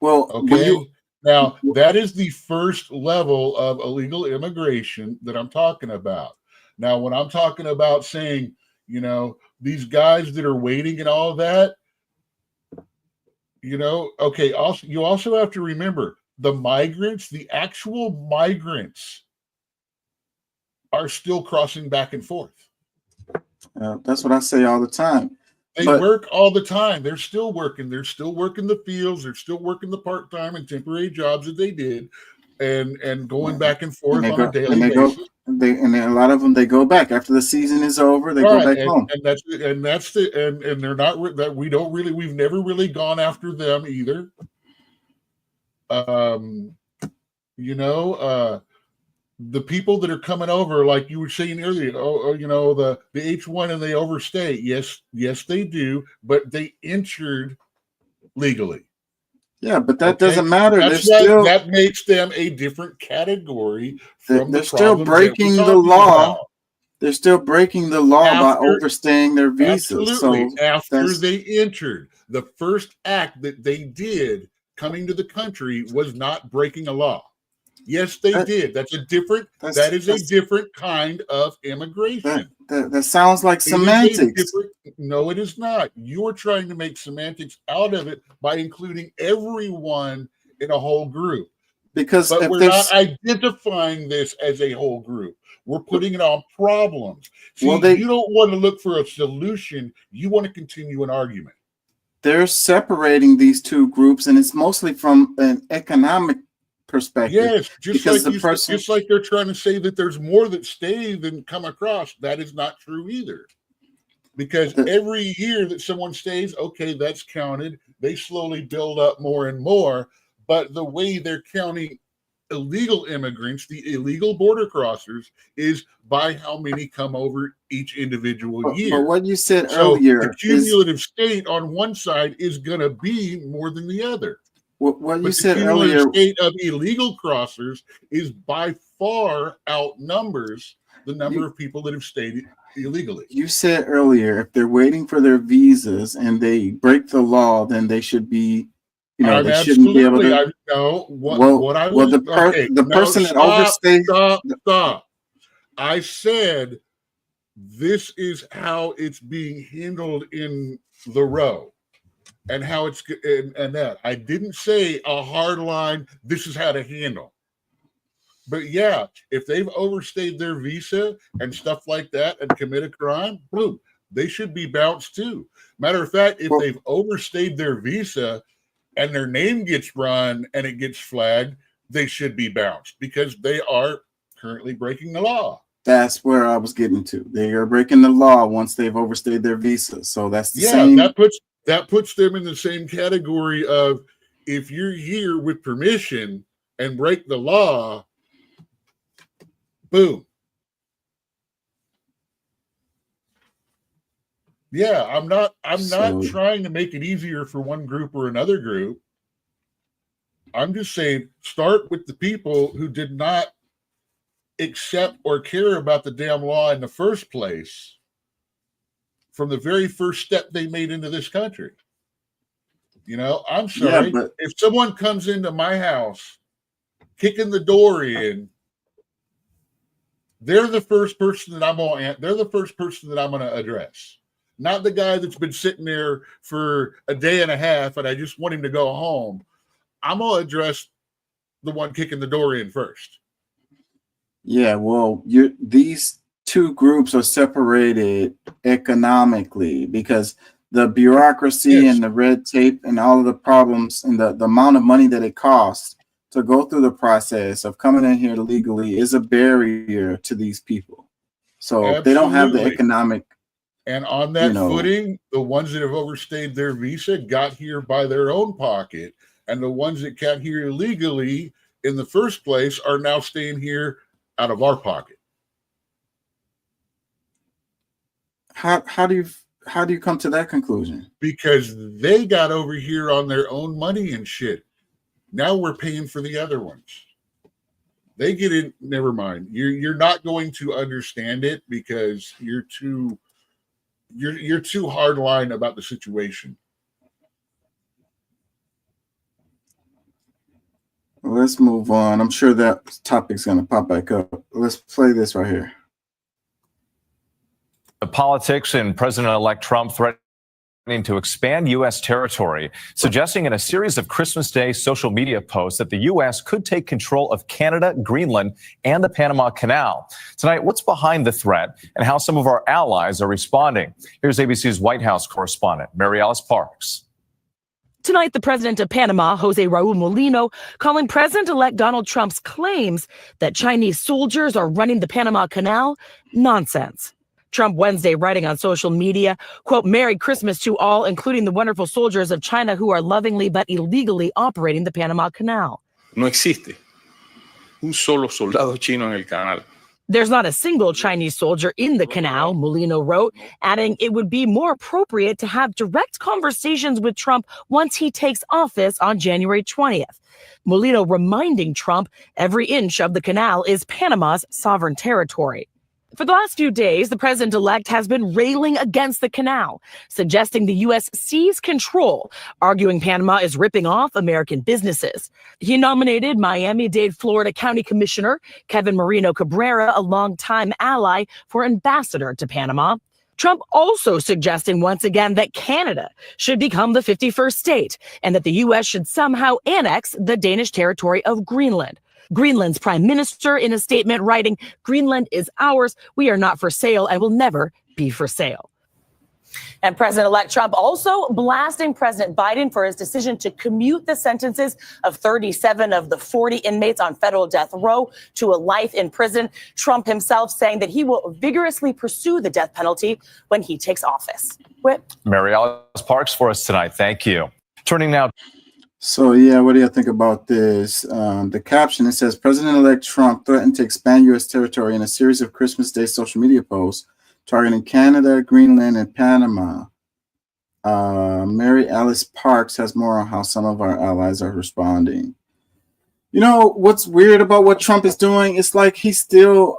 Well, okay. Now that is the first level of illegal immigration that I'm talking about. Now, when I'm talking about saying, these guys that are waiting and all of that, okay. Also, you also have to remember the migrants, the actual migrants, are still crossing back and forth. That's what I say all the time. They work all the time. They're still working. They're still working the fields. They're still working the part-time and temporary jobs that they did, and going back and forth on a daily basis. And a lot of them, they go back after the season is over. They go back home. And they're not that we've never really gone after them either. The people that are coming over, like you were saying earlier, the H-1 and they overstay. Yes, they do, but they entered legally. Yeah, but that doesn't matter. That makes them a different category. They're still breaking the law. They're still breaking the law by overstaying their visas. Absolutely. So after they entered, the first act that they did coming to the country was not breaking a law. Yes, they did. That is a different kind of immigration. That sounds like semantics. No, it is not. You're trying to make semantics out of it by including everyone in a whole group. But we're not identifying this as a whole group. We're putting it on problems. See, you don't want to look for a solution. You want to continue an argument. They're separating these two groups, and it's mostly from an economic perspective. Yes, just like they're trying to say that there's more that stay than come across. That is not true either. Because every year that someone stays, okay, that's counted. They slowly build up more and more. But the way they're counting illegal immigrants, the illegal border crossers, is by how many come over each individual year. But what you said earlier, the cumulative state on one side is going to be more than the other. What you said earlier, the state of illegal crossers is by far outnumbers the number of people that have stayed illegally. You said earlier, if they're waiting for their visas and they break the law, then they should be, they shouldn't be able to. The person that overstays. Stop. I said this is how it's being handled in the row. And how it's and that I didn't say a hard line. This is how to handle. But yeah, if they've overstayed their visa and stuff like that and commit a crime, boom, they should be bounced too. Matter of fact, if they've overstayed their visa and their name gets run and it gets flagged, they should be bounced because they are currently breaking the law. That's where I was getting to. They are breaking the law once they've overstayed their visa. So that's the same. That puts them in the same category of if you're here with permission and break the law, boom. Yeah, I'm not trying to make it easier for one group or another group. I'm just saying start with the people who did not accept or care about the damn law in the first place from the very first step they made into this country. You know, I'm sorry. Yeah, but if someone comes into my house, kicking the door in, they're the first person that I'm going to address. Not the guy that's been sitting there for a day and a half and I just want him to go home. I'm going to address the one kicking the door in first. Yeah, well, these two groups are separated economically because the bureaucracy and the red tape and all of the problems and the amount of money that it costs to go through the process of coming in here legally is a barrier to these people. So if they don't have the economic. And on that footing, the ones that have overstayed their visa got here by their own pocket. And the ones that got here illegally in the first place are now staying here out of our pocket. How do you come to that conclusion? Because they got over here on their own money and shit. Now we're paying for the other ones. They get in. Never mind. You're not going to understand it because you're too hardline about the situation. Let's move on. I'm sure that topic's going to pop back up. Let's play this right here. The politics and President-elect Trump threatening to expand U.S. territory, suggesting in a series of Christmas Day social media posts that the U.S. could take control of Canada, Greenland, and the Panama Canal. Tonight, what's behind the threat and how some of our allies are responding? Here's ABC's White House correspondent, Mary Alice Parks. Tonight, the president of Panama, Jose Raul Molino, calling President-elect Donald Trump's claims that Chinese soldiers are running the Panama Canal nonsense. Trump Wednesday writing on social media, quote, "Merry Christmas to all, including the wonderful soldiers of China who are lovingly but illegally operating the Panama Canal." No existe un solo soldado chino en el canal. There's not a single Chinese soldier in the canal, Molino wrote, adding it would be more appropriate to have direct conversations with Trump once he takes office on January 20th. Molino reminding Trump every inch of the canal is Panama's sovereign territory. For the last few days, the president-elect has been railing against the canal, suggesting the U.S. seize control, arguing Panama is ripping off American businesses. He nominated Miami-Dade, Florida County Commissioner Kevin Marino Cabrera, a longtime ally, for ambassador to Panama. Trump also suggesting once again that Canada should become the 51st state and that the U.S. should somehow annex the Danish territory of Greenland. Greenland's prime minister in a statement writing, "Greenland is ours. We are not for sale and will never be for sale." And President-elect Trump also blasting President Biden for his decision to commute the sentences of 37 of the 40 inmates on federal death row to a life in prison. Trump himself saying that he will vigorously pursue the death penalty when he takes office. Whip. Mary Alice Parks for us tonight. Thank you. Turning now. So, yeah, what do you think about this? The caption, it says, President-elect Trump threatened to expand U.S. territory in a series of Christmas Day social media posts targeting Canada, Greenland, and Panama. Mary Alice Parks has more on how some of our allies are responding. You know, what's weird about what Trump is doing? It's like he's still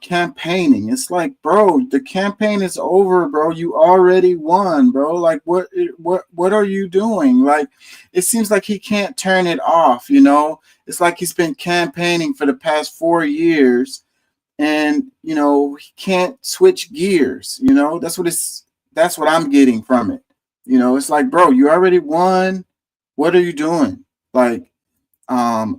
campaigning. It's like, bro, the campaign is over, bro. You already won, bro. Like, what are you doing? Like, it seems like he can't turn it off, you know? It's like he's been campaigning for the past 4 years and, you know, he can't switch gears, you know? That's what I'm getting from it. You know, it's like, bro, you already won. What are you doing? Like,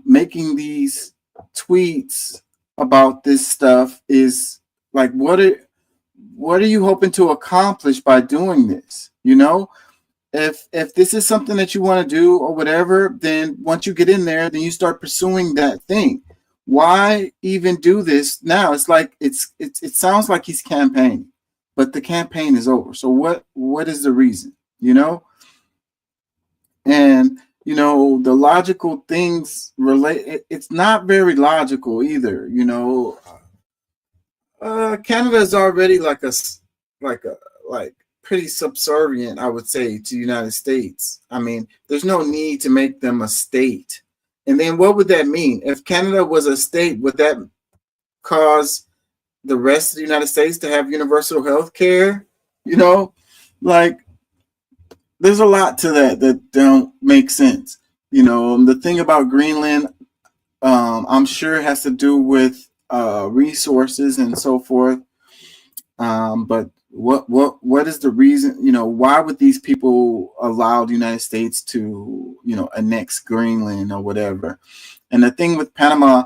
making these tweets about this stuff is like, what are you hoping to accomplish by doing this? You know, if this is something that you want to do or whatever, then once you get in there, then you start pursuing that thing. Why even do this now? It's like it sounds like he's campaigning, but the campaign is over. So what is the reason? You know, and you know, the logical things relate. It's not very logical either. You know, Canada is already like pretty subservient, I would say, to the United States. I mean, there's no need to make them a state. And then what would that mean? If Canada was a state, would that cause the rest of the United States to have universal health care? You know, like there's a lot to that don't make sense. You know, the thing about Greenland, I'm sure has to do with resources and so forth. But what is the reason? You know, why would these people allow the United States to, you know, annex Greenland or whatever? And the thing with Panama,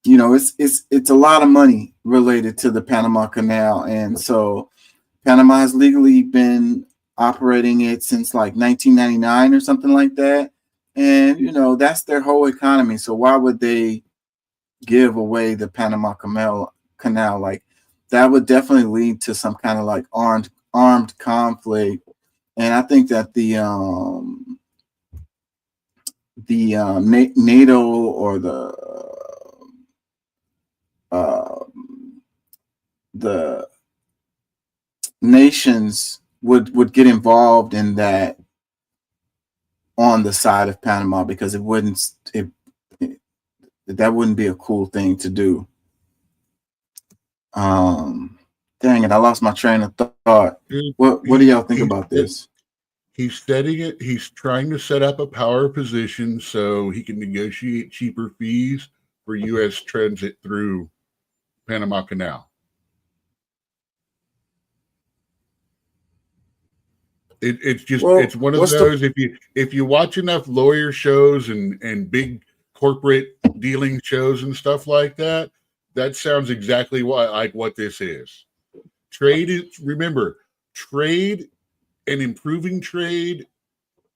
you know, it's a lot of money related to the Panama Canal, and so Panama has legally been operating it since like 1999 or something like that. And, you know, that's their whole economy. So why would they give away the Panama Canal? Like that would definitely lead to some kind of like armed conflict. And I think that the NATO or the nations would get involved in that on the side of Panama, because that wouldn't be a cool thing to do. Dang it, I lost my train of thought. What do y'all think about this? He's setting it. He's trying to set up a power position so he can negotiate cheaper fees for U.S. transit through Panama Canal. It's just it's one of those. If you watch enough lawyer shows and big corporate dealing shows and stuff like that, that sounds exactly like what this is. Trade is, remember, trade and improving trade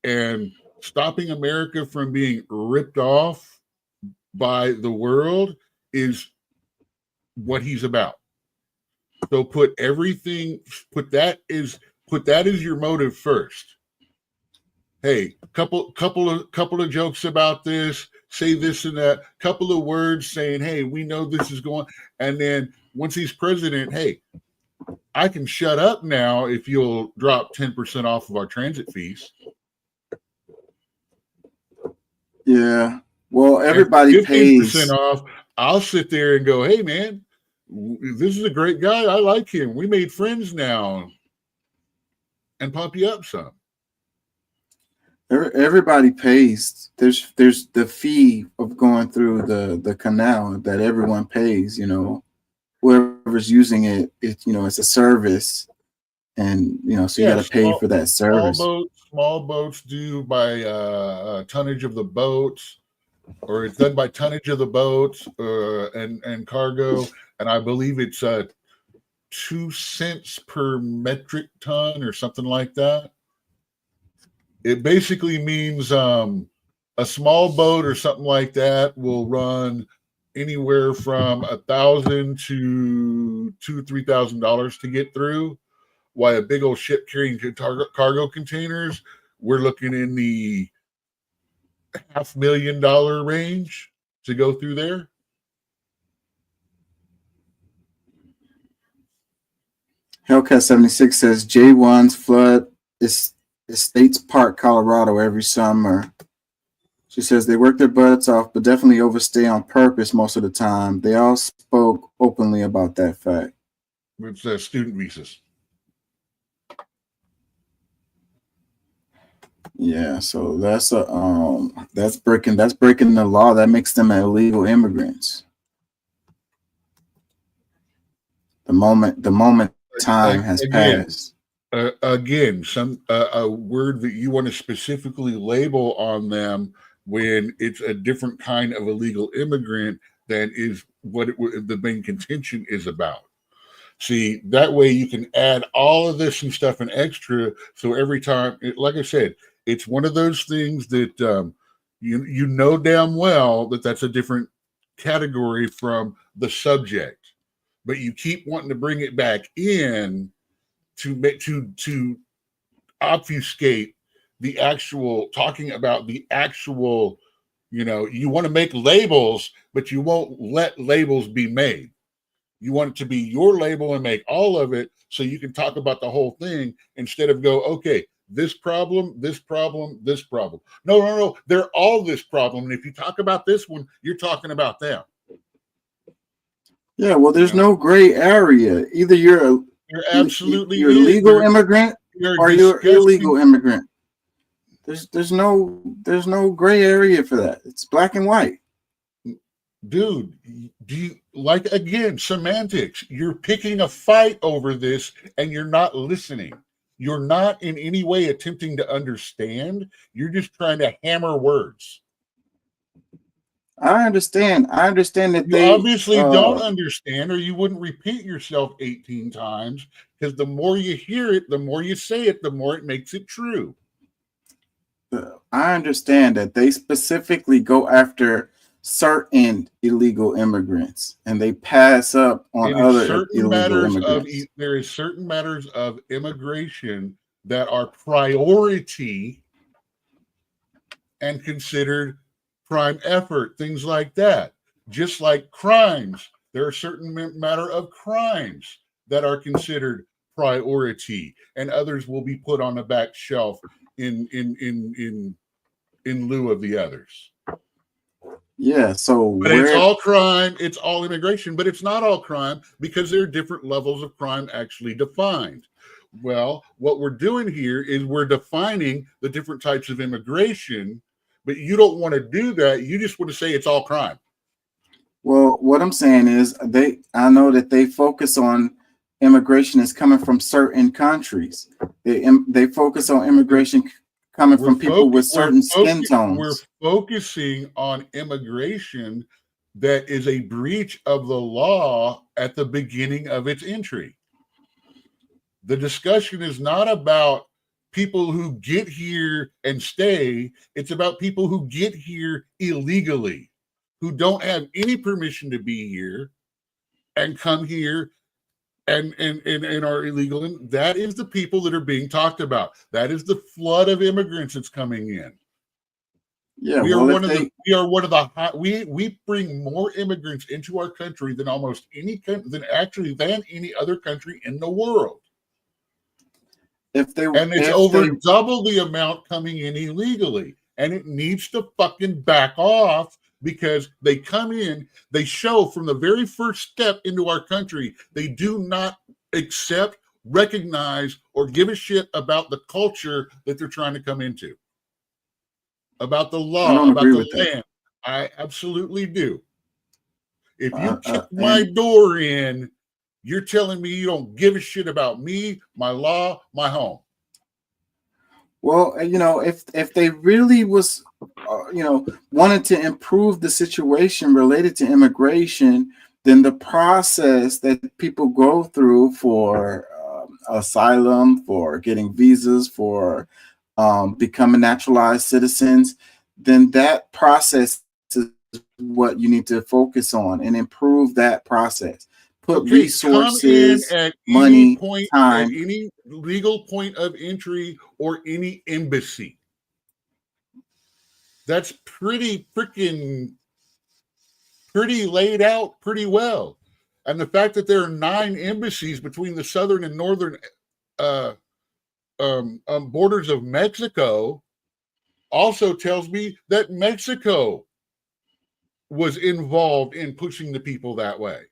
and stopping America from being ripped off by the world is what he's about. So put that as your motive first. Hey, couple of jokes about this, say this and that, couple of words saying, hey, we know this is going, and then once he's president, hey, I can shut up now if you'll drop 10% off of our transit fees. Yeah. Well, everybody pays 15% off. I'll sit there and go, hey man, this is a great guy. I like him. We made friends now. And pump you up some. Everybody pays. There's the fee of going through the canal that everyone pays. You know, whoever's using it, you know, it's a service, and you know, so you got to pay for that service. Small boats do by tonnage of the boats, or it's done by tonnage of the boats and cargo, and I believe it's 2 cents per metric ton or something like that. It basically means a small boat or something like that will run anywhere from $1,000 to $2,000-$3,000 to get through, while a big old ship carrying cargo containers, we're looking in the $500,000 range to go through there. Hellcat 76 says J1s flood Estates Park, Colorado every summer. She says they work their butts off, but definitely overstay on purpose most of the time. They all spoke openly about that fact. It's student visas. Yeah, so that's breaking the law. That makes them illegal immigrants. The moment time has passed. Again, a word that you want to specifically label on them when it's a different kind of illegal immigrant than is what the main contention is about. See, that way you can add all of this and stuff and extra. So every time, like I said, it's one of those things that you know damn well that that's a different category from the subject, but you keep wanting to bring it back in to obfuscate the actual talking about the actual, you know, you want to make labels, but you won't let labels be made. You want it to be your label and make all of it so you can talk about the whole thing instead of go, okay, this problem, this problem, this problem. No. They're all this problem. And if you talk about this one, you're talking about them. Yeah, well, there's no gray area. Either you're absolutely legal immigrant or you're illegal immigrant. There's no gray area for that. It's black and white. Dude, do you like, again, semantics? You're picking a fight over this and you're not listening. You're not in any way attempting to understand. You're just trying to hammer words. I understand that you they obviously don't understand, or you wouldn't repeat yourself 18 times, because the more you hear it, the more you say it, the more it makes it true. I understand that they specifically go after certain illegal immigrants and they pass up on other illegal immigrants. There is certain matters of immigration that are priority and considered prime effort, things like that. Just like crimes, there are certain matter of crimes that are considered priority, and others will be put on the back shelf in lieu of the others. Yeah, but it's all crime, it's all immigration, but it's not all crime because there are different levels of crime actually defined. Well, what we're doing here is we're defining the different types of immigration, but you don't want to do that. You just want to say it's all crime. Well, what I'm saying is I know that they focus on immigration is coming from certain countries. They focus on immigration coming from people with certain skin tones. We're focusing on immigration that is a breach of the law at the beginning of its entry. The discussion is not about people who get here and stay. It's about people who get here illegally, who don't have any permission to be here and come here and are illegal. And that is the people that are being talked about. That is the flood of immigrants that's coming in. Yeah, we are one of the we bring more immigrants into our country than almost any than any other country in the world. It's double the amount coming in illegally, and it needs to fucking back off. Because they come in, they show from the very first step into our country, they do not accept, recognize, or give a shit about the culture that they're trying to come into. About the law, about the land. I absolutely do. If you kick my door in, you're telling me you don't give a shit about me, my law, my home. Well, if they really was, wanted to improve the situation related to immigration, then the process that people go through for asylum, for getting visas, for becoming naturalized citizens, then that process is what you need to focus on and improve that process. Put resources, money, time. At any legal point of entry or any embassy. That's pretty laid out pretty well. And the fact that there are 9 embassies between the southern and northern borders of Mexico also tells me that Mexico was involved in pushing the people that way.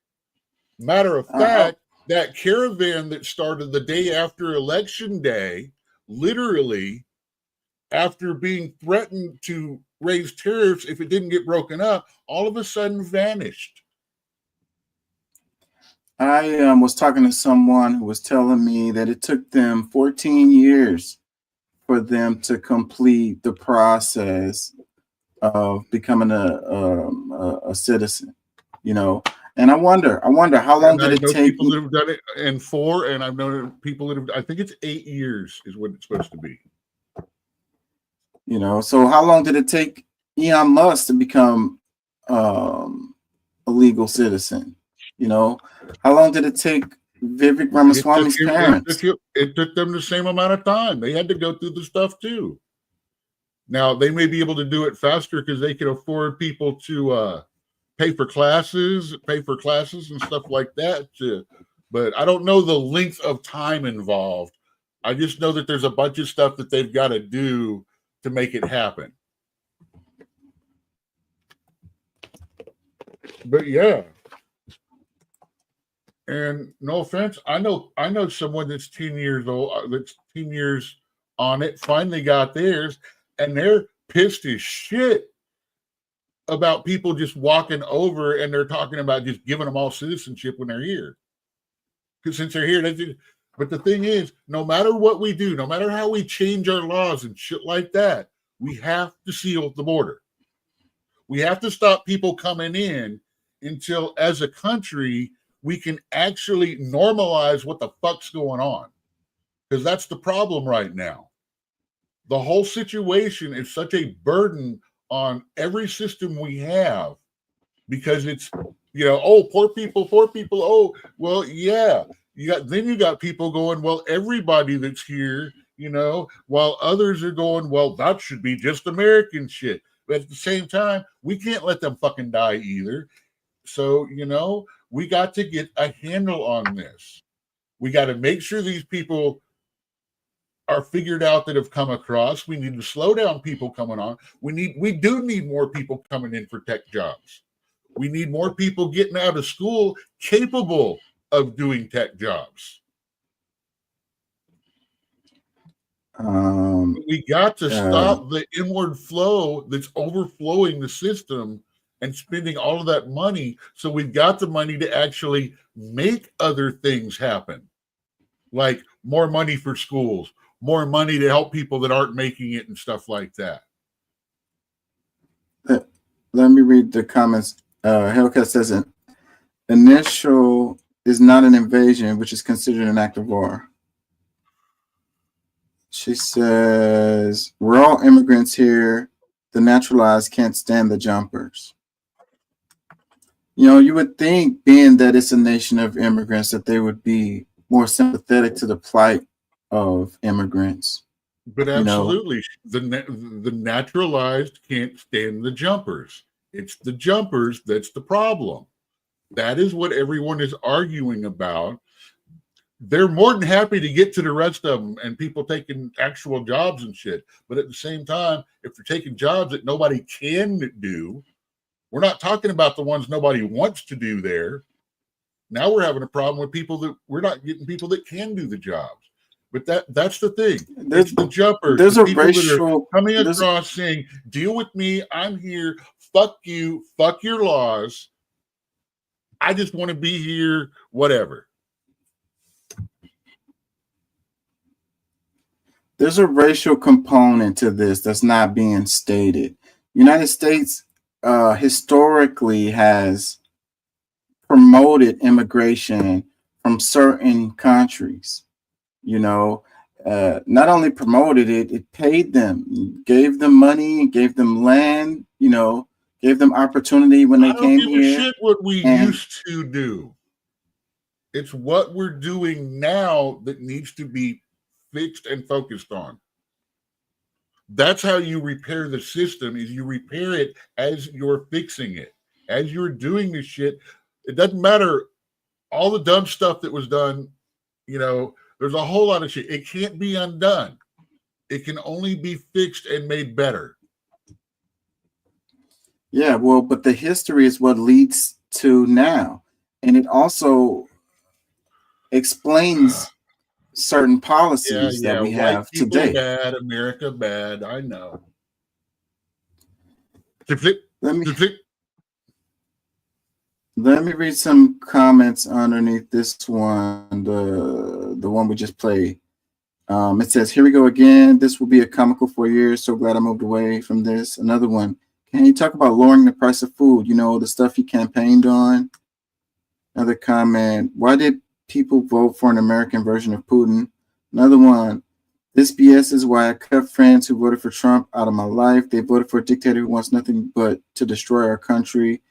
Matter of fact, that caravan that started the day after Election Day, literally, after being threatened to raise tariffs if it didn't get broken up, all of a sudden vanished. I was talking to someone who was telling me that it took them 14 years for them to complete the process of becoming a citizen, And I wonder how long did it take? People that have done it in 4, and I've known people that have. I think it's 8 years is what it's supposed to be. So how long did it take Elon Musk to become a legal citizen? How long did it take Vivek Ramaswamy's parents? It took them the same amount of time. They had to go through the stuff too. Now they may be able to do it faster because they can afford people to pay for classes and stuff like that. But I don't know the length of time involved. I just know that there's a bunch of stuff that they've got to do to make it happen. But yeah. And no offense, I know someone that's 10 years old, that's 10 years on it, finally got theirs, and they're pissed as shit about people just walking over, and they're talking about just giving them all citizenship when they're here. Because since they're here, but the thing is, no matter what we do, no matter how we change our laws and shit like that, we have to seal the border. We have to stop people coming in until, as a country, we can actually normalize what the fuck's going on. Because that's the problem right now. The whole situation is such a burden on every system we have, because it's, oh, poor people. Oh, well, yeah. You got people going, well, everybody that's here, while others are going, well, that should be just American shit. But at the same time, we can't let them fucking die either. So, we got to get a handle on this. We got to make sure these people are figured out that have come across. We need to slow down people coming on. We do need more people coming in for tech jobs. We need more people getting out of school capable of doing tech jobs. We got to stop the inward flow that's overflowing the system and spending all of that money. So we've got the money to actually make other things happen, like more money for schools, more money to help people that aren't making it and stuff like that. Let me read the comments. Hellcat says an initial is not an invasion, which is considered an act of war. She says, we're all immigrants here. The naturalized can't stand the jumpers. You would think, being that it's a nation of immigrants, that they would be more sympathetic to the plight of immigrants. But absolutely, the naturalized can't stand the jumpers. It's the jumpers that's the problem. That is what everyone is arguing about. They're more than happy to get to the rest of them and people taking actual jobs and shit. But at the same time, if they're taking jobs that nobody can do, we're not talking about the ones nobody wants to do there. Now we're having a problem with people that we're not getting people that can do the jobs. But that's the thing. It's the jumpers. There's the a people that racial are coming across saying, deal with me. I'm here. Fuck you. Fuck your laws. I just want to be here. Whatever. There's a racial component to this that's not being stated. United States historically has promoted immigration from certain countries. Not only promoted it, it paid them, gave them money, gave them land, gave them opportunity when they came here. I don't give a shit what we used to do. It's what we're doing now that needs to be fixed and focused on. That's how you repair the system, is you repair it as you're fixing it. As you're doing this shit, it doesn't matter all the dumb stuff that was done, there's a whole lot of shit. It can't be undone. It can only be fixed and made better. Yeah, well, but the history is what leads to now. And it also explains certain policies that we have today. Bad, America bad, I know. Let me read some comments underneath this one, the one we just played. It says, here we go again. This will be a comical 4 years. So glad I moved away from this. Another one. Can you talk about lowering the price of food? The stuff he campaigned on. Another comment. Why did people vote for an American version of Putin? Another one. This BS is why I cut friends who voted for Trump out of my life. They voted for a dictator who wants nothing but to destroy our country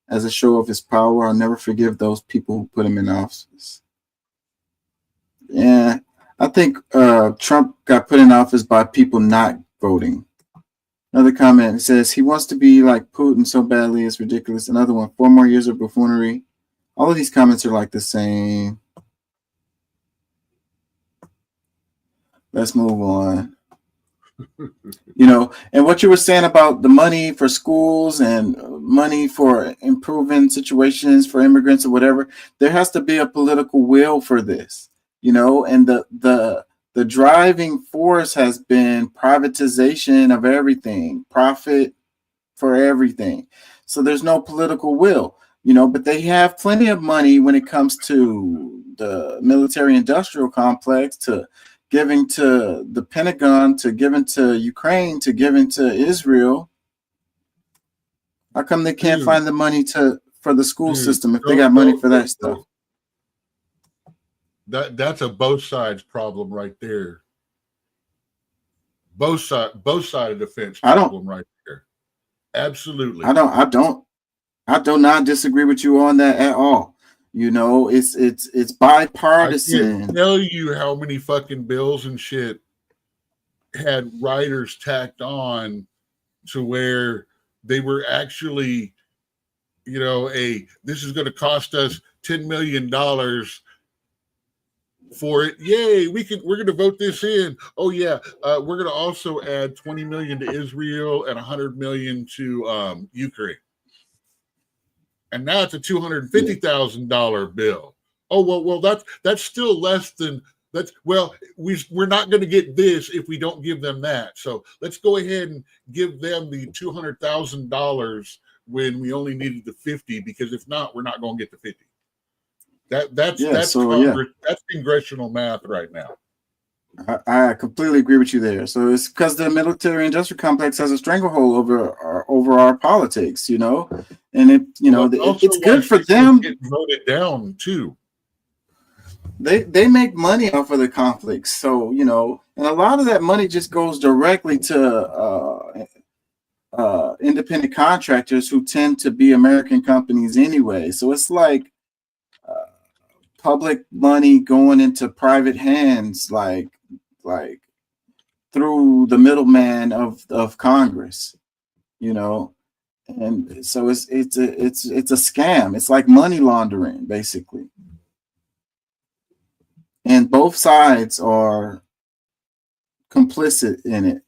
as a show of his power. I'll never forgive those people who put him in office. Yeah, I think Trump got put in office by people not voting. Another comment, it says, he wants to be like Putin so badly, it's ridiculous. Another one, 4 more years of buffoonery. All of these comments are like the same. Let's move on. You know, and what you were saying about the money for schools and money for improving situations for immigrants or whatever, there has to be a political will for this, you know, and the driving force has been privatization of everything, profit for everything. So there's no political will, you know, but they have plenty of money when it comes to the military industrial complex, to giving to the Pentagon, to giving to Ukraine, to giving to Israel. How come they can't find the money for the school system if they got money for that stuff? That's a both sides problem right there. Both side of the fence problem right there. Absolutely. I do not disagree with you on that at all. You know, it's bipartisan. I can't tell you how many fucking bills and shit had writers tacked on to where they were actually, you know, this is going to cost us $10 million for it. Yay, we're going to vote this in. Oh yeah, we're going to also add 20 million to Israel and 100 million to Ukraine. And now it's a $250,000 bill. Oh well, that's still less than that's. Well, we're not going to get this if we don't give them that. So let's go ahead and give them the $200,000 when we only needed the 50, because if not, we're not going to get the 50. That's congressional math right now. I completely agree with you there. So it's because the military industrial complex has a stranglehold over our politics, you know, and it's good for them. Get voted down too. They make money off of the conflicts, so you know, and a lot of that money just goes directly to independent contractors who tend to be American companies anyway. So it's like public money going into private hands, like through the middleman of Congress, you know, and so it's a scam. It's like money laundering, basically, and both sides are complicit in it.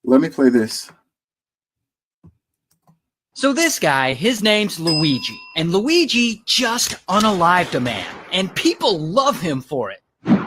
Let me play this. So this guy, his name's Luigi, and Luigi just unalived a man, and people love him for it.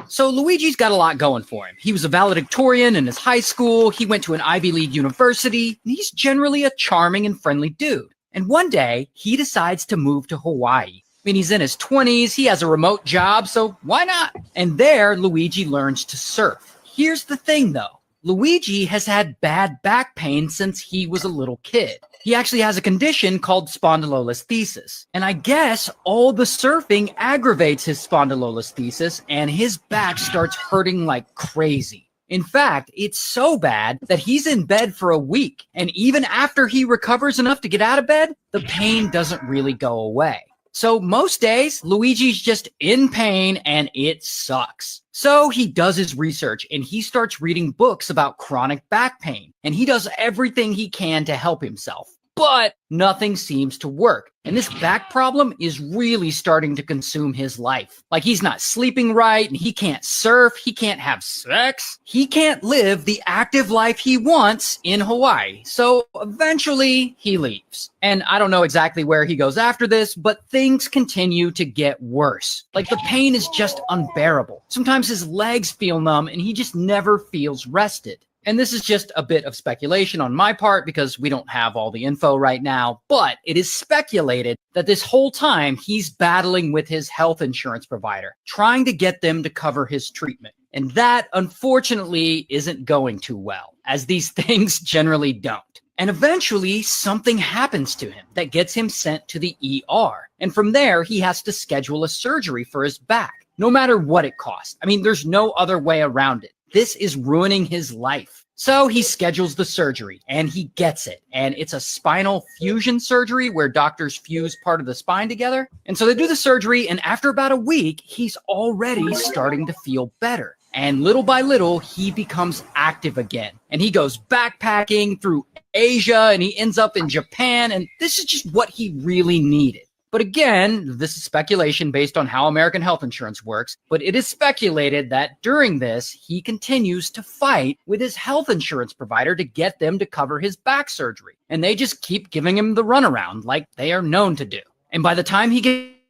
So Luigi's got a lot going for him. He was a valedictorian in his high school, he went to an Ivy League university, and he's generally a charming and friendly dude. And one day, he decides to move to Hawaii. I mean, he's in his 20s, he has a remote job, so why not? And there, Luigi learns to surf. Here's the thing, though. Luigi has had bad back pain since he was a little kid. He actually has a condition called spondylolisthesis. And I guess all the surfing aggravates his spondylolisthesis and his back starts hurting like crazy. In fact, it's so bad that he's in bed for a week. And even after he recovers enough to get out of bed, the pain doesn't really go away. So most days, Luigi's just in pain and it sucks. So he does his research and he starts reading books about chronic back pain. And he does everything he can to help himself. But nothing seems to work. And this back problem is really starting to consume his life. Like he's not sleeping right, and he can't surf, he can't have sex, he can't live the active life he wants in Hawaii. So eventually he leaves. And I don't know exactly where he goes after this, but things continue to get worse. Like the pain is just unbearable. Sometimes his legs feel numb and he just never feels rested. And this is just a bit of speculation on my part because we don't have all the info right now, but it is speculated that this whole time he's battling with his health insurance provider, trying to get them to cover his treatment. And that, unfortunately, isn't going too well, as these things generally don't. And eventually, something happens to him that gets him sent to the ER. And from there, he has to schedule a surgery for his back, no matter what it costs. I mean, there's no other way around it. This is ruining his life. So he schedules the surgery and he gets it. And it's a spinal fusion surgery where doctors fuse part of the spine together. And so they do the surgery, and after about a week, he's already starting to feel better. And little by little, he becomes active again. And he goes backpacking through Asia and he ends up in Japan. And this is just what he really needed. But again, this is speculation based on how American health insurance works, but it is speculated that during this, he continues to fight with his health insurance provider to get them to cover his back surgery. And they just keep giving him the runaround like they are known to do. And by the time he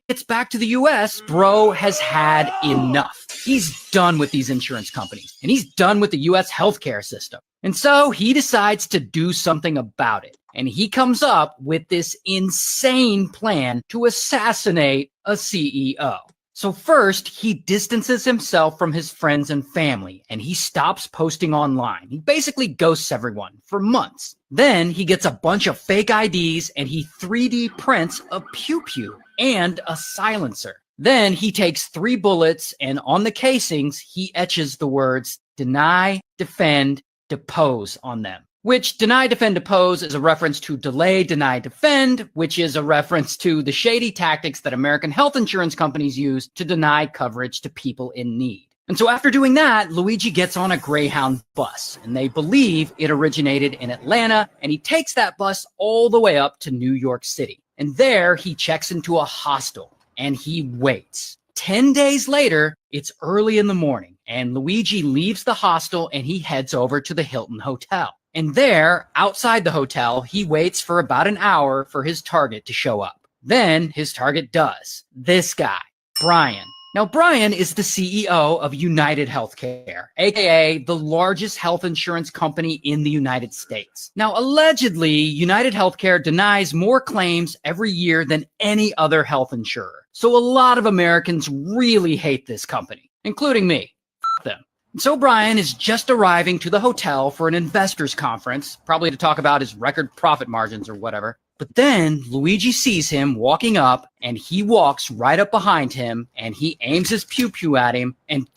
gets back to the US, bro has had enough. He's done with these insurance companies, and he's done with the US healthcare system. And so he decides to do something about it. And he comes up with this insane plan to assassinate a CEO. So first, he distances himself from his friends and family, and he stops posting online. He basically ghosts everyone for months. Then he gets a bunch of fake IDs, and he 3D prints a pew-pew and a silencer. Then he takes 3 bullets, and on the casings, he etches the words deny, defend, depose on them. Which deny, defend, depose is a reference to delay, deny, defend, which is a reference to the shady tactics that American health insurance companies use to deny coverage to people in need. And so after doing that, Luigi gets on a Greyhound bus, and they believe it originated in Atlanta, and he takes that bus all the way up to New York City. And there he checks into a hostel, and he waits. 10 days later, it's early in the morning, and Luigi leaves the hostel and he heads over to the Hilton Hotel. And there, outside the hotel, he waits for about an hour for his target to show up. Then his target does. This guy, Brian. Now, Brian is the CEO of United Healthcare, aka the largest health insurance company in the United States. Now, allegedly, United Healthcare denies more claims every year than any other health insurer. So a lot of Americans really hate this company, including me. F them. So Brian is just arriving to the hotel for an investors conference, probably to talk about his record profit margins or whatever. But then Luigi sees him walking up, and he walks right up behind him, and he aims his pew-pew at him, and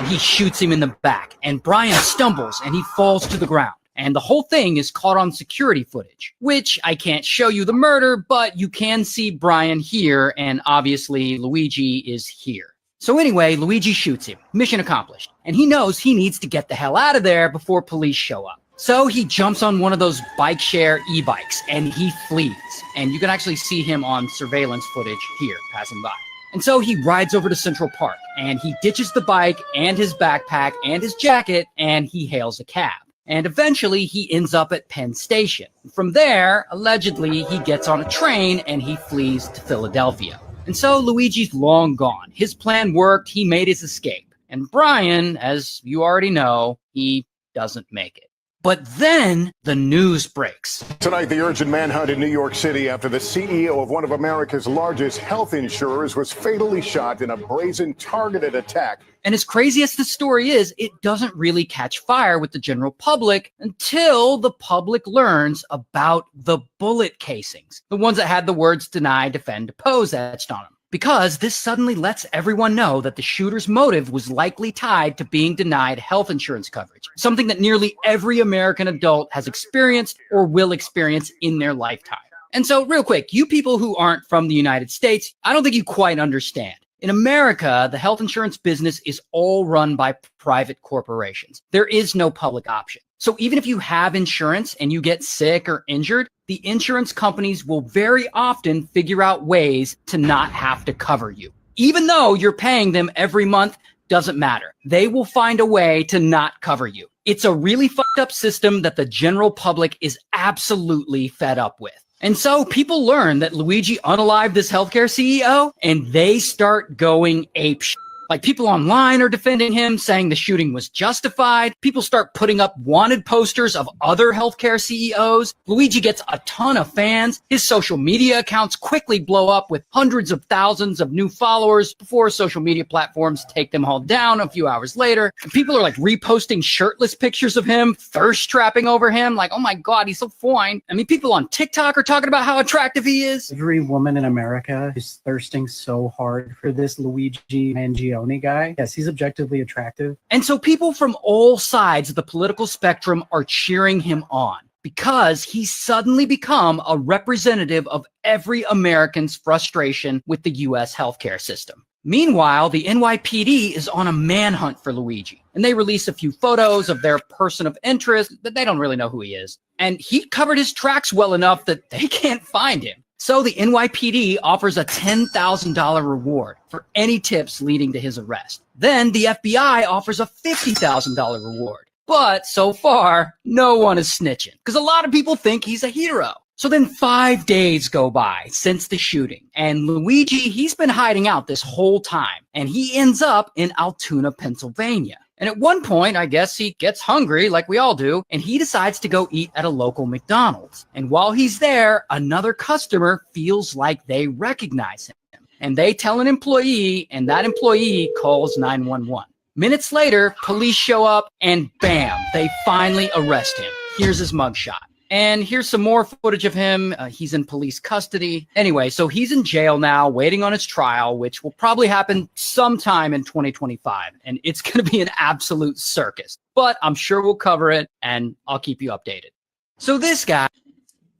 he shoots him in the back. And Brian stumbles, and he falls to the ground. And the whole thing is caught on security footage, which I can't show you the murder, but you can see Brian here, and obviously Luigi is here. So anyway, Luigi shoots him. Mission accomplished. And he knows he needs to get the hell out of there before police show up. So he jumps on one of those bike share e-bikes and he flees. And you can actually see him on surveillance footage here passing by. And so he rides over to Central Park and he ditches the bike and his backpack and his jacket and he hails a cab. And eventually he ends up at Penn Station. From there, allegedly, he gets on a train and he flees to Philadelphia. And so Luigi's long gone. His plan worked. He made his escape. And Brian, as you already know, he doesn't make it. But then the news breaks. Tonight, the urgent manhunt in New York City after the CEO of one of America's largest health insurers was fatally shot in a brazen targeted attack. And as crazy as the story is, it doesn't really catch fire with the general public until the public learns about the bullet casings, the ones that had the words deny, defend, depose etched on them. Because this suddenly lets everyone know that the shooter's motive was likely tied to being denied health insurance coverage, something that nearly every American adult has experienced or will experience in their lifetime. And so real quick, you people who aren't from the United States, I don't think you quite understand. In America, the health insurance business is all run by private corporations. There is no public option. So even if you have insurance and you get sick or injured, the insurance companies will very often figure out ways to not have to cover you. Even though you're paying them every month, doesn't matter. They will find a way to not cover you. It's a really fucked up system that the general public is absolutely fed up with. And so people learn that Luigi unalived this healthcare CEO and they start going apeshit. Like people online are defending him, saying the shooting was justified. People start putting up wanted posters of other healthcare CEOs. Luigi gets a ton of fans. His social media accounts quickly blow up with hundreds of thousands of new followers before social media platforms take them all down a few hours later. And people are like reposting shirtless pictures of him, thirst trapping over him. Like, oh my God, he's so fine. I mean, people on TikTok are talking about how attractive he is. Every woman in America is thirsting so hard for this Luigi Mangione guy. Yes, he's objectively attractive. And so people from all sides of the political spectrum are cheering him on because he's suddenly become a representative of every American's frustration with the U.S. healthcare system. Meanwhile, the NYPD is on a manhunt for Luigi, and they release a few photos of their person of interest, but they don't really know who he is. And he covered his tracks well enough that they can't find him. So the NYPD offers a $10,000 reward for any tips leading to his arrest. Then the FBI offers a $50,000 reward. But so far, no one is snitching because a lot of people think he's a hero. So then 5 days go by since the shooting, and Luigi, he's been hiding out this whole time, and he ends up in Altoona, Pennsylvania. And at one point, I guess he gets hungry like we all do, and he decides to go eat at a local McDonald's. And while he's there, another customer feels like they recognize him. And they tell an employee, and that employee calls 911. Minutes later, police show up, and bam, they finally arrest him. Here's his mugshot. And here's some more footage of him. He's in police custody. Anyway, so he's in jail now, waiting on his trial, which will probably happen sometime in 2025. And it's going to be an absolute circus. But I'm sure we'll cover it, and I'll keep you updated. So this guy...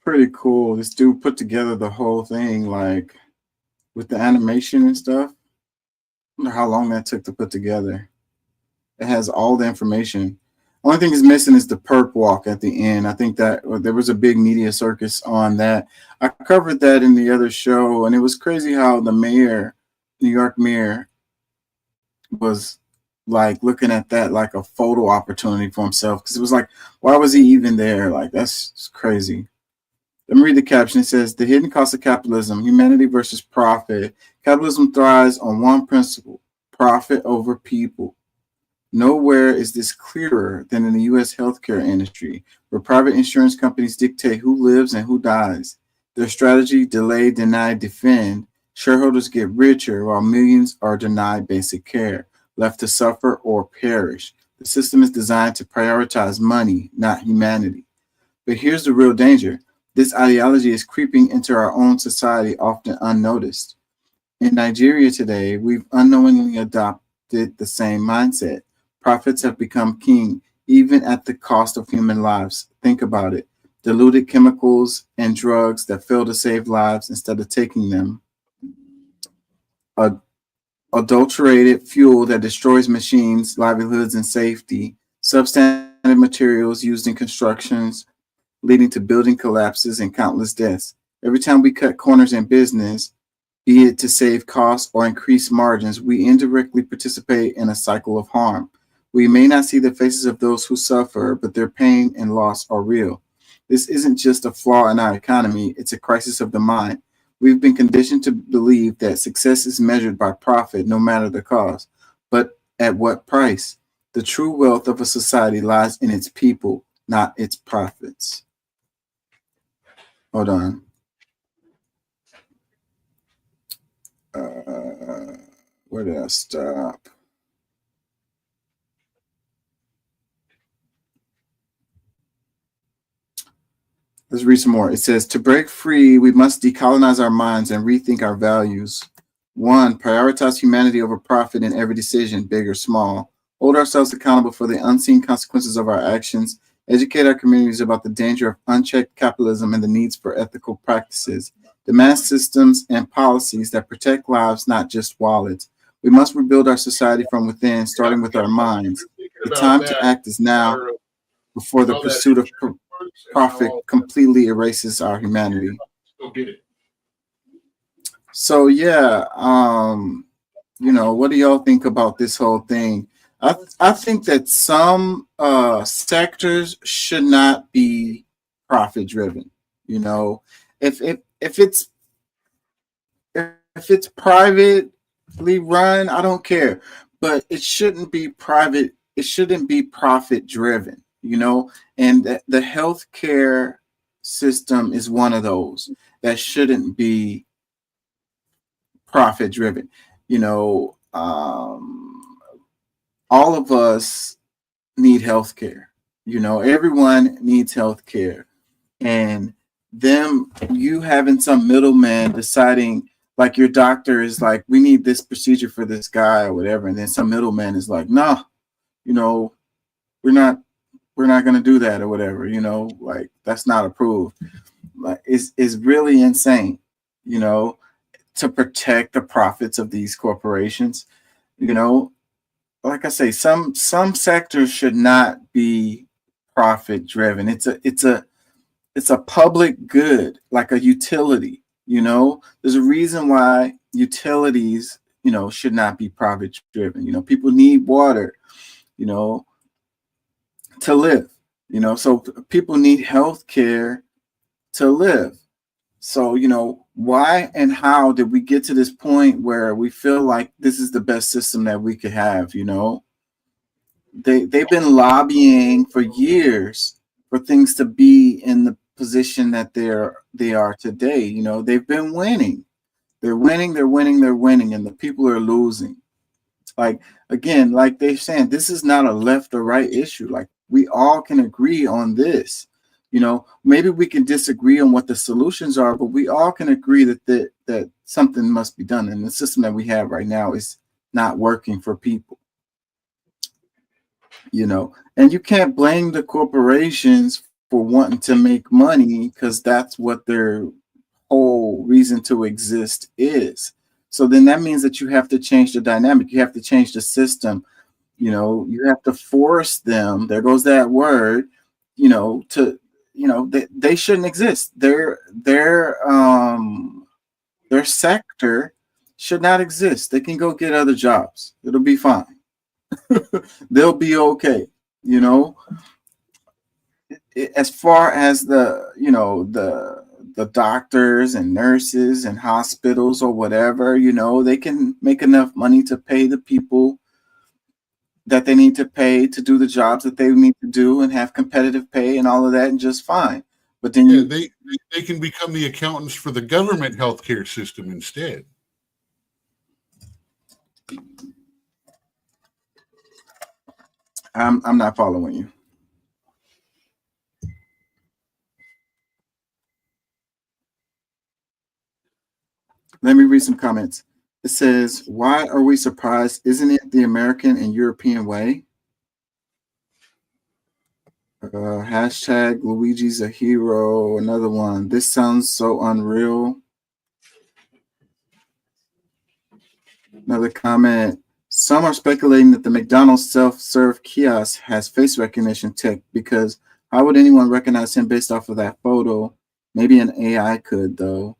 Pretty cool. This dude put together the whole thing, like, with the animation and stuff. I wonder how long that took to put together. It has all the information. Only thing is missing is the perp walk at the end. I think that there was a big media circus on that. I covered that in the other show, and it was crazy how the mayor, New York mayor, was like looking at that like a photo opportunity for himself, because it was like, why was he even there? Like, that's crazy. Let me read the caption. It says, the hidden cost of capitalism, humanity versus profit. Capitalism thrives on one principle, profit over people. Nowhere is this clearer than in the U.S. healthcare industry, where private insurance companies dictate who lives and who dies. Their strategy, delay, deny, defend. Shareholders get richer while millions are denied basic care, left to suffer or perish. The system is designed to prioritize money, not humanity. But here's the real danger. This ideology is creeping into our own society, often unnoticed. In Nigeria today, we've unknowingly adopted the same mindset. Profits have become king, even at the cost of human lives. Think about it. Diluted chemicals and drugs that fail to save lives instead of taking them. Adulterated fuel that destroys machines, livelihoods, and safety. Substandard materials used in constructions, leading to building collapses and countless deaths. Every time we cut corners in business, be it to save costs or increase margins, we indirectly participate in a cycle of harm. We may not see the faces of those who suffer, but their pain and loss are real. This isn't just a flaw in our economy, it's a crisis of the mind. We've been conditioned to believe that success is measured by profit, no matter the cost. But at what price? The true wealth of a society lies in its people, not its profits. Hold on. Where did I stop? Let's read some more. It says, to break free, we must decolonize our minds and rethink our values. 1, prioritize humanity over profit in every decision, big or small. Hold ourselves accountable for the unseen consequences of our actions. Educate our communities about the danger of unchecked capitalism and the needs for ethical practices. Demand systems and policies that protect lives, not just wallets. We must rebuild our society from within, starting with our minds. The time to act is now, before the pursuit of profit completely erases our humanity. So yeah, you know, what do y'all think about this whole thing? I think that some sectors should not be profit driven. You know, if it's privately run, I don't care, but it shouldn't be private. It shouldn't be profit driven. You know, and the healthcare system is one of those that shouldn't be profit driven. You know, all of us need healthcare. You know, everyone needs healthcare, and you having some middleman deciding, like your doctor is like, we need this procedure for this guy or whatever, and then some middleman is like, nah, you know, we're not going to do that or whatever, you know, like that's not approved. Like it's really insane, you know, to protect the profits of these corporations. You know, like I say, some sectors should not be profit driven. It's a public good, like a utility, You know, there's a reason why utilities, you know, should not be profit driven. You know, people need water, you know, to live, you know, so people need health care to live. So, you know, why and how did we get to this point where we feel like this is the best system that we could have? You know, they've been lobbying for years for things to be in the position that they are today. You know, they've been winning. They're winning, and the people are losing. Like, again, like they're saying, this is not a left or right issue. Like, we all can agree on this. You know, maybe we can disagree on what the solutions are, but we all can agree that something must be done. And the system that we have right now is not working for people. You know, and you can't blame the corporations for wanting to make money, because that's what their whole reason to exist is. So then that means that you have to change the dynamic. You have to change the system. You know, you have to force them. There goes that word, you know, to, you know, they shouldn't exist. Their sector should not exist. They can go get other jobs. It'll be fine. They'll be okay. You know, as far as the, you know, the doctors and nurses and hospitals or whatever, you know, they can make enough money to pay the people that they need to pay to do the jobs that they need to do and have competitive pay and all of that, and just fine. But then they can become the accountants for the government healthcare system instead. I'm not following you. Let me read some comments. It says, why are we surprised? Isn't it the American and European way? Hashtag Luigi's a hero. Another one. This sounds so unreal. Another comment. Some are speculating that the McDonald's self-serve kiosk has face recognition tech, because how would anyone recognize him based off of that photo? Maybe an AI could, though.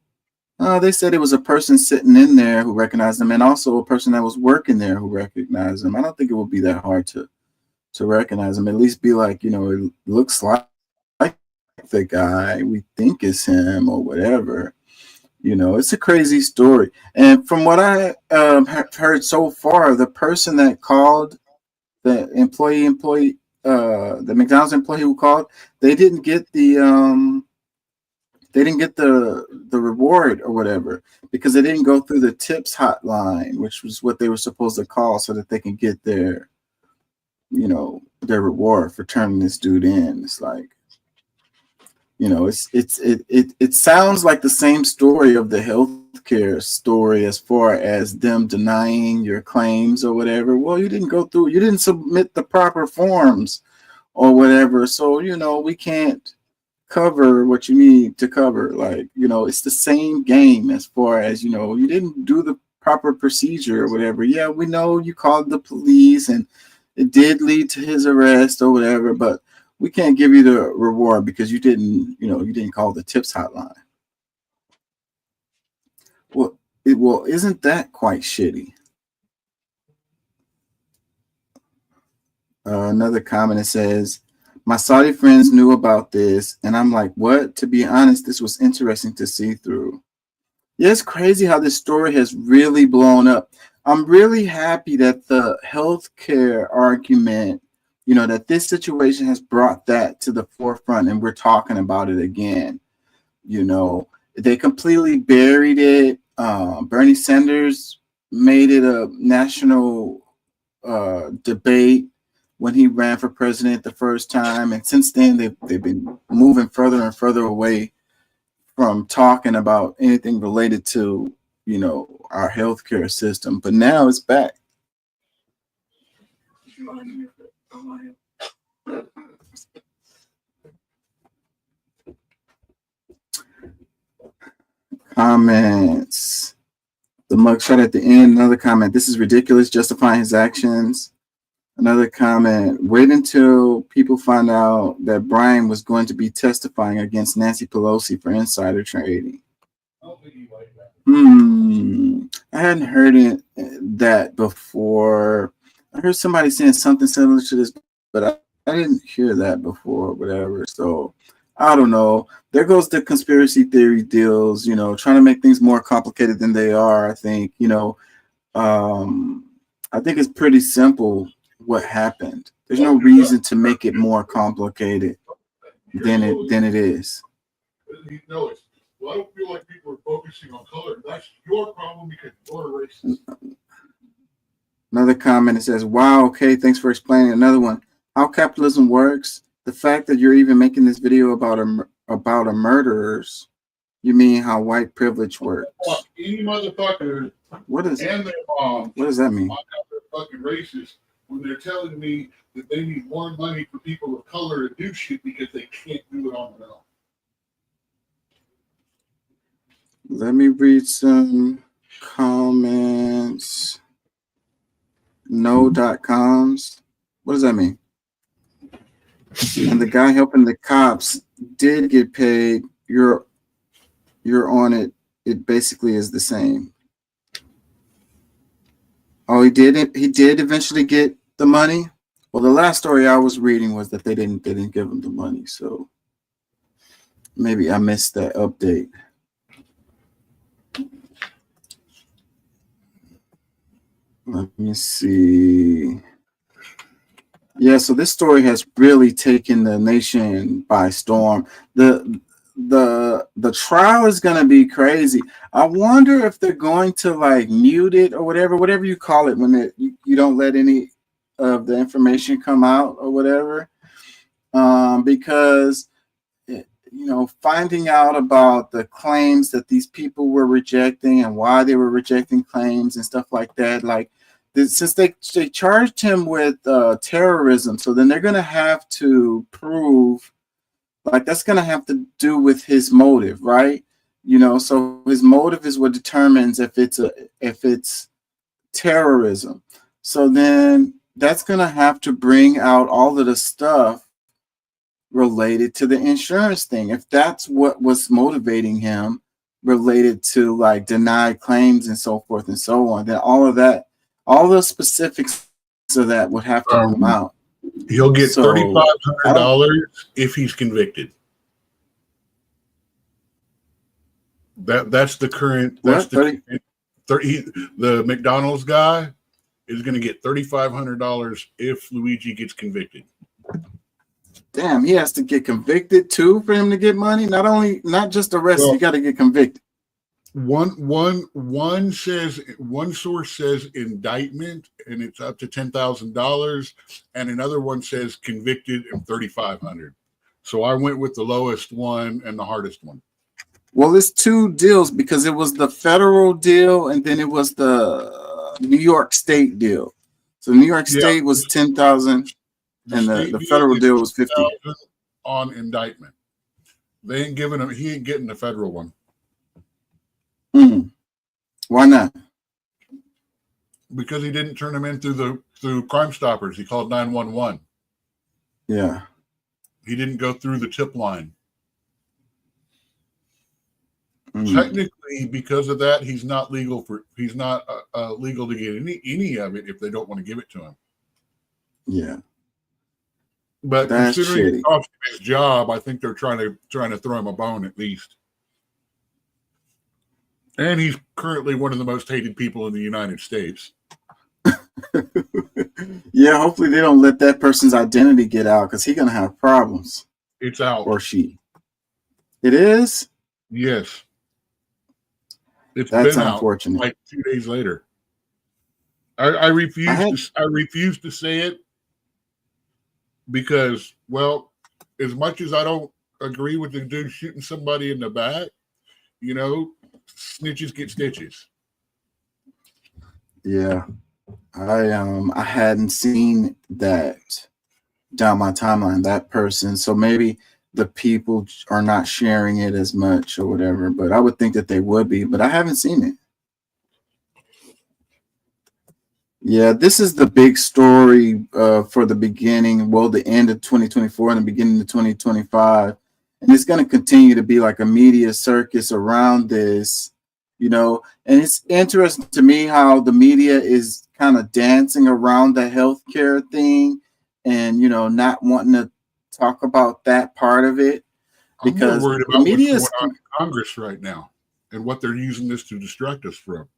They said it was a person sitting in there who recognized him, and also a person that was working there who recognized him. I don't think it would be that hard to recognize him. At least be like, you know, it looks like the guy we think is him or whatever. You know, it's a crazy story. And from what I have heard so far, the person that called, the the McDonald's employee who called, they didn't get the reward or whatever, because they didn't go through the tips hotline, which was what they were supposed to call so that they can get their, you know, their reward for turning this dude in. It's like, you know, it sounds like the same story of the healthcare story as far as them denying your claims or whatever. Well, you didn't submit the proper forms or whatever. So, you know, we can't cover what you need to cover. Like, you know, it's the same game as far as, you know, you didn't do the proper procedure or whatever. Yeah, we know you called the police and it did lead to his arrest or whatever, but we can't give you the reward because you didn't, you know, you didn't call the tips hotline. Well, isn't that quite shitty? Another comment, it says, my Saudi friends knew about this, and I'm like, what? To be honest, this was interesting to see through. Yeah, it's crazy how this story has really blown up. I'm really happy that the healthcare argument, you know, that this situation has brought that to the forefront and we're talking about it again. You know, they completely buried it. Bernie Sanders made it a national debate when he ran for president the first time. And since then, they've been moving further and further away from talking about anything related to, you know, our healthcare system. But now it's back. Comments. The mugshot at the end. Another comment. This is ridiculous, justifying his actions. Another comment. Wait until people find out that Brian was going to be testifying against Nancy Pelosi for insider trading. I hadn't heard that before. I heard somebody saying something similar to this, but I didn't hear that before, whatever. So I don't know. There goes the conspiracy theory deals, you know, trying to make things more complicated than they are. I think, you know, I think it's pretty simple what happened. There's no reason to make it more complicated than it is. You know it. Well, I don't feel like people are focusing on color. That's your problem because you're racist. Another comment, it says, wow, okay, thanks for explaining. Another one, how capitalism works. The fact that you're even making this video about a murderers, you mean how white privilege works. Any motherfucker What is and their mom, what does that mean? they're fucking racist when they're telling me that they need more money for people of color to do shit because they can't do it on their own. Let me read some comments. No.coms. What does that mean? And the guy helping the cops did get paid. You're on it. It basically is the same. Oh, he did eventually get the money. Well, the last story I was reading was that they didn't give him the money. So maybe I missed that update. Let me see. Yeah, so this story has really taken the nation by storm. The trial is going to be crazy. I wonder if they're going to like mute it or whatever you call it when you don't let any of the information come out or whatever. Because you know, finding out about the claims that these people were rejecting and why they were rejecting claims and stuff like that, like since they charged him with terrorism, so then they're going to have to prove, like that's going to have to do with his motive, right? You know, so his motive is what determines if it's terrorism. So then that's going to have to bring out all of the stuff related to the insurance thing. If that's what was motivating him related to like denied claims and so forth and so on, then all of that, all the specifics of that would have to come out. He'll get $3,500 if he's convicted. That's the current. That's the McDonald's guy is going to get $3,500 if Luigi gets convicted. Damn, he has to get convicted too for him to get money. Not just arrested. You got to get convicted. One source says indictment and it's up to $10,000, and another one says convicted and $3,500. So I went with the lowest one and the hardest one. Well, it's two deals because it was the federal deal and then it was the New York State deal. So New York State was 10,000 and the federal deal was 50 on indictment. They ain't giving him. He ain't getting the federal one. Why not? Because he didn't turn him in through Crime Stoppers. He called 911. Yeah. He didn't go through the tip line. Technically, because of that, he's not legal to get any of it if they don't want to give it to him. Yeah. But that's considering shitty. it cost him his job, I think they're trying to throw him a bone at least. And he's currently one of the most hated people in the United States. Yeah, hopefully they don't let that person's identity get out because he's gonna have problems. It's out. Or she. It is? Yes. That's been unfortunate. Out like 2 days later. I refuse to say it because, well, as much as I don't agree with the dude shooting somebody in the back, you know, snitches get stitches. Yeah. I hadn't seen that down my timeline, that person. So maybe the people are not sharing it as much or whatever, but I would think that they would be, but I haven't seen it. Yeah, this is the big story for the beginning, well, the end of 2024 and the beginning of 2025. And it's going to continue to be like a media circus around this, you know. And it's interesting to me how the media is kind of dancing around the healthcare thing and, you know, not wanting to talk about that part of it. Because I'm more worried the about media what's is going on in Congress right now and what they're using this to distract us from.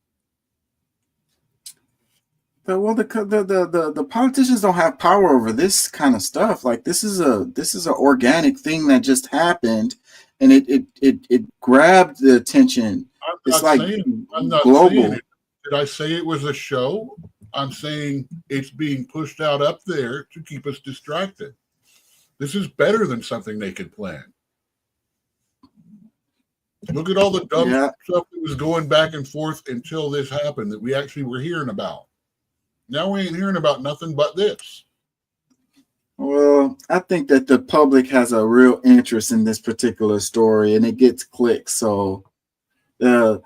well, the politicians don't have power over this kind of stuff. Like this is an organic thing that just happened, and it grabbed the attention. It's like I'm not global. saying it. Did I say it was a show? I'm saying it's being pushed out up there to keep us distracted. This is better than something they could plan. Look at all the dumb stuff that was going back and forth until this happened that we actually were hearing about. Now we ain't hearing about nothing but this. Well, I think that the public has a real interest in this particular story, and it gets clicks. So, the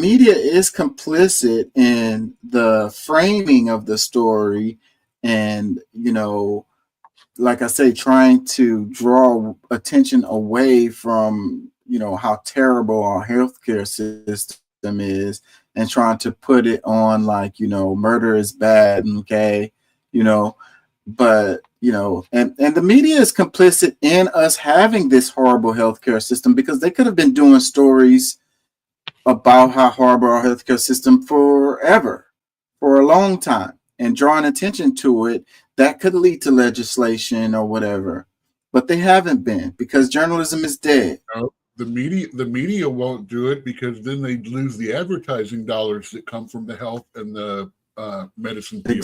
media is complicit in the framing of the story, and you know, like I say, trying to draw attention away from, you know, how terrible our healthcare system is, and trying to put it on like, you know, murder is bad, okay, you know, but you know, and the media is complicit in us having this horrible healthcare system, because they could have been doing stories about how horrible our healthcare system forever, for a long time, and drawing attention to it that could lead to legislation or whatever, but they haven't been, because journalism is dead. No, the media won't do it because then they lose the advertising dollars that come from the health and the medicine field.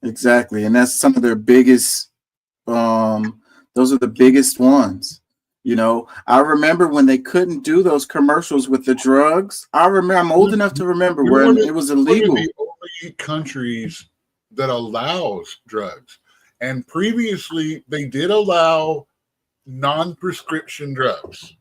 Exactly, and that's some of their biggest. Those are the biggest ones. You know, I remember when they couldn't do those commercials with the drugs. I'm old enough to remember when it was illegal. One of the only countries that allows drugs, and previously they did allow non-prescription drugs.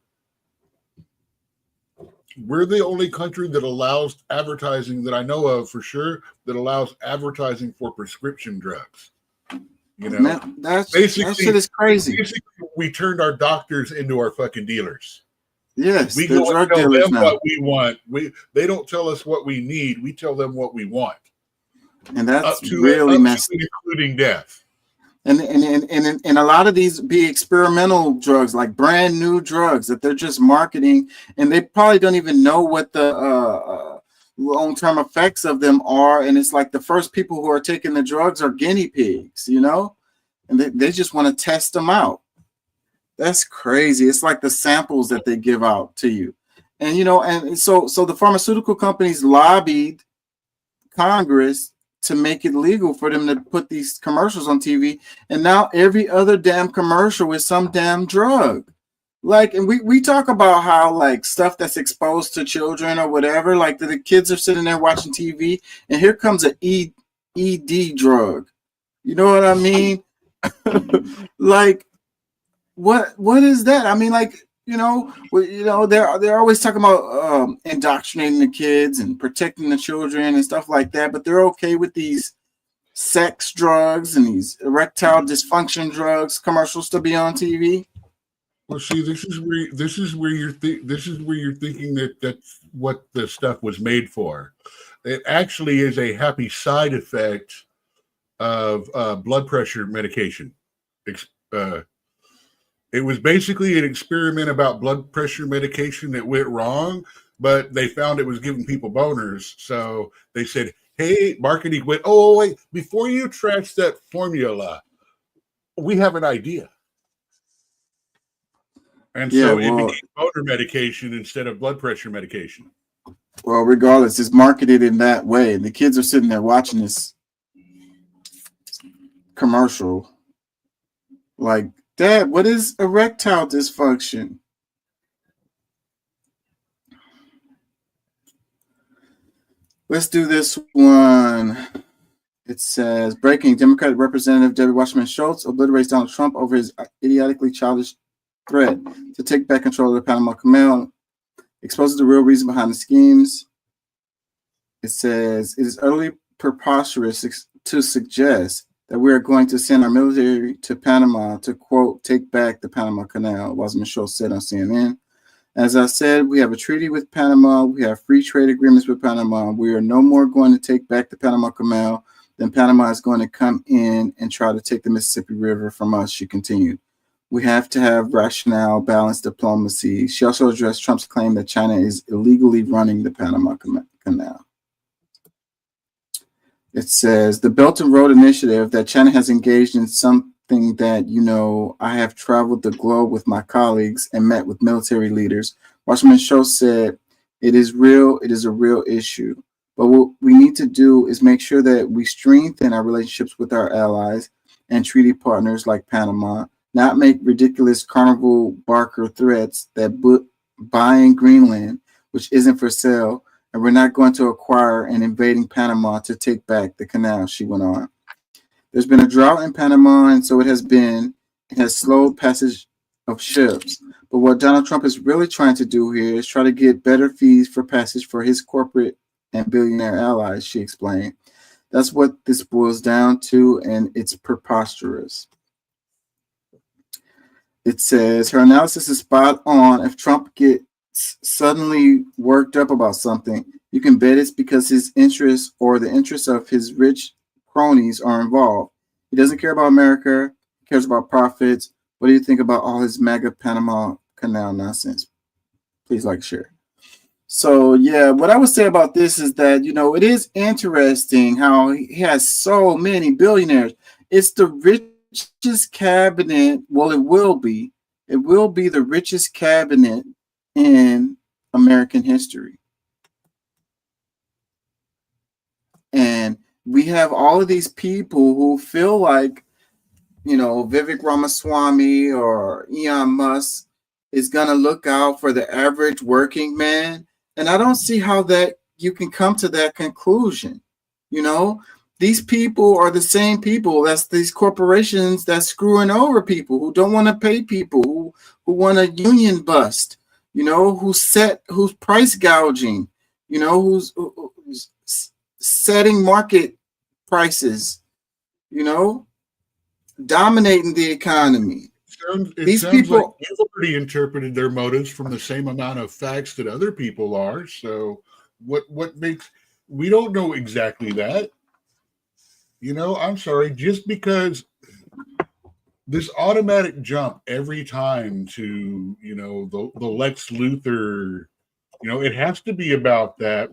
We're the only country that allows advertising that I know of for sure that allows advertising for prescription drugs. You know, that shit is crazy. Basically, we turned our doctors into our fucking dealers. Yes, we they're go and drug tell dealers them now. what we want. They don't tell us what we need. We tell them what we want. And that's really messy, including death. And a lot of these be experimental drugs, like brand new drugs that they're just marketing, and they probably don't even know what the long-term effects of them are. And it's like the first people who are taking the drugs are guinea pigs, you know, and they just want to test them out. That's crazy. It's like the samples that they give out to you. And, you know, and so the pharmaceutical companies lobbied Congress to make it legal for them to put these commercials on TV. And now every other damn commercial is some damn drug. Like, and we talk about how like stuff that's exposed to children or whatever, like the kids are sitting there watching TV and here comes an ED drug. You know what I mean? Like, what is that? I mean, like, you know, they're always talking about indoctrinating the kids and protecting the children and stuff like that, but they're okay with these sex drugs and these erectile dysfunction drugs commercials to be on TV. Well, see, this is where you're thinking that that's what the stuff was made for. It actually is a happy side effect of blood pressure medication. It was basically an experiment about blood pressure medication that went wrong, but they found it was giving people boners. So they said, hey, marketing went, oh, wait, before you trash that formula, we have an idea. And so it became boner medication instead of blood pressure medication. Well, regardless, it's marketed in that way. And the kids are sitting there watching this commercial like, Dad, what is erectile dysfunction? Let's do this one. It says, breaking, Democratic Representative Debbie Wasserman Schultz obliterates Donald Trump over his idiotically childish threat to take back control of the Panama Canal, exposes the real reason behind the schemes. It says, it is utterly preposterous to suggest that we are going to send our military to Panama to, quote, take back the Panama Canal, Wasserman Schultz said on CNN. As I said, we have a treaty with Panama. We have free trade agreements with Panama. We are no more going to take back the Panama Canal than Panama is going to come in and try to take the Mississippi River from us, she continued. We have to have rationale, balanced diplomacy. She also addressed Trump's claim that China is illegally running the Panama Canal. It says, the Belt and Road Initiative, that China has engaged in something that, you know, I have traveled the globe with my colleagues and met with military leaders. Wasserman Schultz said, it is real. It is a real issue. But what we need to do is make sure that we strengthen our relationships with our allies and treaty partners like Panama, not make ridiculous carnival barker threats that buying Greenland, which isn't for sale, and we're not going to acquire and invading Panama to take back the canal, she went on. There's been a drought in Panama, and so it has slowed passage of ships. But what Donald Trump is really trying to do here is try to get better fees for passage for his corporate and billionaire allies, she explained. That's what this boils down to, and it's preposterous. It says, her analysis is spot on. If Trump gets suddenly worked up about something, you can bet it's because his interests or the interests of his rich cronies are involved. He doesn't care about America. He cares about profits. What do you think about all his MAGA Panama Canal nonsense? Please like, share. So, yeah, what I would say about this is that, you know, it is interesting how he has so many billionaires. It's the richest cabinet. Well, it will be. It will be the richest cabinet in American history. And we have all of these people who feel like, you know, Vivek Ramaswamy or Elon Musk is going to look out for the average working man. And I don't see how that you can come to that conclusion. You know, these people are the same people. That's these corporations that's screwing over people who don't want to pay people, who want a union bust, you know, who's price gouging, you know, who's setting market prices, you know, dominating the economy. These people like you've already interpreted their motives from the same amount of facts that other people are. So what makes, we don't know exactly that. You know, I'm sorry, just because this automatic jump every time to, you know, the Lex Luthor, you know, it has to be about that,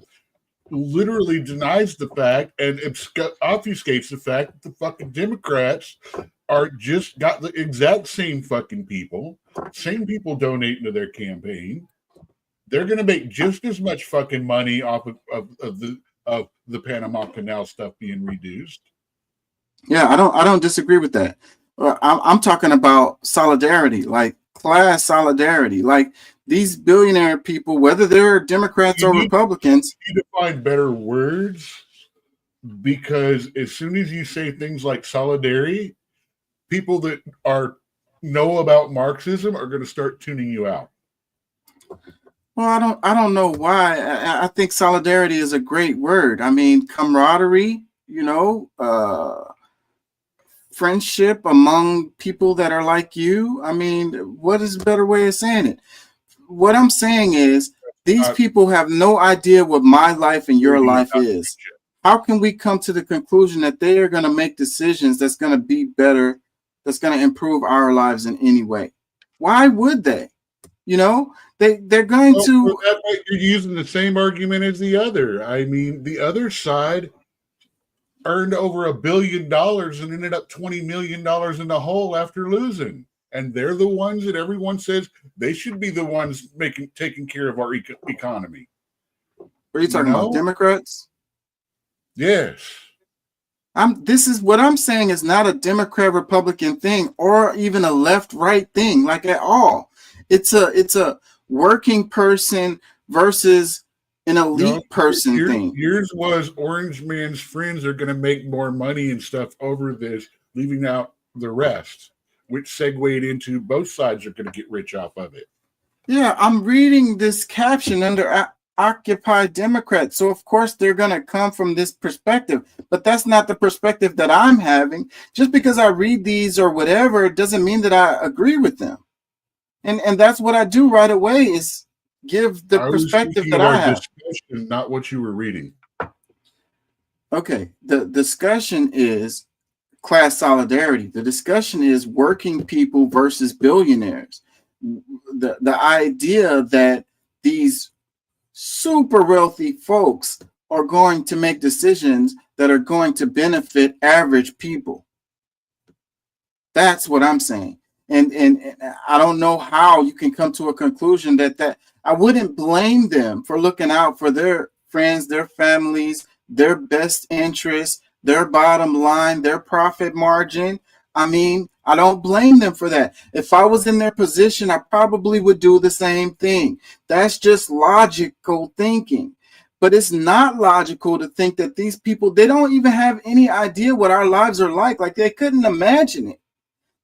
literally denies the fact and obfuscates the fact that the fucking Democrats are just got the exact same fucking people, same people donating to their campaign. They're going to make just as much fucking money off of the Panama Canal stuff being reduced. Yeah, I don't disagree with that. I'm talking about solidarity, like class solidarity, like these billionaire people, whether they're Democrats or Republicans. You need to find better words, because as soon as you say things like solidarity, people that know about Marxism are going to start tuning you out. Well, I don't know why. I think solidarity is a great word. I mean, camaraderie, you know, friendship among people that are like you. I mean, what is a better way of saying it? What I'm saying is these people have no idea what my life and your life is. How can we come to the conclusion that they are going to make decisions that's going to be better, that's going to improve our lives in any way? Why would they? You know, they're going to. You're using the same argument as the other. I mean, the other side earned over $1 billion and ended up $20 million in the hole after losing. And they're the ones that everyone says they should be the ones taking care of our economy. What are you talking about? Democrats? Yes. This is what I'm saying is not a Democrat Republican thing or even a left right thing, like at all. It's a working person versus an elite person thing. Yours was Orange Man's friends are going to make more money and stuff over this, leaving out the rest, which segued into both sides are going to get rich off of it. Yeah, I'm reading this caption under Occupy Democrats. So of course they're going to come from this perspective, but that's not the perspective that I'm having. Just because I read these or whatever, it doesn't mean that I agree with them. And that's what I do right away, is give the perspective that I have. Discussion, not what you were reading. Okay, the discussion is class solidarity. The discussion is working people versus billionaires. The idea that these super wealthy folks are going to make decisions that are going to benefit average people. That's what I'm saying. And I don't know how you can come to a conclusion that I wouldn't blame them for looking out for their friends, their families, their best interests, their bottom line, their profit margin. I mean, I don't blame them for that. If I was in their position, I probably would do the same thing. That's just logical thinking. But it's not logical to think that these people, they don't even have any idea what our lives are like. Like, they couldn't imagine it.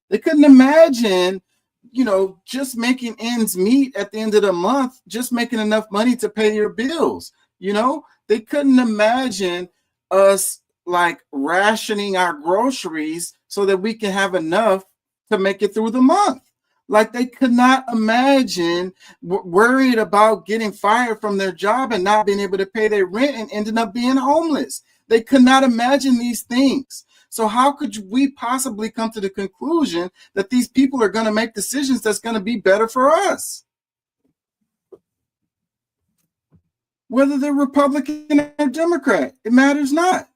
They couldn't imagine, just making ends meet at the end of the month, just making enough money to pay your bills. They couldn't imagine us like rationing our groceries so that we can have enough to make it through the month. Like, they could not imagine worried about getting fired from their job and not being able to pay their rent and ending up being homeless. They could not imagine these things. So how could we possibly come to the conclusion that these people are going to make decisions that's going to be better for us? Whether they're Republican or Democrat, it matters not.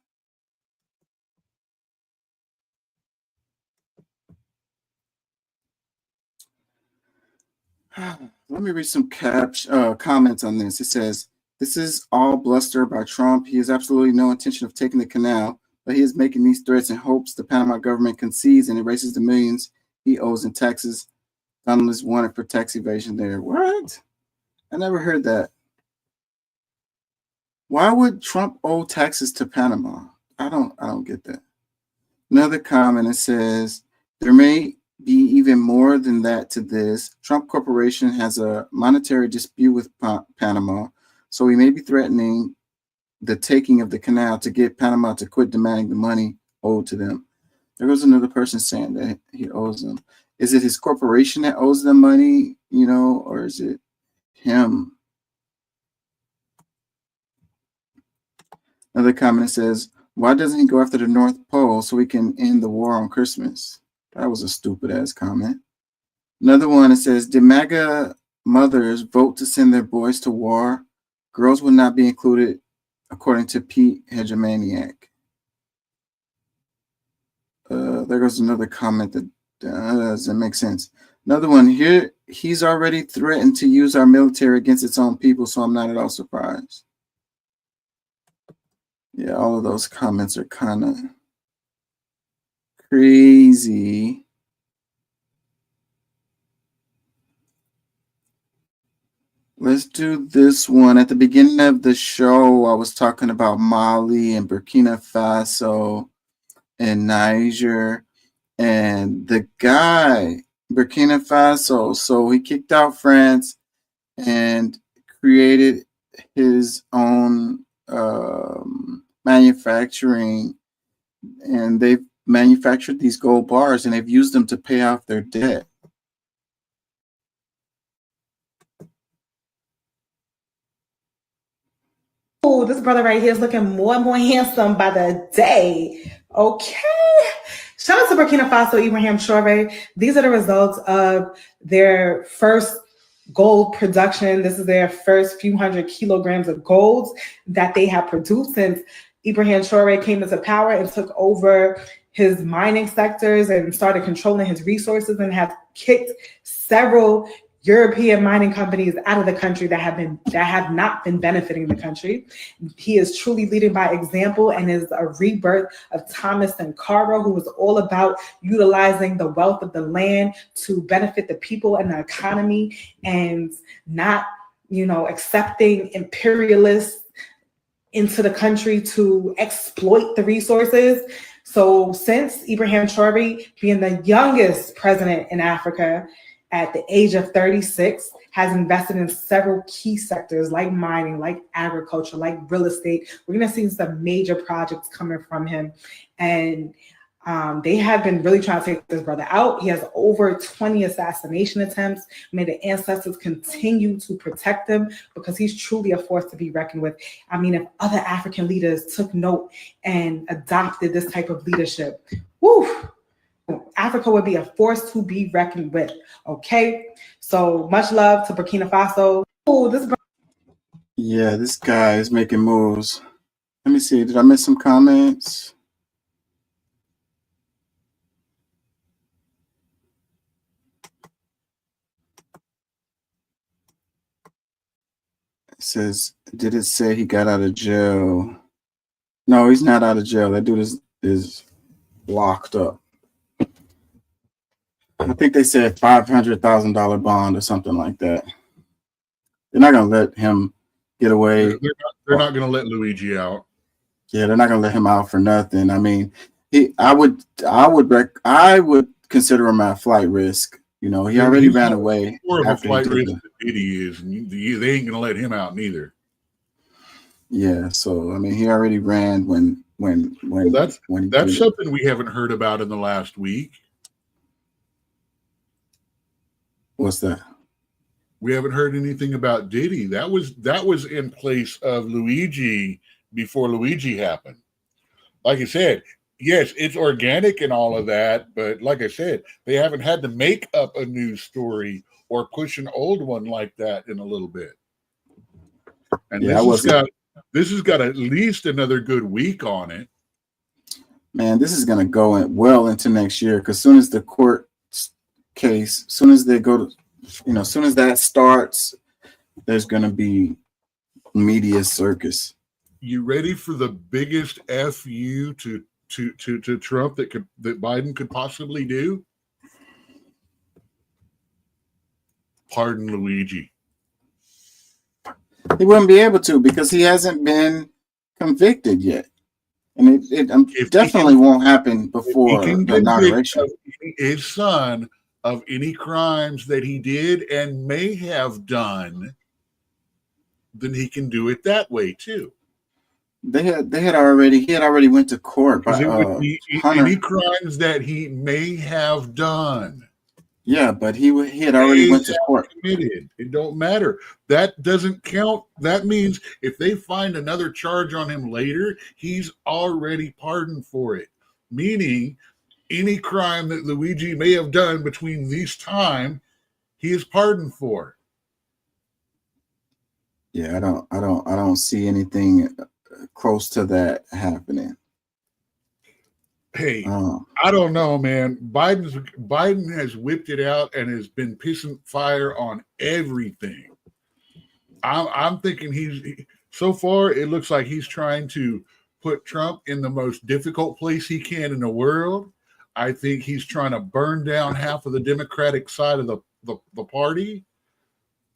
Let me read some comments on this. It says, "This is all bluster by Trump. He has absolutely no intention of taking the canal, but he is making these threats in hopes the Panama government concedes and erases the millions he owes in taxes. Donald is wanted for tax evasion there." What? I never heard that. Why would Trump owe taxes to Panama? I don't get that. Another comment, it says, "There may be even more than that to this. Trump Corporation has a monetary dispute with Panama, so he may be threatening the taking of the canal to get Panama to quit demanding the money owed to them." There goes another person saying that he owes them. Is it his corporation that owes them money, or is it him? Another comment says, "Why doesn't he go after the North Pole so we can end the war on Christmas?" That was a stupid ass comment. Another one, it says, "Did MAGA mothers vote to send their boys to war? Girls would not be included, according to Pete Hegemaniac." There goes another comment that doesn't make sense. Another one here, "He's already threatened to use our military against its own people, so I'm not at all surprised." Yeah, all of those comments are kind of crazy. Let's do this one. At the beginning of the show, I was talking about Mali and Burkina Faso and Niger. And the guy, Burkina Faso, so he kicked out France and created his own manufacturing. And they've manufactured these gold bars and they've used them to pay off their debt. Oh, this brother right here is looking more and more handsome by the day. Okay. Shout out to Burkina Faso, Ibrahim Traoré. These are the results of their first gold production. This is their first few hundred kilograms of gold that they have produced since Ibrahim Traoré came into power and took over his mining sectors and started controlling his resources, and have kicked several European mining companies out of the country that have not been benefiting the country. He is truly leading by example and is a rebirth of Thomas Sankara, who was all about utilizing the wealth of the land to benefit the people and the economy, and not, accepting imperialists into the country to exploit the resources. So since Ibrahim Traoré, being the youngest president in Africa, at the age of 36, has invested in several key sectors like mining, like agriculture, like real estate. We're going to see some major projects coming from him. And they have been really trying to take this brother out. He has over 20 assassination attempts. May the ancestors continue to protect him, because he's truly a force to be reckoned with. I mean, if other African leaders took note and adopted this type of leadership, whew, Africa would be a force to be reckoned with. Okay, so much love to Burkina Faso. Oh, this guy is making moves. Let me see. Did I miss some comments? It says, did it say he got out of jail? No, he's not out of jail. That dude is locked up. I think they said $500,000 bond or something like that. They're not going to let him get away. They're not going to let Luigi out. Yeah, they're not going to let him out for nothing. I mean, I would consider him a flight risk. You know, he already ran away. More of a flight risk than Diddy is, and they ain't going to let him out neither. Yeah, so I mean, he already ran when that's something we haven't heard about in the last week. What's that? We haven't heard anything about Diddy. That was in place of Luigi before Luigi happened. Like I said, yes, it's organic and all of that, but like I said, they haven't had to make up a new story or push an old one like that in a little bit. And yeah, this has got at least another good week on it. Man, this is going to go well into next year, because soon as the court case, soon as they go to, soon as that starts, there's going to be media circus. You ready for the biggest FU to Trump that Biden could possibly do? Pardon Luigi. He wouldn't be able to, because he hasn't been convicted yet. And it definitely won't happen before the inauguration. His son of any crimes that he did and may have done, then he can do it that way too. He had already went to court. It would be any crimes that he may have done. Yeah, but he had already went to court. Committed. It don't matter. That doesn't count. That means if they find another charge on him later, he's already pardoned for it. Meaning, any crime that Luigi may have done between these time, he is pardoned for. Yeah, I don't see anything close to that happening. Hey, I don't know, man. Biden has whipped it out and has been pissing fire on everything. I'm thinking so far it looks like he's trying to put Trump in the most difficult place he can in the world. I think he's trying to burn down half of the Democratic side of the party.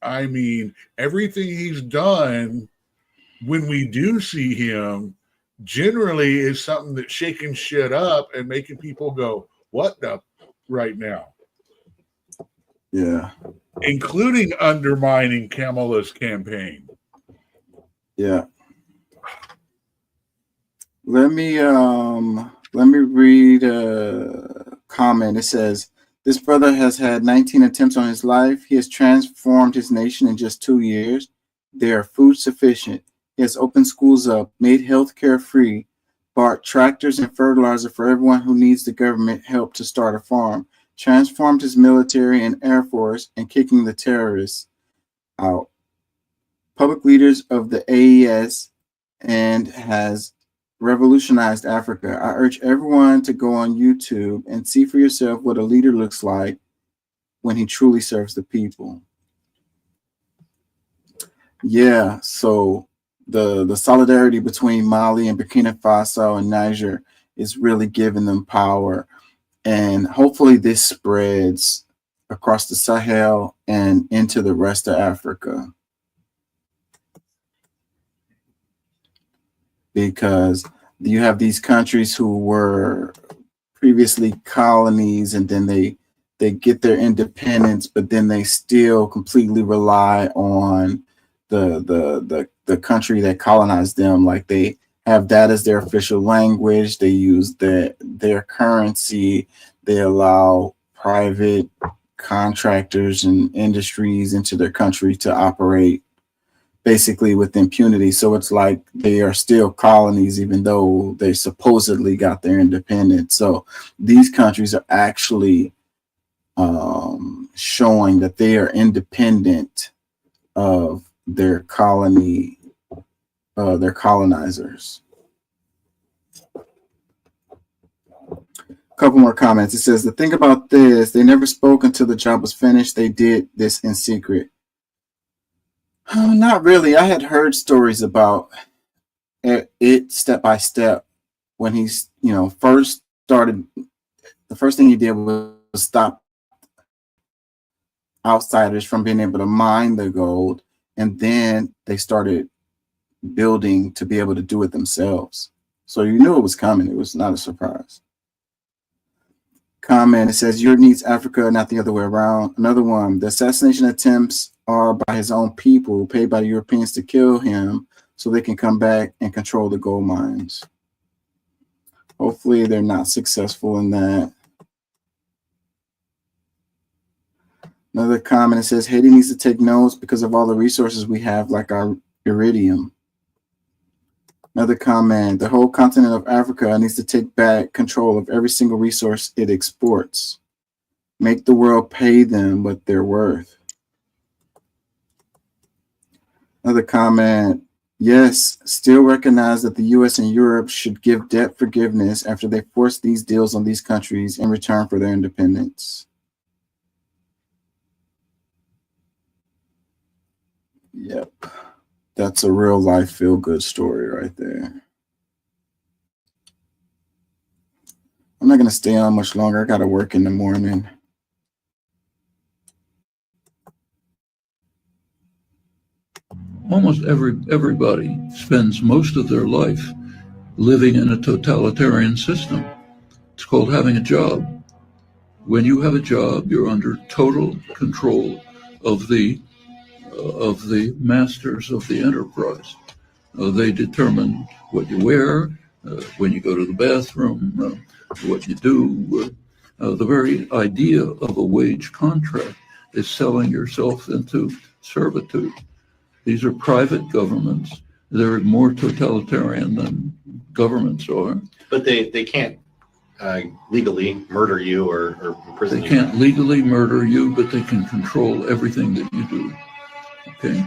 I mean, everything he's done when we do see him generally is something that's shaking shit up and making people go, what the right now? Yeah. Including undermining Kamala's campaign. Yeah. Let me read a comment. It says, this brother has had 19 attempts on his life. He has transformed his nation in just 2 years. They are food sufficient. He has opened schools up, made healthcare free, bought tractors and fertilizer for everyone who needs the government help to start a farm, transformed his military and air force, and kicking the terrorists out. Public leaders of the AES and has revolutionized Africa. I urge everyone to go on YouTube and see for yourself what a leader looks like when he truly serves the people. Yeah, so the solidarity between Mali and Burkina Faso and Niger is really giving them power. And hopefully this spreads across the Sahel and into the rest of Africa. Because you have these countries who were previously colonies, and then they they get their independence, but then they still completely rely on the country that colonized them. Like they have that as their official language. They use their currency. They allow private contractors and industries into their country to operate basically with impunity. So it's like they are still colonies, even though they supposedly got their independence. So these countries are actually showing that they are independent of their colony, their colonizers. A couple more comments. It says, the thing about this, they never spoke until the job was finished. They did this in secret. Not really. I had heard stories about it step by step when he's, first started. The first thing he did was stop outsiders from being able to mine the gold. And then they started building to be able to do it themselves. So you knew it was coming. It was not a surprise. Comment, it says, Europe needs Africa, not the other way around. Another one, the assassination attempts are by his own people, paid by the Europeans to kill him so they can come back and control the gold mines. Hopefully they're not successful in that. Another comment, it says, Haiti needs to take notes because of all the resources we have, like our iridium. Another comment, the whole continent of Africa needs to take back control of every single resource it exports. Make the world pay them what they're worth. Another comment, yes, still recognize that the US and Europe should give debt forgiveness after they force these deals on these countries in return for their independence. Yep. That's a real life feel good story right there. I'm not going to stay on much longer. I got to work in the morning. Almost everybody spends most of their life living in a totalitarian system. It's called having a job. When you have a job, you're under total control of the masters of the enterprise. They determine what you wear, when you go to the bathroom, what you do. The very idea of a wage contract is selling yourself into servitude. These are private governments. They're more totalitarian than governments are. But they can't legally murder you or imprison you. They can't legally murder you, but they can control everything that you do. Okay.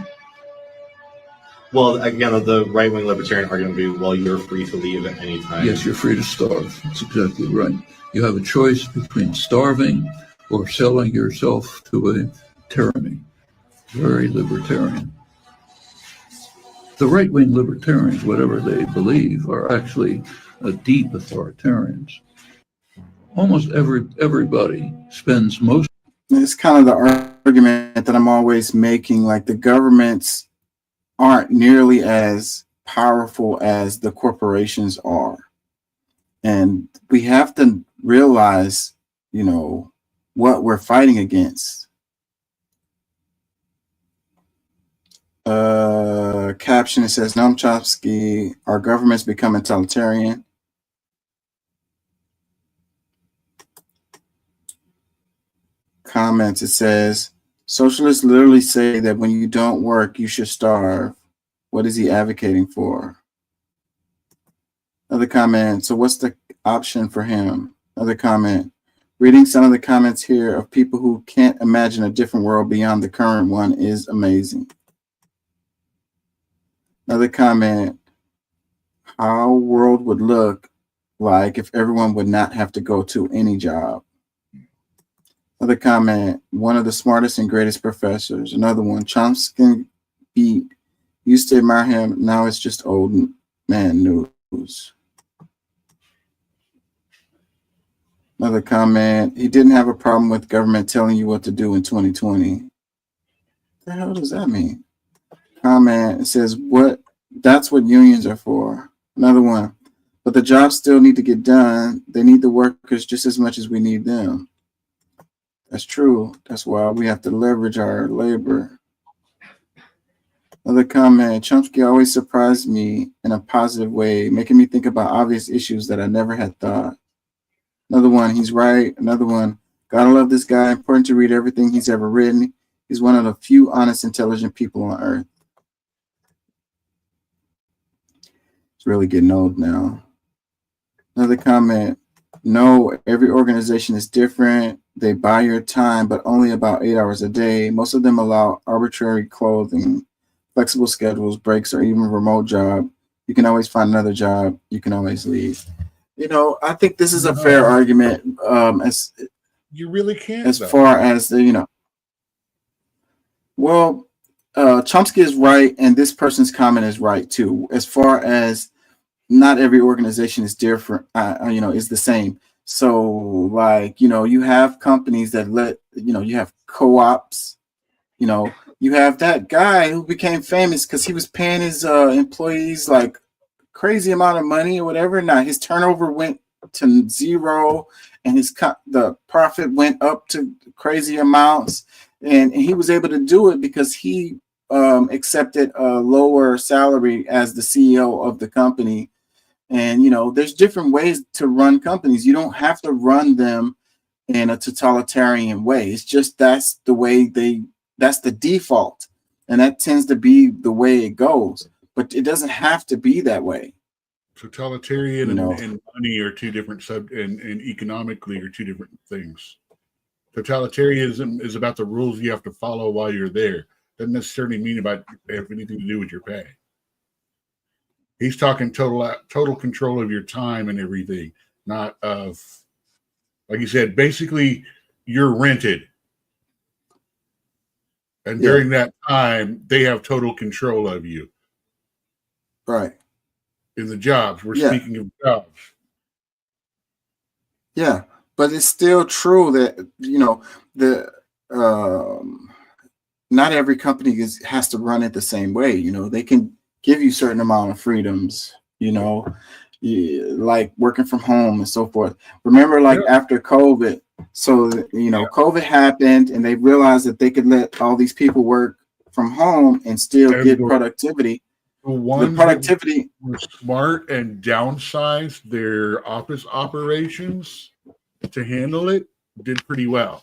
Well, again, the right-wing libertarian argument would be, well, you're free to leave at any time. Yes, you're free to starve. That's exactly right. You have a choice between starving or selling yourself to a tyranny. Very libertarian. The right-wing libertarians, whatever they believe, are actually deep authoritarians. Almost everybody spends most. It's kind of the argument that I'm always making, like the governments aren't nearly as powerful as the corporations are. And we have to realize, what we're fighting against. Caption, it says, Noam Chomsky, our government's becoming totalitarian. Comments, it says, socialists literally say that when you don't work, you should starve. What is he advocating for? Another comment, so what's the option for him? Another comment, reading some of the comments here of people who can't imagine a different world beyond the current one is amazing. Another comment, how world would look like if everyone would not have to go to any job. Another comment, one of the smartest and greatest professors. Another one, Chomsky used to admire him. Now it's just old man news. Another comment, he didn't have a problem with government telling you what to do in 2020. What the hell does that mean? Comment, it says, that's what unions are for. Another one, but the jobs still need to get done. They need the workers just as much as we need them. That's true. That's why we have to leverage our labor. Another comment, Chomsky always surprised me in a positive way, making me think about obvious issues that I never had thought. Another one, he's right. Another one, gotta love this guy. Important to read everything he's ever written. He's one of the few honest, intelligent people on earth. It's really getting old now. Another comment, no, every organization is different. They buy your time, but only about 8 hours a day. Most of them allow arbitrary clothing, flexible schedules, breaks, or even a remote job. You can always find another job. You can always leave. You know, I think this is a fair argument. As you really can't. As far as the, you know, well, Chomsky is right, and this person's comment is right too. As far as not every organization is different, you know, is the same. So, like, you know, you have companies that let, you know, you have co-ops, you know, you have that guy who became famous because he was paying his employees like crazy amount of money or whatever. Now his turnover went to zero, and the profit went up to crazy amounts, and he was able to do it because he accepted a lower salary as the CEO of the company. And, you know, there's different ways to run companies. You don't have to run them in a totalitarian way. It's just that's the way that's the default. And that tends to be the way it goes. But it doesn't have to be that way. Totalitarian and money are two different and economically are two different things. Totalitarianism is about the rules you have to follow while you're there. Doesn't necessarily mean about have anything to do with your pay. He's talking total control of your time and everything, not of, like you said, basically you're rented. And during that time, they have total control of you. Right. In the jobs. We're speaking of jobs. Yeah. But it's still true that, you know, not every company has to run it the same way. You know, they can give you certain amount of freedoms, you know, like working from home and so forth. Remember, like after COVID, so, you know, COVID happened and they realized that they could let all these people work from home and still get productivity. The productivity were smart and downsized their office operations to handle it did pretty well.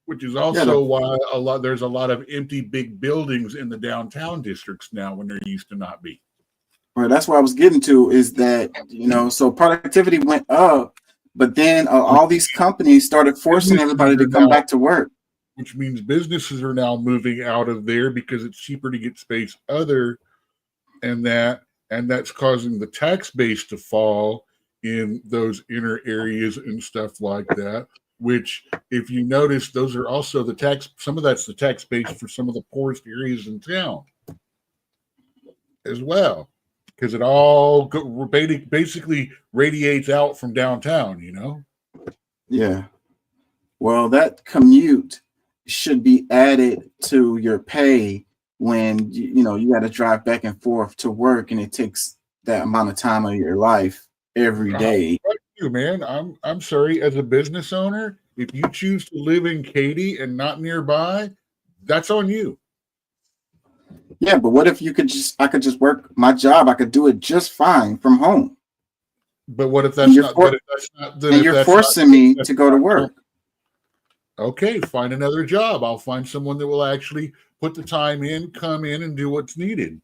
Which is also why there's a lot of empty big buildings in the downtown districts now when there used to not be. Right, that's what I was getting to is that, you know, so productivity went up, but then all these companies started forcing everybody to come back to work. Which means businesses are now moving out of there because it's cheaper to get space and that's causing the tax base to fall in those inner areas and stuff like that. Which, if you notice, those are also some of that's the tax base for some of the poorest areas in town as well, because it all basically radiates out from downtown, you know? Yeah. Well, that commute should be added to your pay when, you know, you got to drive back and forth to work and it takes that amount of time of your life every day. Man, I'm sorry, as a business owner, if you choose to live in Katy and not nearby, that's on you. Yeah, but what if I could just work my job, I could do it just fine from home. But what if that's you're forcing me to go to work? Okay, find another job. I'll find someone that will actually put the time in, come in and do what's needed.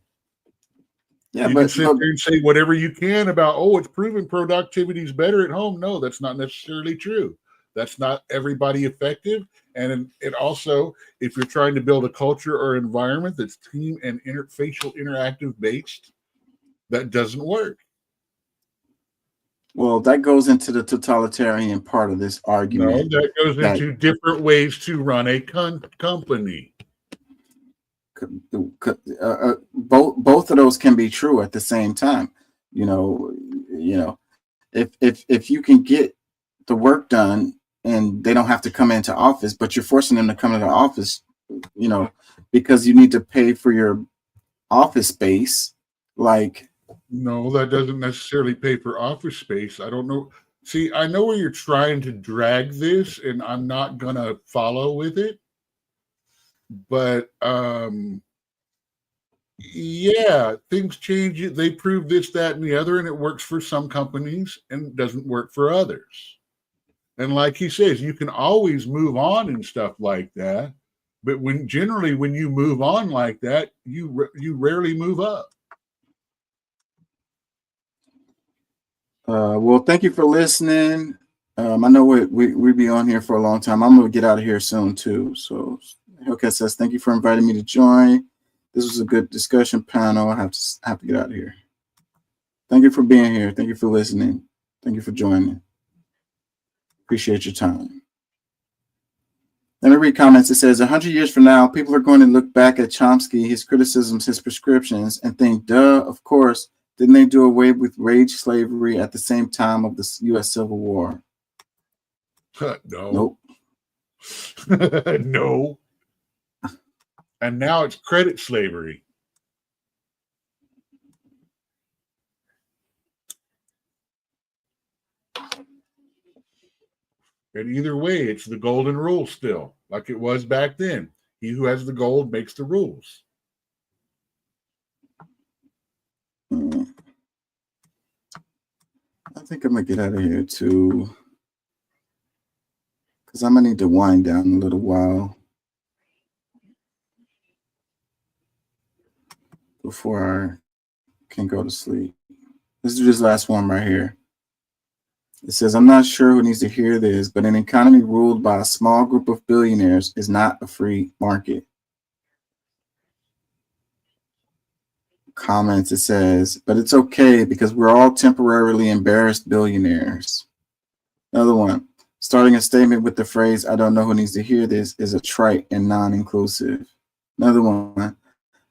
Yeah, you can sit there and say whatever you can about, it's proven productivity is better at home. No, that's not necessarily true. That's not everybody effective. And it also, if you're trying to build a culture or environment that's team and facial interactive based, that doesn't work. Well, that goes into the totalitarian part of this argument. No, that goes into different ways to run a company. Both of those can be true at the same time. You know, if you can get the work done and they don't have to come into office, but you're forcing them to come into office, you know, because you need to pay for your office space. Like, no, that doesn't necessarily pay for office space. I don't know. See, I know where you're trying to drag this, and I'm not gonna follow with it. But yeah, things change. They prove this, that, and the other, and it works for some companies and it doesn't work for others. And like he says, you can always move on and stuff like that. But when you move on like that, you rarely move up. Well, thank you for listening. I know we be on here for a long time. I'm gonna get out of here soon too. So Hellcat says, thank you for inviting me to join. This was a good discussion panel. I have to get out of here. Thank you for being here. Thank you for listening. Thank you for joining. Appreciate your time. Let me read comments. It says, 100 years from now, people are going to look back at Chomsky, his criticisms, his prescriptions, and think, duh, of course, didn't they do away with wage slavery at the same time of the U.S. Civil War? No. Nope. No. And now it's credit slavery. And either way, it's the golden rule still, like it was back then. He who has the gold makes the rules. I think I'm going to get out of here too, because I'm going to need to wind down a little while before I can go to sleep. Let's do this last one right here. It says, I'm not sure who needs to hear this, but an economy ruled by a small group of billionaires is not a free market. Comments, it says, but it's okay because we're all temporarily embarrassed billionaires. Another one, starting a statement with the phrase, I don't know who needs to hear this, is a trite and non-inclusive. Another one,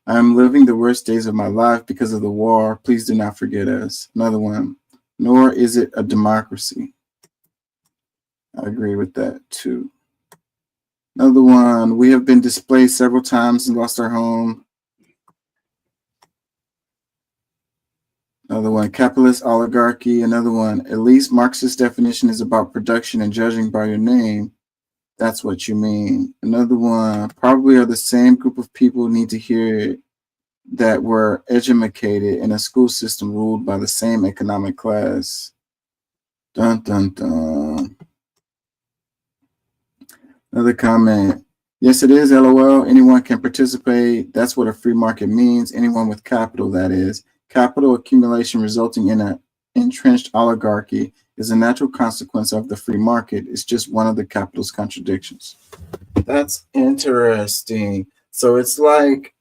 I am living the worst days of my life because of the war. Please do not forget us. Another one, nor is it a democracy. I agree with that too. Another one, we have been displaced several times and lost our home. Another one, capitalist oligarchy. Another one, at least Marxist definition is about production and judging by your name. That's what you mean. Another one, probably are the same group of people who need to hear it that were educated in a school system ruled by the same economic class. Dun, dun, dun. Another comment. Yes, it is, LOL. Anyone can participate. That's what a free market means. Anyone with capital, that is. Capital accumulation resulting in an entrenched oligarchy is a natural consequence of the free market. It's just one of the capital's contradictions. That's interesting. So it's like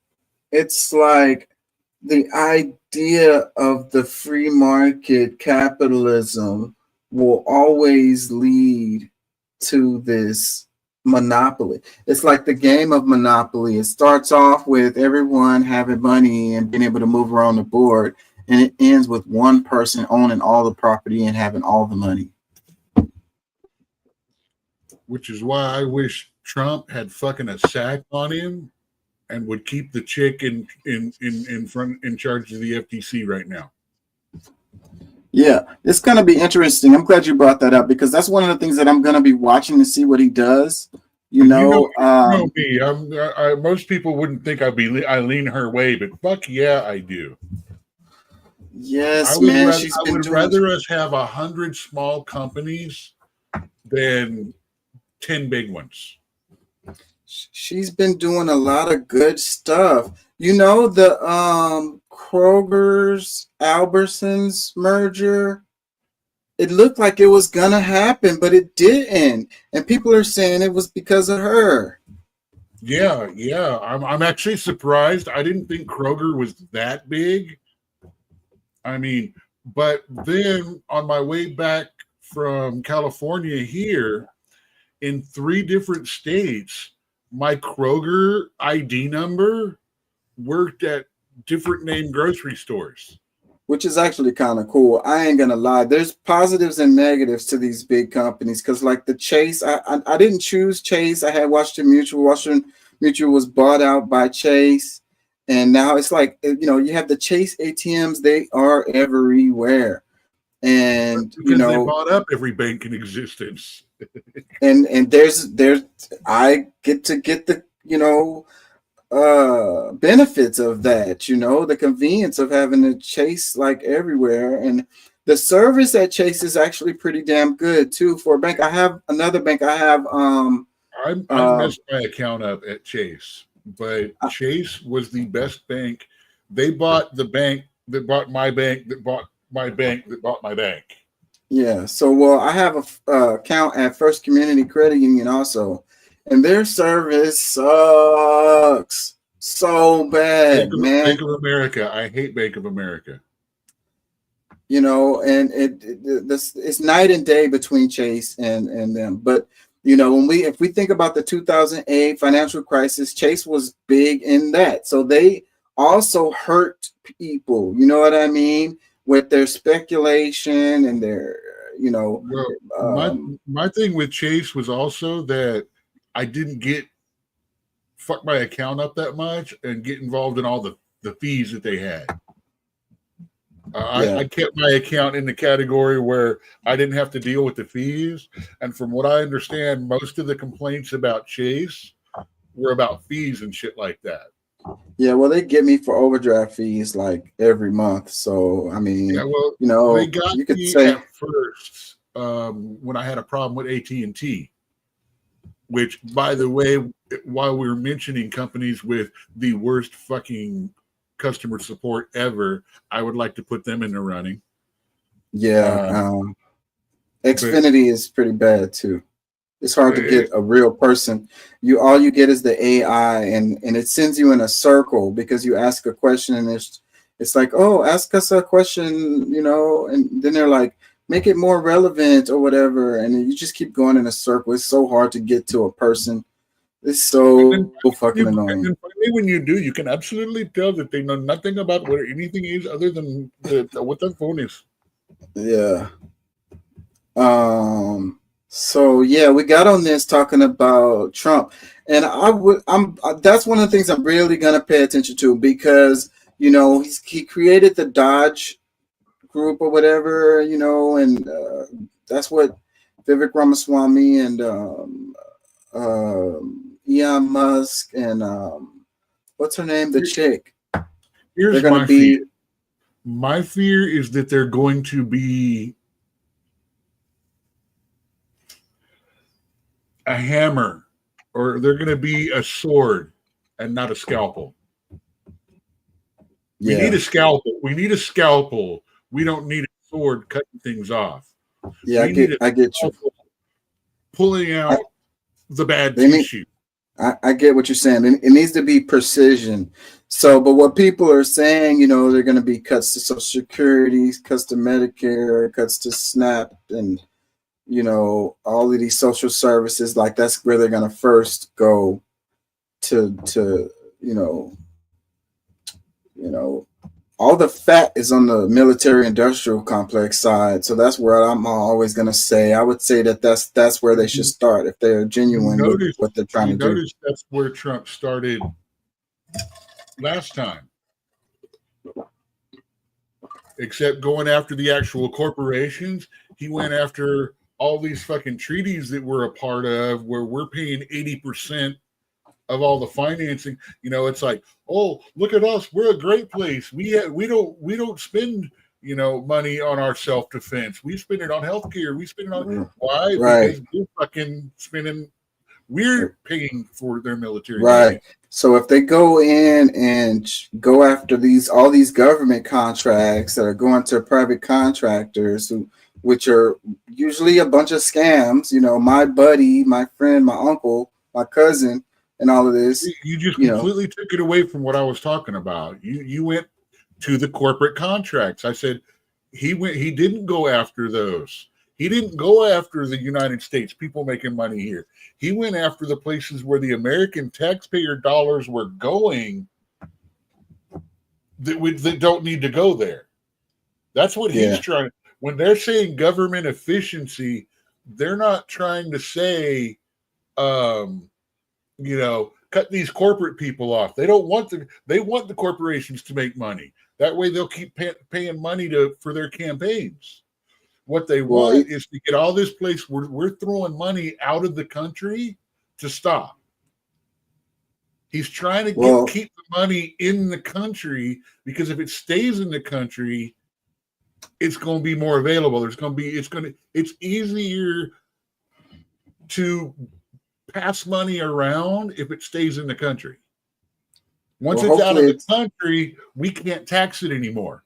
the idea of the free market capitalism will always lead to this monopoly. It's like the game of Monopoly. It starts off with everyone having money and being able to move around the board, and it ends with one person owning all the property and having all the money. Which is why I wish Trump had fucking a sack on him and would keep the chick in charge of the FTC right now. Yeah, it's going to be interesting. I'm glad you brought that up because that's one of the things that I'm going to be watching to see what he does. You know me. Most people wouldn't think I lean her way, but fuck yeah, I do. Yes, I would rather us have 100 small companies than 10 big ones. She's been doing a lot of good stuff. You know, the Kroger's Albertsons merger, it looked like it was gonna happen, but it didn't. And people are saying it was because of her. Yeah. I'm actually surprised. I didn't think Kroger was that big. I mean, but then on my way back from California here, in 3 different states, my Kroger ID number worked at different name grocery stores. Which is actually kind of cool. I ain't gonna lie. There's positives and negatives to these big companies because, like the Chase, I didn't choose Chase. I had Washington Mutual. Washington Mutual was bought out by Chase, and now it's like, you know, you have the Chase ATMs. They are everywhere, And because they bought up every bank in existence. and there's I get the benefits of that, the convenience of having a Chase like everywhere, and the service at Chase is actually pretty damn good too for a bank. I have another bank. I messed my account up at Chase, but Chase was the best bank. They bought the bank that bought my bank that bought my bank that bought my bank. Yeah. So, I have a account at First Community Credit Union also, and their service sucks so bad, man. Bank of America. I hate Bank of America. And it's night and day between Chase and them. But if we think about the 2008 financial crisis, Chase was big in that. So they also hurt people. You know what I mean? With their speculation and their, my thing with Chase was also that I didn't fuck my account up that much and get involved in all the fees that they had. I kept my account in the category where I didn't have to deal with the fees. And from what I understand, most of the complaints about Chase were about fees and shit like that. Yeah, well, they get me for overdraft fees like every month. So, I mean, they got you could me say at first when I had a problem with AT&T, which, by the way, while we're mentioning companies with the worst fucking customer support ever, I would like to put them in the running. Yeah, Xfinity is pretty bad too. It's hard to get a real person. All you get is the AI, and it sends you in a circle because you ask a question, and it's like, oh, ask us a question, and then they're like, make it more relevant or whatever, and you just keep going in a circle. It's so hard to get to a person. It's so fucking annoying. And finally, when you do, you can absolutely tell that they know nothing about what anything is other than what the phone is. Yeah. So yeah, we got on this talking about Trump, and that's one of the things I'm really gonna pay attention to because he created the Dodge Group or whatever, and that's what Vivek Ramaswamy and Elon Musk and what's her name, the chick. Here's my fear. My fear is that they're going to be a hammer, or they're going to be a sword and not a scalpel. We need a scalpel. We need a scalpel. We don't need a sword cutting things off. Yeah, I get you. Pulling out the bad tissue. I get what you're saying. It needs to be precision. So, but what people are saying, they're going to be cuts to Social Security, cuts to Medicare, cuts to SNAP, and all of these social services. Like that's where they're going to first go to all the fat is on the military industrial complex side. So that's where I'm always going to say, I would say that's where they should start if they're genuine with what they're trying to do. Notice that's where Trump started last time. Except going after the actual corporations, he went after all these fucking treaties that we're a part of where we're paying 80% of all the financing. It's like, oh, look at us, we're a great place. We don't spend money on our self-defense. We spend it on healthcare. We spend it on why? Right. Because we're fucking spending. We're paying for their military. Right. Money. So if they go in and go after all these government contracts that are going to private contractors which are usually a bunch of scams, my buddy, my friend, my uncle, my cousin, and all of this. You just completely took it away from what I was talking about. You went to the corporate contracts. I said he didn't go after those. He didn't go after the United States, people making money here. He went after the places where the American taxpayer dollars were going that don't need to go there. That's what he's trying. When they're saying government efficiency, they're not trying to say, cut these corporate people off. They don't want they want the corporations to make money. That way they'll keep paying money for their campaigns. What they want is to get all this place where we're throwing money out of the country to stop. He's trying to keep the money in the country, because if it stays in the country, it's going to be more available. It's easier to pass money around if it stays in the country. Once it's out of the country, we can't tax it anymore.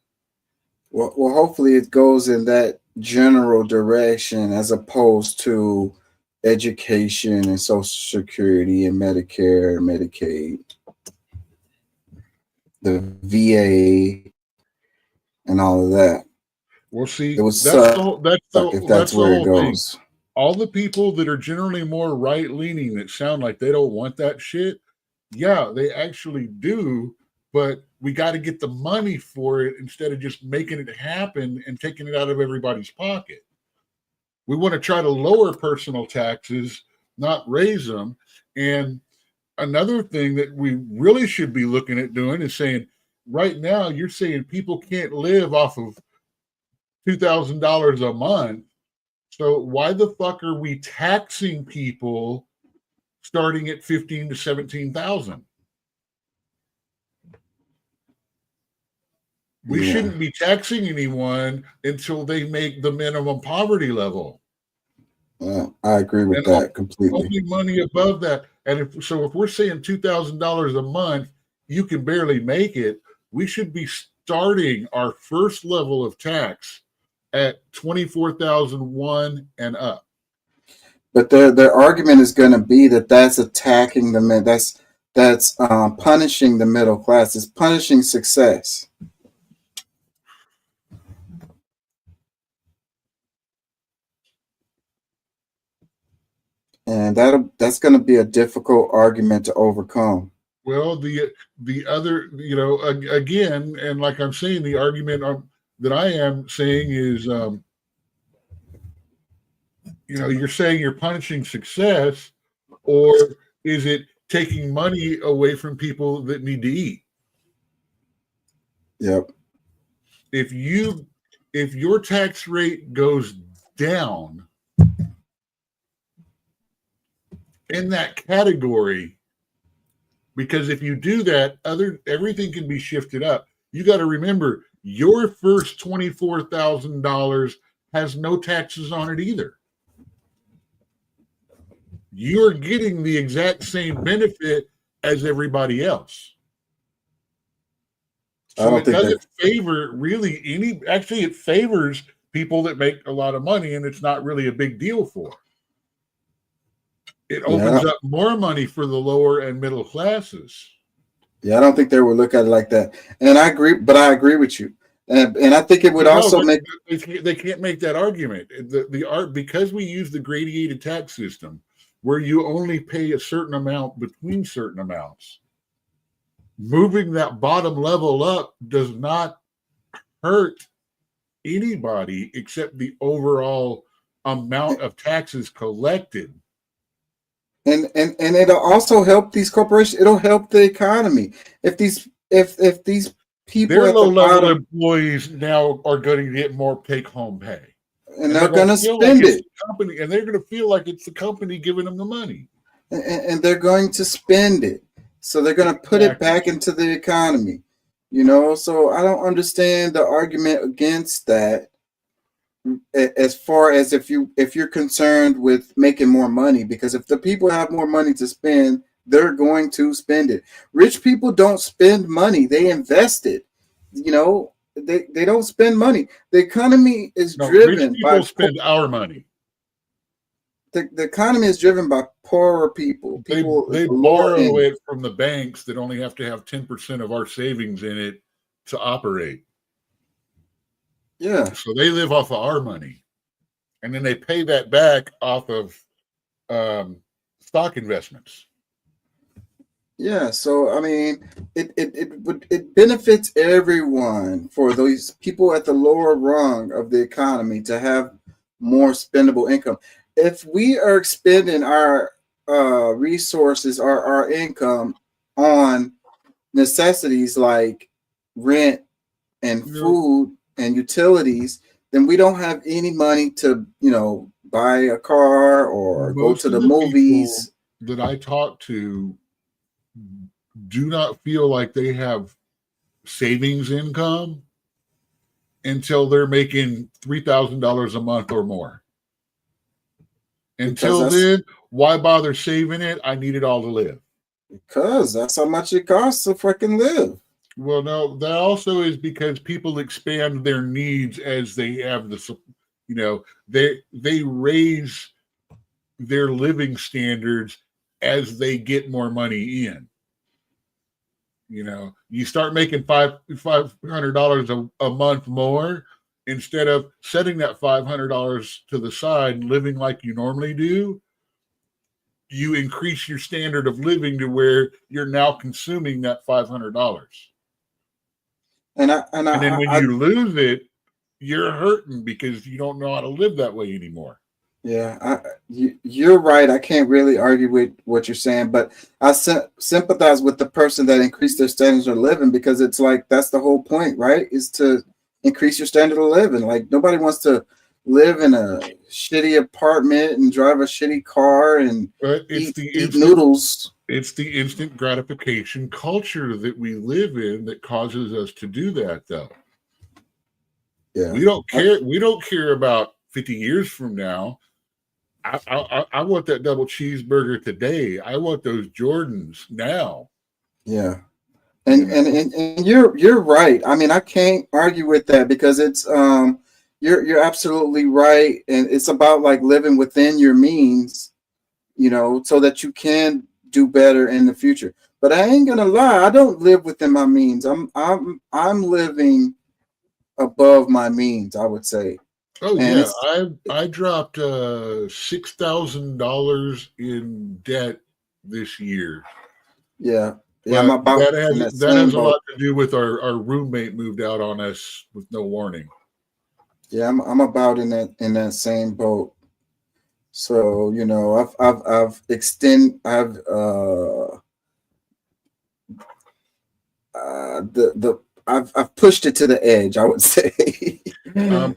Well, hopefully it goes in that general direction as opposed to education and Social Security and Medicare and Medicaid, the VA, and all of that. Well, see, it was that's where it goes. Thing. All the people that are generally more right-leaning that sound like they don't want that shit, yeah, they actually do, but we got to get the money for it instead of just making it happen and taking it out of everybody's pocket. We want to try to lower personal taxes, not raise them. And another thing that we really should be looking at doing is saying, right now, you're saying people can't live off of $2,000 a month. So why the fuck are we taxing people starting at $15,000 to $17,000? We shouldn't be taxing anyone until they make the minimum poverty level. I agree with that completely. Only money above that. And if we're saying $2,000 a month, you can barely make it. We should be starting our first level of tax at $24,001 and up. But their argument is going to be that that's attacking that's punishing the middle class. It's punishing success. And that's going to be a difficult argument to overcome. Well, the other, again, and like I'm saying, the argument that I am saying is, you're saying you're punishing success, or is it taking money away from people that need to eat? Yep. If your tax rate goes down in that category, because if you do that, everything can be shifted up. You got to remember, your first $24,000 has no taxes on it either. You're getting the exact same benefit as everybody else. So it doesn't favor really actually it favors people that make a lot of money, and it's not really a big deal for. It opens up more money for the lower and middle classes. Yeah, I don't think they would look at it like that. And I agree with you. And I think it would also make they can't make that argument. Because we use the gradated tax system where you only pay a certain amount between certain amounts. Moving that bottom level up does not hurt anybody except the overall amount of taxes collected. And it'll also help these corporations. It'll help the economy. If these people, their low-level employees now are going to get more take-home pay, and they're going to spend it. And they're going to feel like it's the company giving them the money, and they're going to spend it. So they're going to put it back into the economy. So I don't understand the argument against that. As far as if you're concerned with making more money, because if the people have more money to spend, they're going to spend it. Rich people don't spend money; they invest it. They don't spend money. The economy is driven rich people spend our money. The economy is driven by poorer people. They borrow it from the banks that only have to have 10% of our savings in it to operate. Yeah. So they live off of our money, and then they pay that back off of stock investments. Yeah. So I mean, it benefits everyone for those people at the lower rung of the economy to have more spendable income. If we are expending our resources, our income on necessities like rent and food and utilities, then we don't have any money to, buy a car or go Most to of the people movies. that I talk to do not feel like they have savings income until they're making $3,000 a month or more. Until then, why bother saving it? I need it all to live. Because that's how much it costs to fucking live. Well, no, that also is because people expand their needs as they have the, they raise their living standards as they get more money in. You start making $500 a month more, instead of setting that $500 to the side and living like you normally do, you increase your standard of living to where you're now consuming that $500. And then when you lose it, you're hurting because you don't know how to live that way anymore. Yeah, you're right. I can't really argue with what you're saying, but I sympathize with the person that increased their standards of living, because it's like that's the whole point, right? Is to increase your standard of living. Like nobody wants to live in a shitty apartment and drive a shitty car and eat noodles. It's the instant gratification culture that we live in that causes us to do that, though. Yeah, we don't care. We don't care about 50 years from now. I want that double cheeseburger today. I want those Jordans now. Yeah. And you're right. I mean, I can't argue with that, because it's you're absolutely right, and it's about like living within your means, so that you can do better in the future. But I ain't gonna lie, I don't live within my means. I'm living above my means, I would say. Oh yeah, I dropped $6,000 in debt this year. Yeah. Yeah, I'm about that has a lot to do with our roommate moved out on us with no warning. Yeah, I'm about in that same boat. So I've pushed it to the edge, I would say. I'm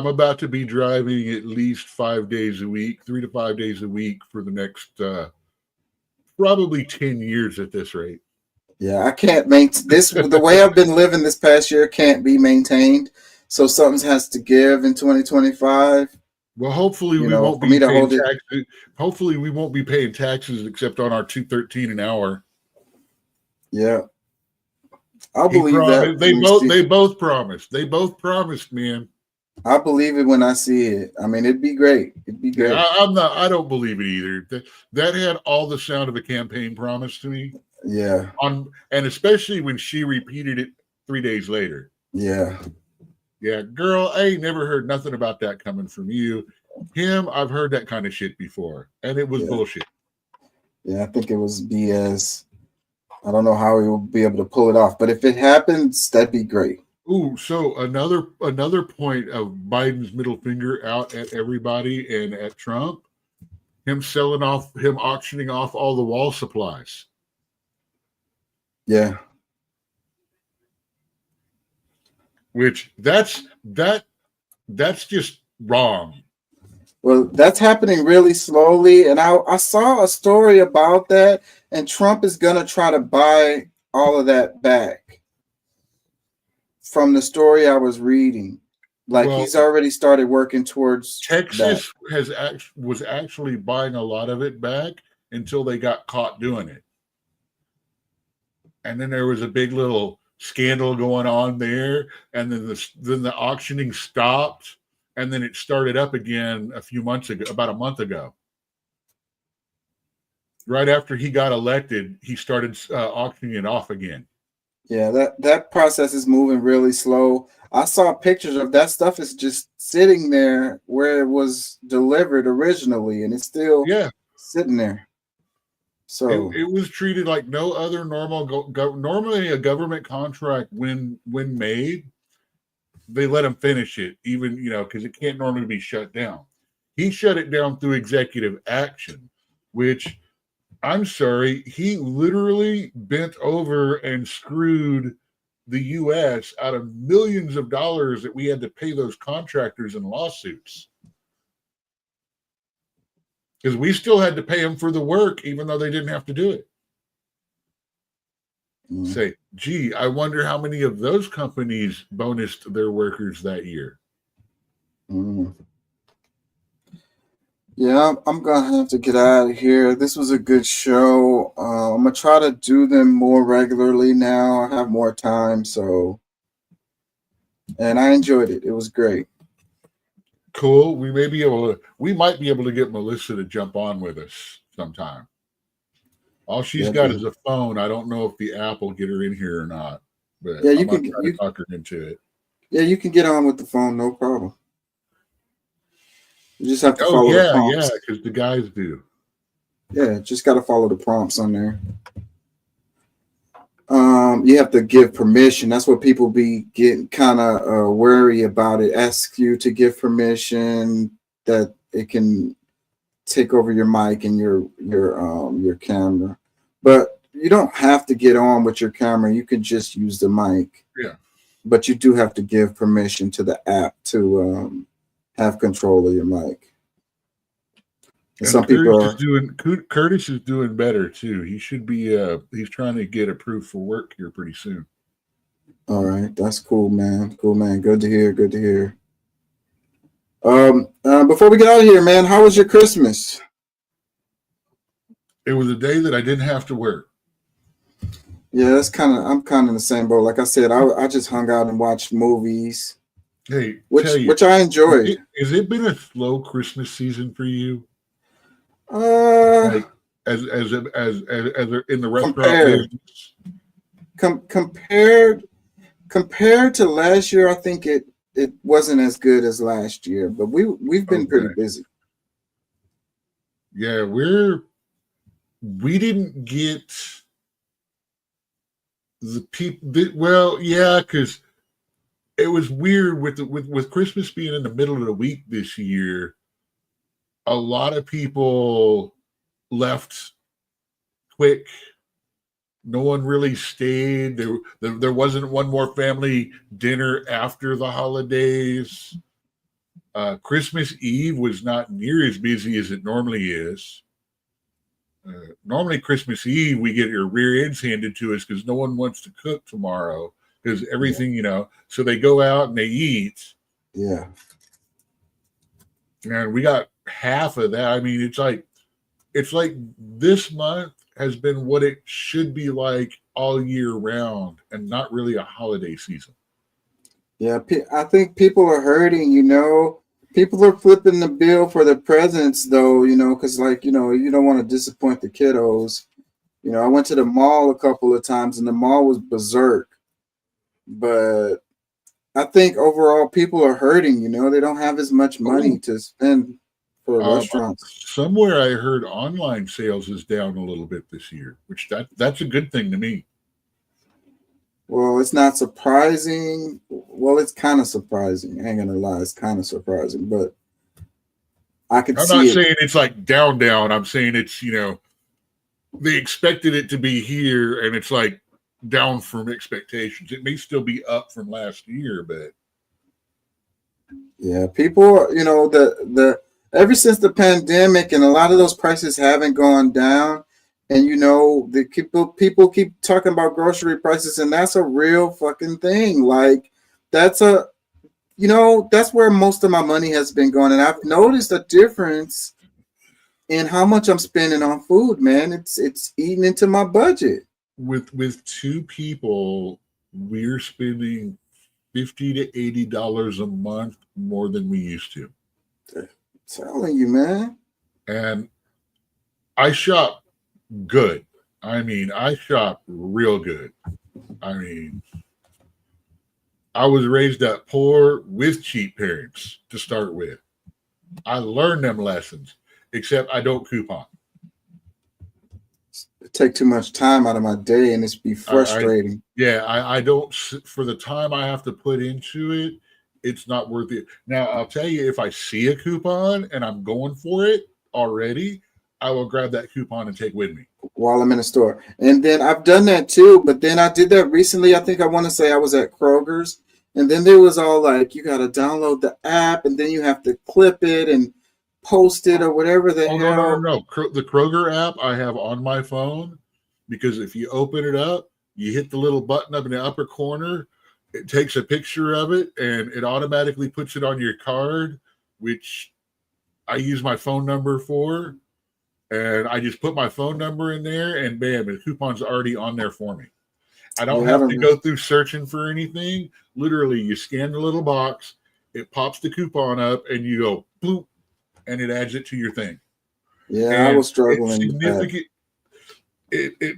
about to be driving at least 5 days a week, 3 to 5 days a week for the next probably 10 years at this rate. Yeah, I can't maintain this. The way I've been living this past year can't be maintained. So something has to give in 2025. Well, hopefully we won't be paying taxes. Hopefully we won't be paying taxes except on our $2.13 an hour. Yeah. I'll believe that. They both promised. They both promised, man. I believe it when I see it. I mean, it'd be great. It'd be great. Yeah, I don't believe it either. That had all the sound of a campaign promise to me. Yeah. And especially when she repeated it 3 days later. Yeah. Yeah, girl, I ain't never heard nothing about that coming from you. Him, I've heard that kind of shit before, and it was bullshit. Yeah, I think it was BS. I don't know how he will be able to pull it off, but if it happens, that'd be great. Ooh, so another point of Biden's middle finger out at everybody and at Trump, him auctioning off all the wall supplies. Yeah. Which that's just wrong. Well, that's happening really slowly, and I saw a story about that, and Trump is gonna try to buy all of that back. From the story I was reading, he's already started working towards Texas was actually buying a lot of it back until they got caught doing it, and then there was a big little scandal going on there, and then the auctioning stopped, and then it started up again about a month ago. Right after he got elected, he started auctioning it off again. Yeah, that process is moving really slow. I saw pictures of that stuff is just sitting there where it was delivered originally, and it's still sitting there. So it was treated like no other normally a government contract when made, they let him finish it, even because it can't normally be shut down. He shut it down through executive action, which I'm sorry, he literally bent over and screwed the U.S. out of millions of dollars that we had to pay those contractors in lawsuits. Because we still had to pay them for the work, even though they didn't have to do it. Say, gee, I wonder how many of those companies bonused their workers that year. Yeah, I'm gonna have to get out of here. This was a good show. I'm gonna try to do them more regularly now. I have more time, and I enjoyed it. It was great. Cool. We might be able to get Melissa to jump on with us sometime. All she's got is a phone. I don't know if the app will get her in here or not, but yeah, you can talk her into it. Yeah, you can get on with the phone, no problem. You just have to follow the prompts. Yeah, because the guys do. Yeah, just got to follow the prompts on there. You have to give permission. That's what people be getting kind of wary about. It asks you to give permission that it can take over your mic and your camera, but you don't have to get on with your camera. You can just use the mic. Yeah. But you do have to give permission to the app to have control of your mic. And some Curtis is doing better too. He should be. He's trying to get approved for work here pretty soon. All right, that's cool, man. Cool, man. Good to hear. Good to hear. Before we get out of here, man, how was your Christmas? It was a day that I didn't have to work. Yeah, I'm kind of in the same boat. Like I said, I just hung out and watched movies. Hey, which I enjoyed. Has it been a slow Christmas season for you? Like, as in the restaurant business? Compared to last year, I think it wasn't as good as last year, but we've been pretty busy. Yeah, we didn't get the people. Well, yeah, because it was weird with Christmas being in the middle of the week this year. A lot of people left quick. No one really stayed. There wasn't one more family dinner after the holidays. Christmas Eve was not near as busy as it normally is. Normally Christmas Eve, we get our rear ends handed to us because no one wants to cook tomorrow because everything, so they go out and they eat. Yeah. And we got half of that. I mean, it's like this month has been what it should be like all year round and not really a holiday season. Yeah, I think people are hurting, People are flipping the bill for the presents, though, because, you don't want to disappoint the kiddos. I went to the mall a couple of times, and the mall was berserk. But I think overall people are hurting, They don't have as much money to spend for restaurants. Somewhere I heard online sales is down a little bit this year, which that's a good thing to me. Well, it's not surprising. Well, it's kind of surprising. I ain't gonna lie, it's kind of surprising, but I can see it. I'm not saying it's like down. I'm saying it's, they expected it to be here and it's like down from expectations. It may still be up from last year, but yeah, people, the ever since the pandemic, and a lot of those prices haven't gone down. And the people keep talking about grocery prices, and that's a real fucking thing. Like that's where most of my money has been going. And I've noticed a difference in how much I'm spending on food, man. It's eating into my budget. With two people, we're spending $50 to $80 a month more than we used to. I'm telling you, man. And I shop good. I mean, I shop real good. I mean, I was raised up poor with cheap parents to start with. I learned them lessons, except I don't coupon. It take too much time out of my day, and it's be frustrating. I don't, for the time I have to put into it, it's not worth it. Now, I'll tell you, if I see a coupon and I'm going for it already, I will grab that coupon and take with me. while I'm in the store. And then I've done that too, but then I did that recently. I think I want to say I was at Kroger's, and then there was all like, you got to download the app, and then you have to clip it and post it or whatever the hell. No. The Kroger app I have on my phone, because if you open it up, you hit the little button up in the upper corner, it takes a picture of it, and it automatically puts it on your card, which I use my phone number for. And I just put my phone number in there, and bam, the coupon's already on there for me. I don't have to go through searching for anything. Literally, you scan the little box, it pops the coupon up, and you go boop, and it adds it to your thing. Yeah, and I was struggling. It's significant.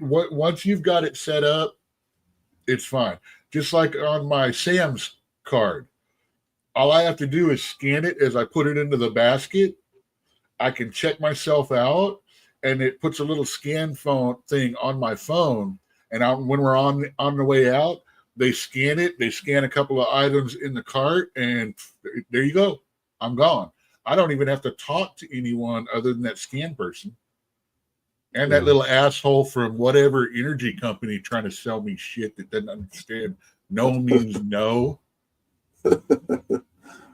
Once you've got it set up, it's fine. Just like on my Sam's card, all I have to do is scan it as I put it into the basket. I can check myself out, and it puts a little scan phone thing on my phone. And when we're on the way out, they scan it. They scan a couple of items in the cart, and there you go. I'm gone. I don't even have to talk to anyone other than that scan person. And that little asshole from whatever energy company trying to sell me shit that doesn't understand no means no.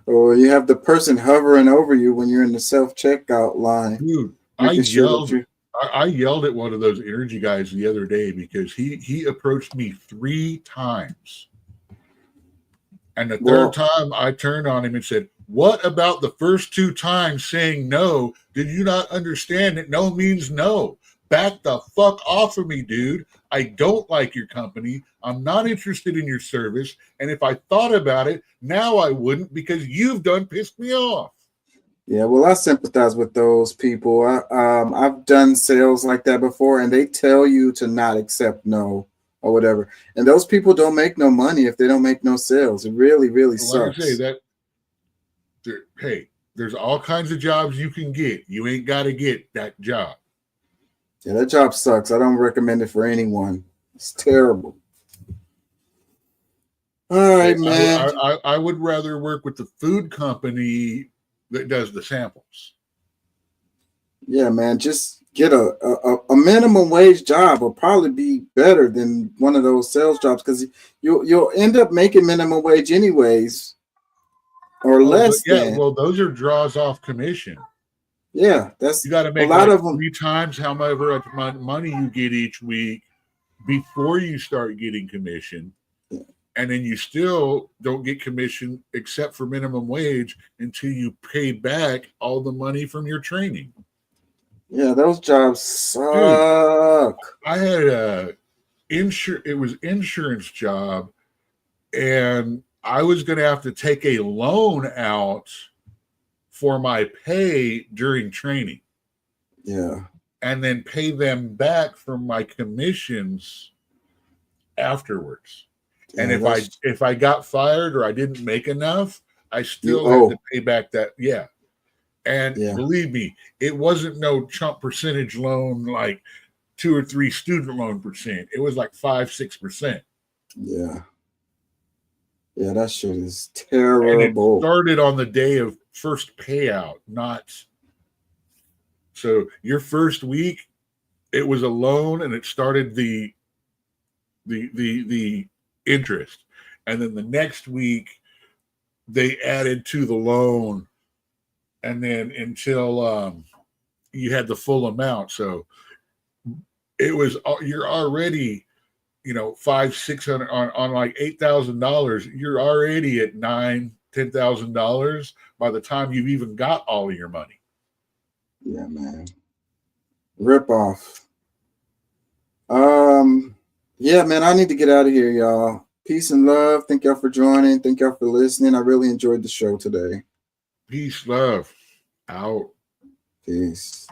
Or you have the person hovering over you when you're in the self-checkout line. Dude, I yelled at one of those energy guys the other day because he approached me 3 times. And the third time I turned on him and said, "What about the first 2 times saying no? Did you not understand that no means no? Back the fuck off of me, dude. I don't like your company. I'm not interested in your service. And if I thought about it, now I wouldn't, because you've done pissed me off." Yeah, well, I sympathize with those people. I've done sales like that before, and they tell you to not accept no or whatever. And those people don't make no money if they don't make no sales. It really, really sucks. Like I say, hey, there's all kinds of jobs you can get. You ain't got to get that job. Yeah, that job sucks. I don't recommend it for anyone. It's terrible. All right, man. I would rather work with the food company that does the samples. Yeah, man. Just get a minimum wage job will probably be better than one of those sales jobs, because you'll end up making minimum wage anyways, or less. Yeah, well, those are draws off commission. Yeah, you got to make a lot like of them 3 times however much money you get each week before you start getting commission. Yeah. And then you still don't get commission except for minimum wage until you pay back all the money from your training. Yeah, those jobs suck. Dude, I had it was insurance job, and I was going to have to take a loan out for my pay during training. Yeah. And then pay them back from my commissions afterwards. Yeah, and if I got fired or I didn't make enough, I still had to pay back that. Yeah. And believe me, it wasn't no chump percentage loan like 2 or 3 student loan percent. It was like 5-6%. Yeah. Yeah, that shit is terrible. And it started on the day of first payout, not so your first week it was a loan, and it started the interest, and then the next week they added to the loan, and then until you had the full amount. So it was, you're already, $500-600 on like $8,000. You're already at $9,000-10,000 by the time you've even got all of your money. Yeah, man. Rip off. Yeah, man, I need to get out of here, y'all. Peace and love. Thank y'all for joining. Thank y'all for listening. I really enjoyed the show today. Peace, love. Out. Peace.